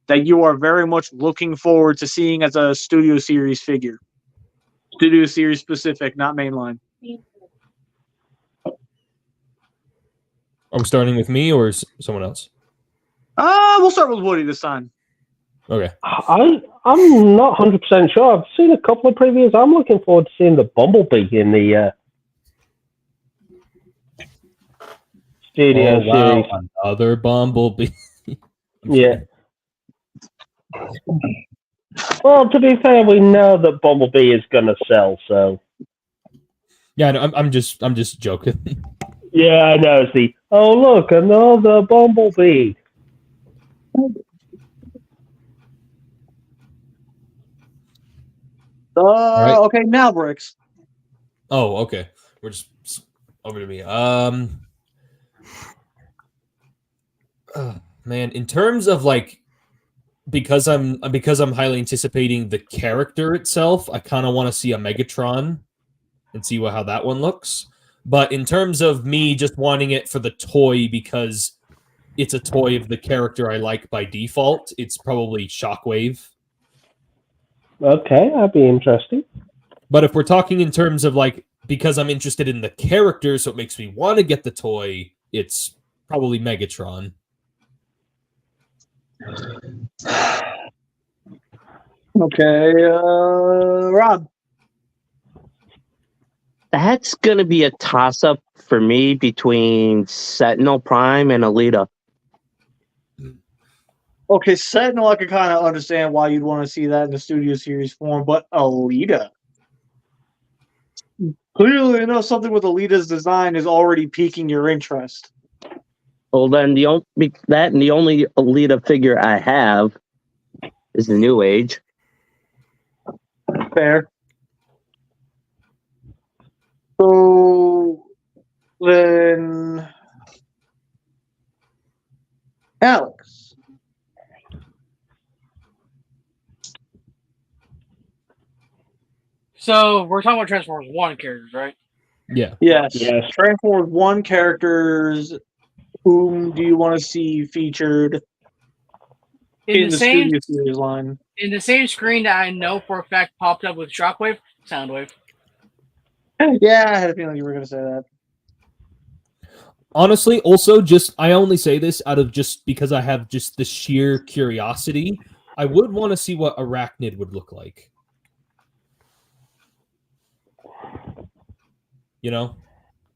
that you are very much looking forward to seeing as a Studio Series figure? Studio Series specific, not mainline. Are we starting with me or someone else? We'll start with Woody this time. Okay. I'm not 100% sure. I've seen a couple of previews. I'm looking forward to seeing the Bumblebee in the studio series. Another Bumblebee. Yeah. Well, to be fair, we know that Bumblebee is going to sell, so. Yeah, no, I'm just joking. Yeah, I know. It's the, oh, look, another Bumblebee. Right. Okay, now Bricks. Oh, okay. We're just over to me. Man, in terms of like, because I'm highly anticipating the character itself, I kind of want to see a Megatron and see how that one looks. But in terms of me just wanting it for the toy because it's a toy of the character I like by default, it's probably Shockwave. Okay, that'd be interesting. But if we're talking in terms of like, because I'm interested in the character, so it makes me want to get the toy, it's probably Megatron. Okay, Rob. That's going to be a toss-up for me between Sentinel Prime and Alita. Okay, Sentinel, I can kind of understand why you'd want to see that in the studio series form, but Alita. Clearly, enough something with Alita's design is already piquing your interest. Well, then the only Alita figure I have is the New Age. Fair. So then, Alex. So we're talking about Transformers 1 characters, right? Yeah. Yes. Yes. Transformers 1 characters. Whom do you want to see featured in the studio series line? In the same screen that I know for a fact popped up with Shockwave, Soundwave. Yeah, I had a feeling you were going to say that. Honestly, also, I only say this out of just because I have just the sheer curiosity. I would want to see what Arachnid would look like. You know?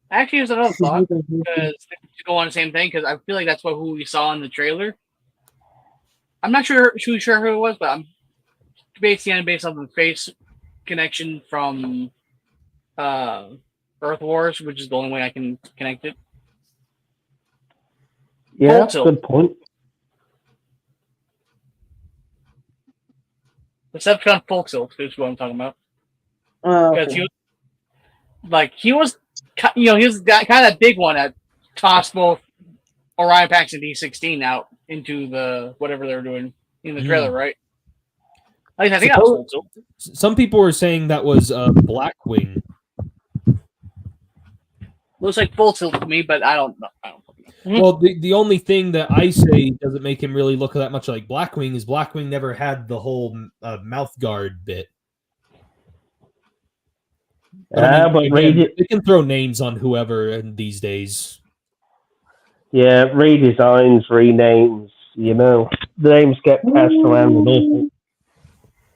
Actually, there's another thought because to go on the same thing because I feel like that's who we saw in the trailer. I'm not sure who it was, but I'm based on the face connection from Earth Wars, which is the only way I can connect it. Yeah, good point. Decepticon Full Tilt is what I'm talking about. Because Okay. he was that kind of that big one that tossed both Orion Pax and D16 out into the whatever they were doing in the trailer, right? At least I think that was Full Tilt. Some people were saying that was Blackwing. Looks like Full Tilt to me, but I don't know. Well, the only thing that I say doesn't make him really look that much like Blackwing is Blackwing never had the whole mouth guard bit. But again, they can throw names on whoever these days. Yeah, redesigns, renames, the names get passed around an awful.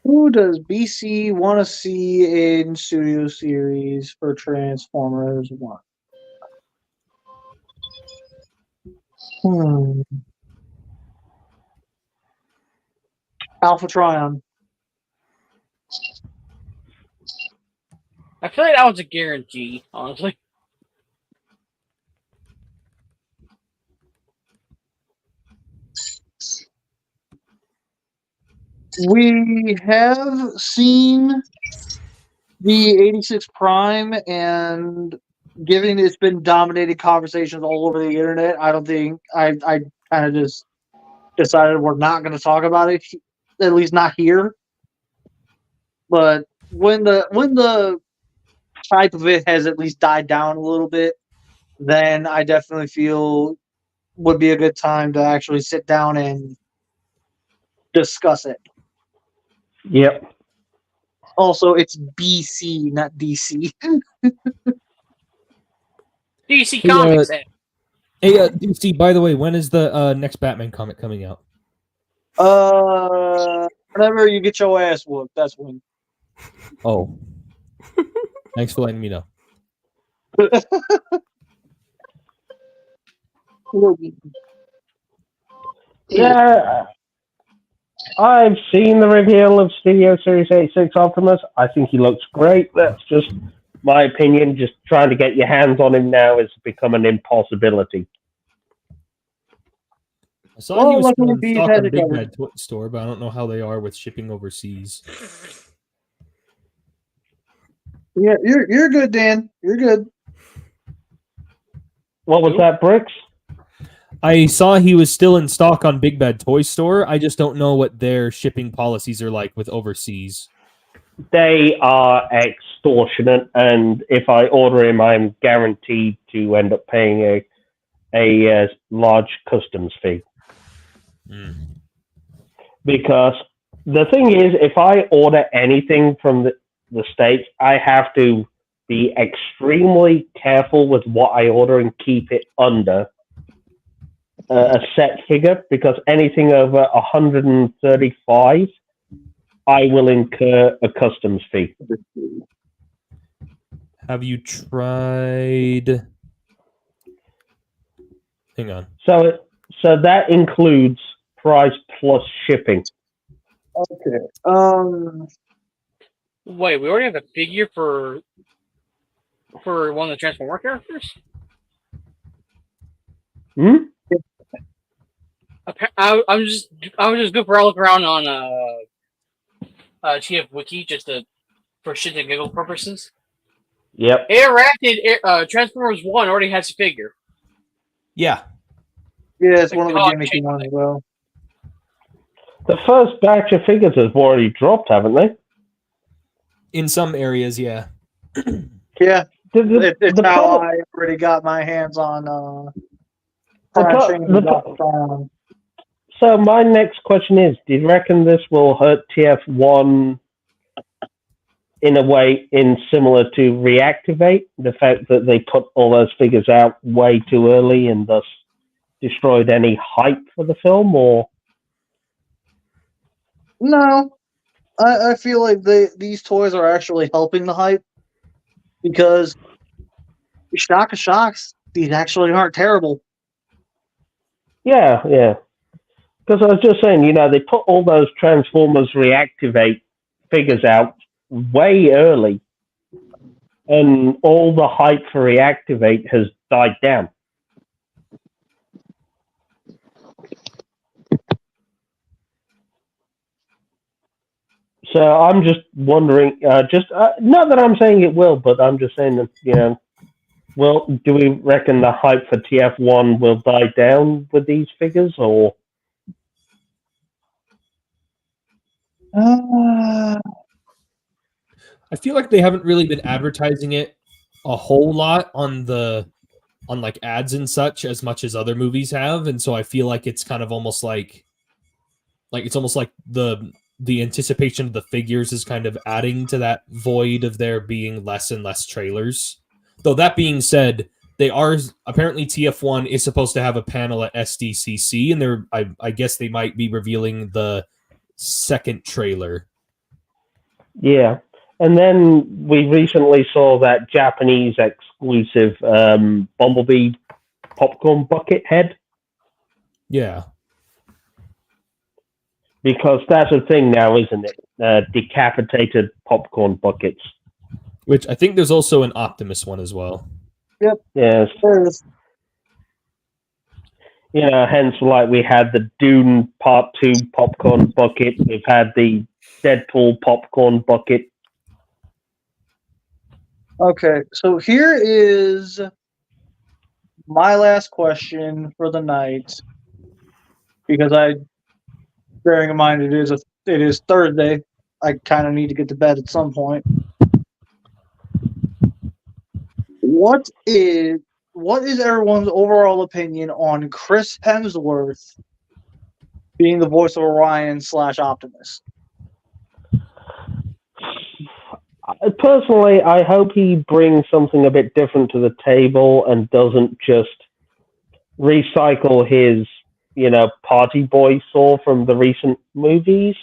Who does BC want to see in studio series for Transformers 1? Alpha Trion. I feel like that was a guarantee, honestly. We have seen the 86 Prime, and given it's been dominating conversations all over the internet, I don't think I kind of just decided we're not going to talk about it, at least not here. But when the hype of it has at least died down a little bit, then I definitely feel would be a good time to actually sit down and discuss it. Yep. Also, it's BC, not DC. DC Comics. Hey, DC, by the way, when is the next Batman comic coming out? Whenever you get your ass whooped, that's when. Oh. Thanks for letting me know. Yeah, I've seen the reveal of Studio Series 86 Optimus. I think he looks great. That's just my opinion. Just trying to get your hands on him now has become an impossibility. I saw he was luckily still in Bees stock has on it Big covered. Bad Toy Store, but I don't know how they are with shipping overseas. Yeah, you're good, Dan. You're good. What was that, Bricks? I saw he was still in stock on Big Bad Toy Store. I just don't know what their shipping policies are like with overseas. They are extortionate, and if I order him, I'm guaranteed to end up paying a large customs fee. Because the thing is, if I order anything from the States, I have to be extremely careful with what I order and keep it under a set figure, because anything over 135, I will incur a customs fee. Have you tried? Hang on. So that includes price plus shipping. Okay. Wait, we already have a figure for one of the Transformer characters? Hmm? I was just good for a look around on TF Wiki just for shit and giggle purposes. Yep. Interacted Transformers 1 already has a figure. Yeah. Yeah, it's one of the gimmicky ones as well. The first batch of figures have already dropped, haven't they? In some areas, yeah. Yeah. It's how problem- I already got my hands on So my next question is, do you reckon this will hurt TF1 in a way similar to Reactivate? The fact that they put all those figures out way too early and thus destroyed any hype for the film, or? No. I feel like these toys are actually helping the hype, because shock of shocks, these actually aren't terrible. Yeah. Because I was just saying, they put all those Transformers Reactivate figures out way early, and all the hype for Reactivate has died down. So I'm just wondering, not that I'm saying it will, but I'm just saying that, well, do we reckon the hype for TF1 will die down with these figures, or? I feel like they haven't really been advertising it a whole lot on like ads and such as much as other movies have, and so I feel like it's kind of almost like it's almost like the anticipation of the figures is kind of adding to that void of there being less and less trailers. Though that being said, they are apparently TF1 is supposed to have a panel at SDCC, and I guess they might be revealing the second trailer. Yeah, and then we recently saw that Japanese exclusive Bumblebee popcorn bucket head. Yeah. Because that's a thing now, isn't it? Decapitated popcorn buckets. Which I think there's also an Optimus one as well. Yep. Yes. Hence, like, we had the Dune Part 2 popcorn bucket. We've had the Deadpool popcorn bucket. Okay, so here is my last question for the night, because bearing in mind it is Thursday, I kind of need to get to bed at some point. What is everyone's overall opinion on Chris Hemsworth being the voice of Orion / Optimus? Personally, I hope he brings something a bit different to the table and doesn't just recycle his, party boy saw from the recent movies.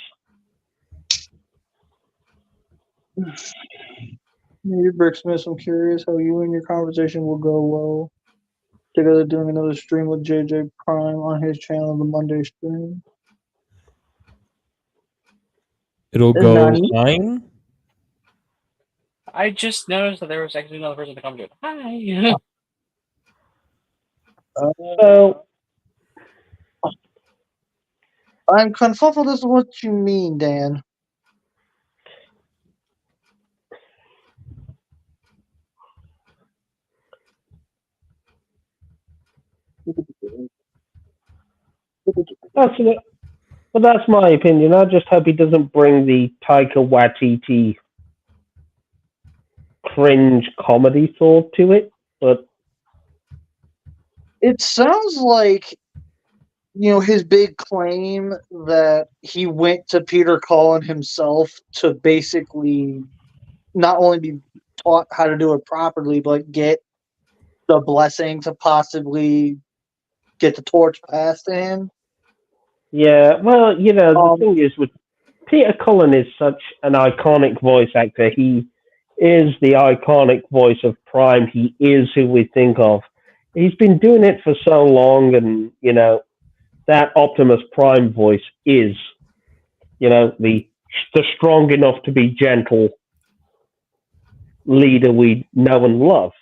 Maybe Bricksmith, I'm curious how you and your conversation will go well together doing another stream with JJ Prime on his channel, the Monday stream. It'll Is go Nani? fine. I just noticed that there was actually another person to come to. Hi. So, I'm confuzzled as to what you mean, Dan. that's my opinion. I just hope he doesn't bring the Taika Waititi cringe comedy thought to it. But it sounds like, his big claim that he went to Peter Cullen himself to basically not only be taught how to do it properly, but get the blessing to possibly get the torch passed to him. yeah, well, the thing is, with Peter Cullen is such an iconic voice actor. He is the iconic voice of Prime. He is who we think of. He's been doing it for so long, and that Optimus Prime voice is, the strong enough to be gentle leader we know and love.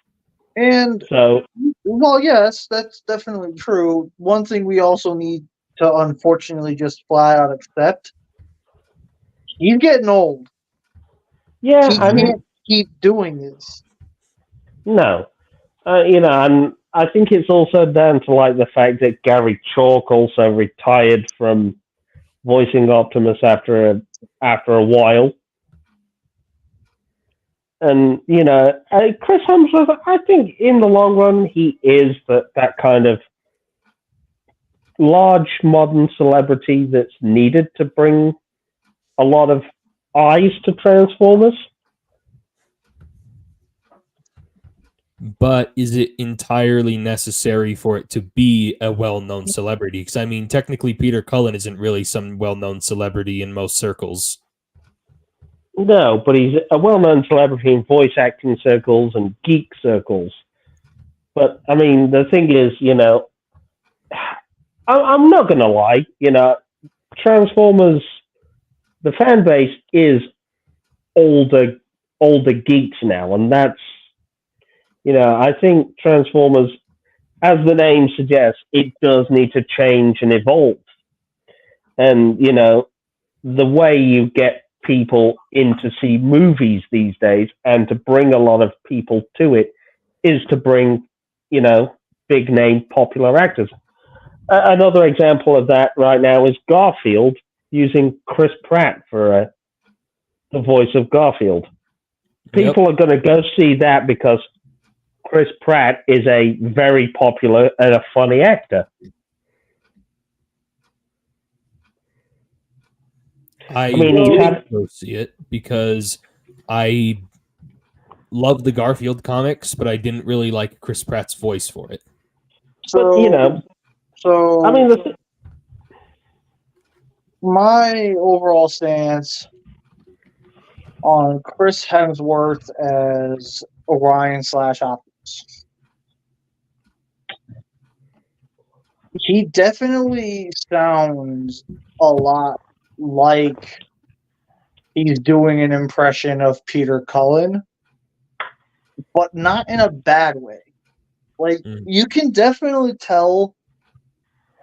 And so, well, yes, that's definitely true. One thing we also need to unfortunately just flat out accept: he's getting old. Yeah, he can't keep doing this. No, and I think it's also down to the fact that Gary Chalk also retired from voicing Optimus after a while. And Chris Hemsworth, I think in the long run he is that kind of large modern celebrity that's needed to bring a lot of eyes to Transformers. But is it entirely necessary for it to be a well-known celebrity? Because, technically Peter Cullen isn't really some well-known celebrity in most circles. No, but he's a well-known celebrity in voice acting circles and geek circles. But, the thing is, I'm not going to lie, Transformers, the fan base is older geeks now, and that's, I think Transformers, as the name suggests, it does need to change and evolve. And, the way you get people in to see movies these days and to bring a lot of people to it is to bring, big name popular actors. Another example of that right now is Garfield using Chris Pratt for the voice of Garfield. People are going to go see that because Chris Pratt is a very popular and a funny actor. I didn't go see it because I love the Garfield comics, but I didn't really like Chris Pratt's voice for it. But, my overall stance on Chris Hemsworth as Orion / Optimus. He definitely sounds a lot like he's doing an impression of Peter Cullen, but not in a bad way. You can definitely tell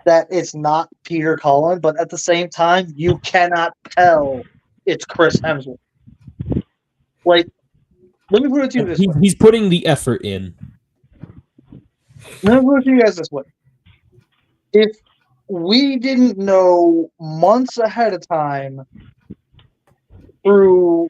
that it's not Peter Cullen, but at the same time, you cannot tell it's Chris Hemsworth. Let me put it to you this way. He's putting the effort in. Let me put it to you guys this way. If we didn't know months ahead of time through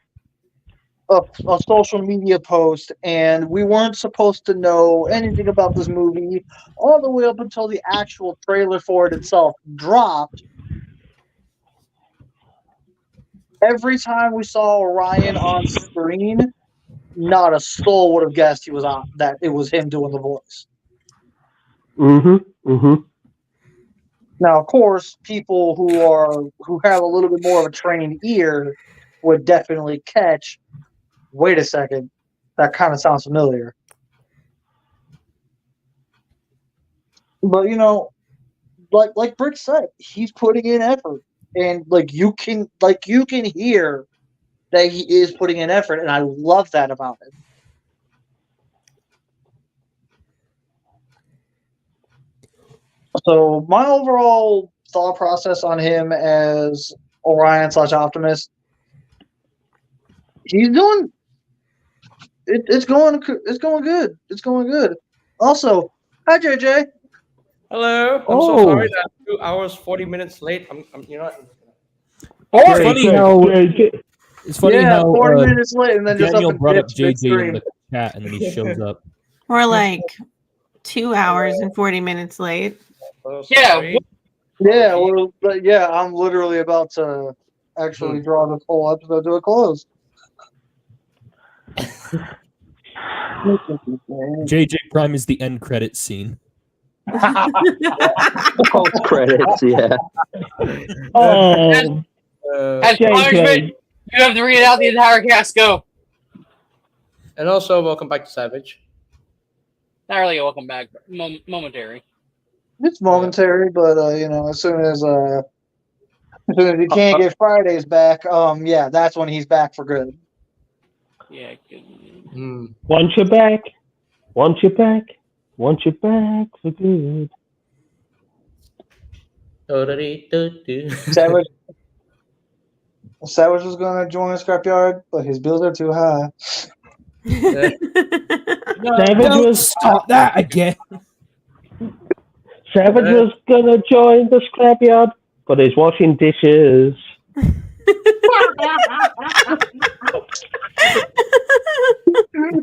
a social media post, and we weren't supposed to know anything about this movie all the way up until the actual trailer for it itself dropped, every time we saw Orion on screen, not a soul would have guessed that it was him doing the voice. Mm-hmm. Now, of course, people who have a little bit more of a trained ear would definitely catch. Wait a second, that kind of sounds familiar. But like Brick said, he's putting in effort, and you can hear that he is putting in effort, and I love that about him. So my overall thought process on him as Orion/Optimus, he's doing it's going good. It's going good. Also, hi JJ. Hello. I'm Oh. so sorry that I'm 2 hours 40 minutes late. I'm you know what? It's funny how Yeah, 40 minutes late, and then just Daniel up and brought up dips JJ in midstream. the chat, and then he shows up. We're like 2 hours and 40 minutes late. So Yeah, sorry. Yeah, I'm literally about to actually draw this whole episode to a close. JJ Prime is the end credit scene. Post credits, yeah. Oh, As JJ. punishment, you have to read out the entire cast. Go. And also, welcome back to Savage. Not really a welcome back, but momentary. It's momentary, but as soon as he can't get Fridays back, yeah, that's when he's back for good. Yeah. Want you back? Want you back? Want you back for good? Savage was going to join Scrapyard, but his bills are too high. Savage Don't was stop that again. Savage was gonna join the scrapyard, but he's washing dishes.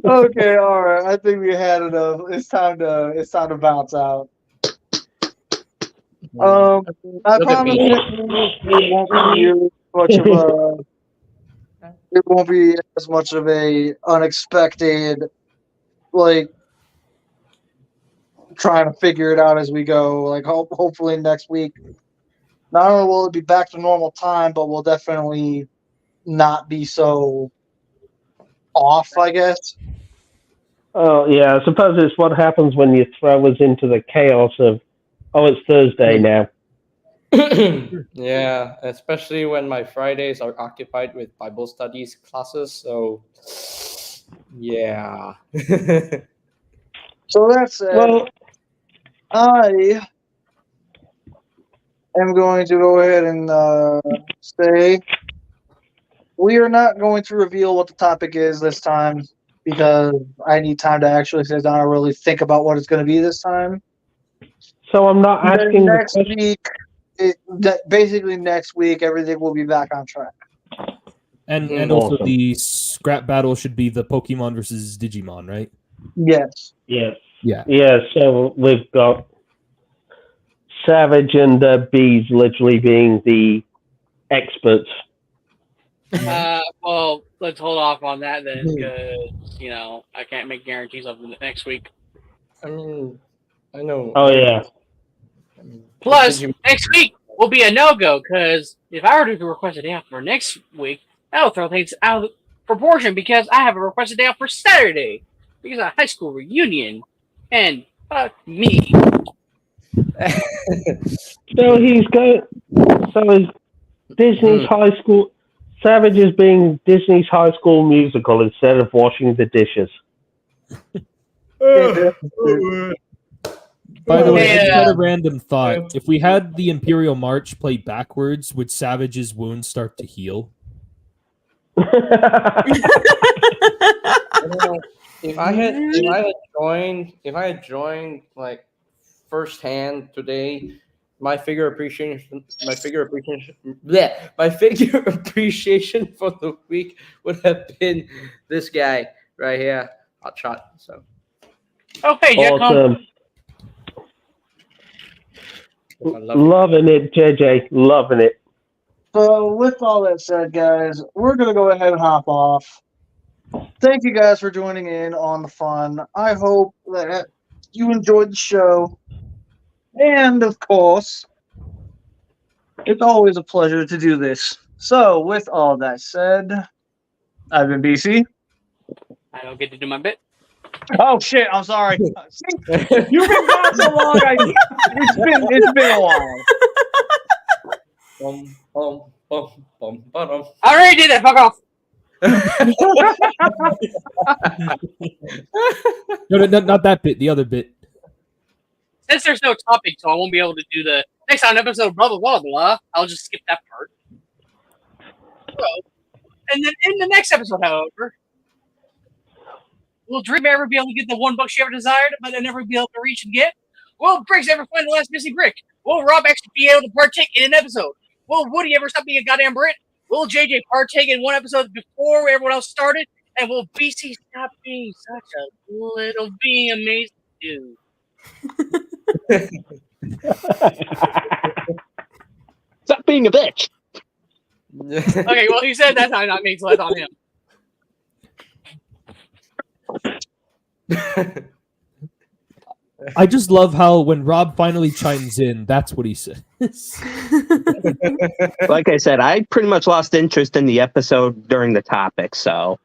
Okay, all right. I think we had enough. It's time to bounce out. I Look at promise me. it won't be as much of a unexpected, like, trying to figure it out as we go. Like, hopefully next week, not only will it be back to normal time, but we'll definitely not be so off, I guess. Oh yeah, I suppose it's what happens when you throw us into the chaos of, oh, it's Thursday now. Yeah, especially when my Fridays are occupied with Bible studies classes. So, yeah. So that said, Well, I am going to go ahead and say we are not going to reveal what the topic is this time because I need time to actually sit down and really think about what it's going to be this time. so I'm not Then asking the next question. week, basically next week, everything will be back on track. And also Awesome. the scrap battle should be the Pokemon versus Digimon, right? Yes. Yes. Yeah. Yeah, so we've got Savage and Bees literally being the experts. Well, let's hold off on that then, because I can't make guarantees of the next week. I mean, I know. Oh yeah. Plus, next week will be a no-go because if I were to request a day off for next week, that'll throw things out of proportion because I have a requested day off for Saturday because of a high school reunion, and fuck me. So he's going. So is Disney's high school. Savage is being Disney's High School Musical instead of washing the dishes. By the way, I just Yeah. had a random thought. If we had the Imperial March play backwards, would Savage's wounds start to heal? If I had joined like firsthand today, my figure appreciation for the week would have been this guy right here, Hot Shot. So Oh, hey, Jack. Awesome. Loving it, JJ. Loving it. So with all that said, guys, we're going to go ahead and hop off. Thank you guys for joining in on the fun. I hope that you enjoyed the show. And of course, it's always a pleasure to do this. So, with all that said, I've been BC. I don't get to do my bit. Oh shit! I'm sorry. See, you've been gone so long. It's been a while. Bum, bum, bum, bum, ba-dum. I already did that. Fuck off. No, not that bit. The other bit. Since there's no topic, so I won't be able to do the next on episode. Blah blah blah blah. I'll just skip that part. So, and then in the next episode, however, will Dream ever be able to get the $1 she ever desired, but then never be able to reach and get? Will Briggs ever find the last missing brick? Will Rob actually be able to partake in an episode? Will Woody ever stop being a goddamn Brit? Will JJ partake in one episode before everyone else started? And will BC stop being such a little being amazing dude? Stop being a bitch. Okay, well, he said that time, not me, so that's on him. I just love how when Rob finally chimes in, that's what he says. Like I said, I pretty much lost interest in the episode during the topic, so.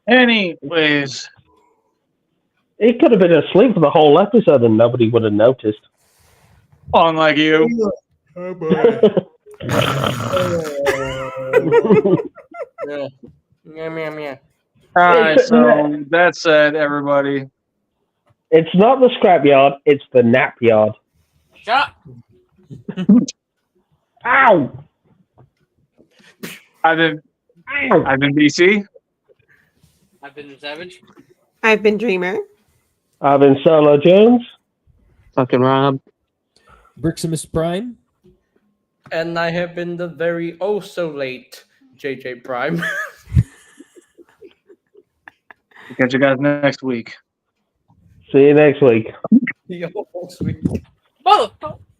Anyways, He could have been asleep for the whole episode and nobody would have noticed. unlike you. Yeah. Meow, meow, meow. All right, so that said, everybody. It's not the scrapyard, it's the nap yard. Shut up. Ow! I've been BC. I've been the Savage. I've been Dreamer. I've been Solo Jones. Fucking Rob. Briximus Prime. And I have been the very oh so late JJ Prime. Catch you guys next week. See you next week. Yo, sweet. Motherfucker.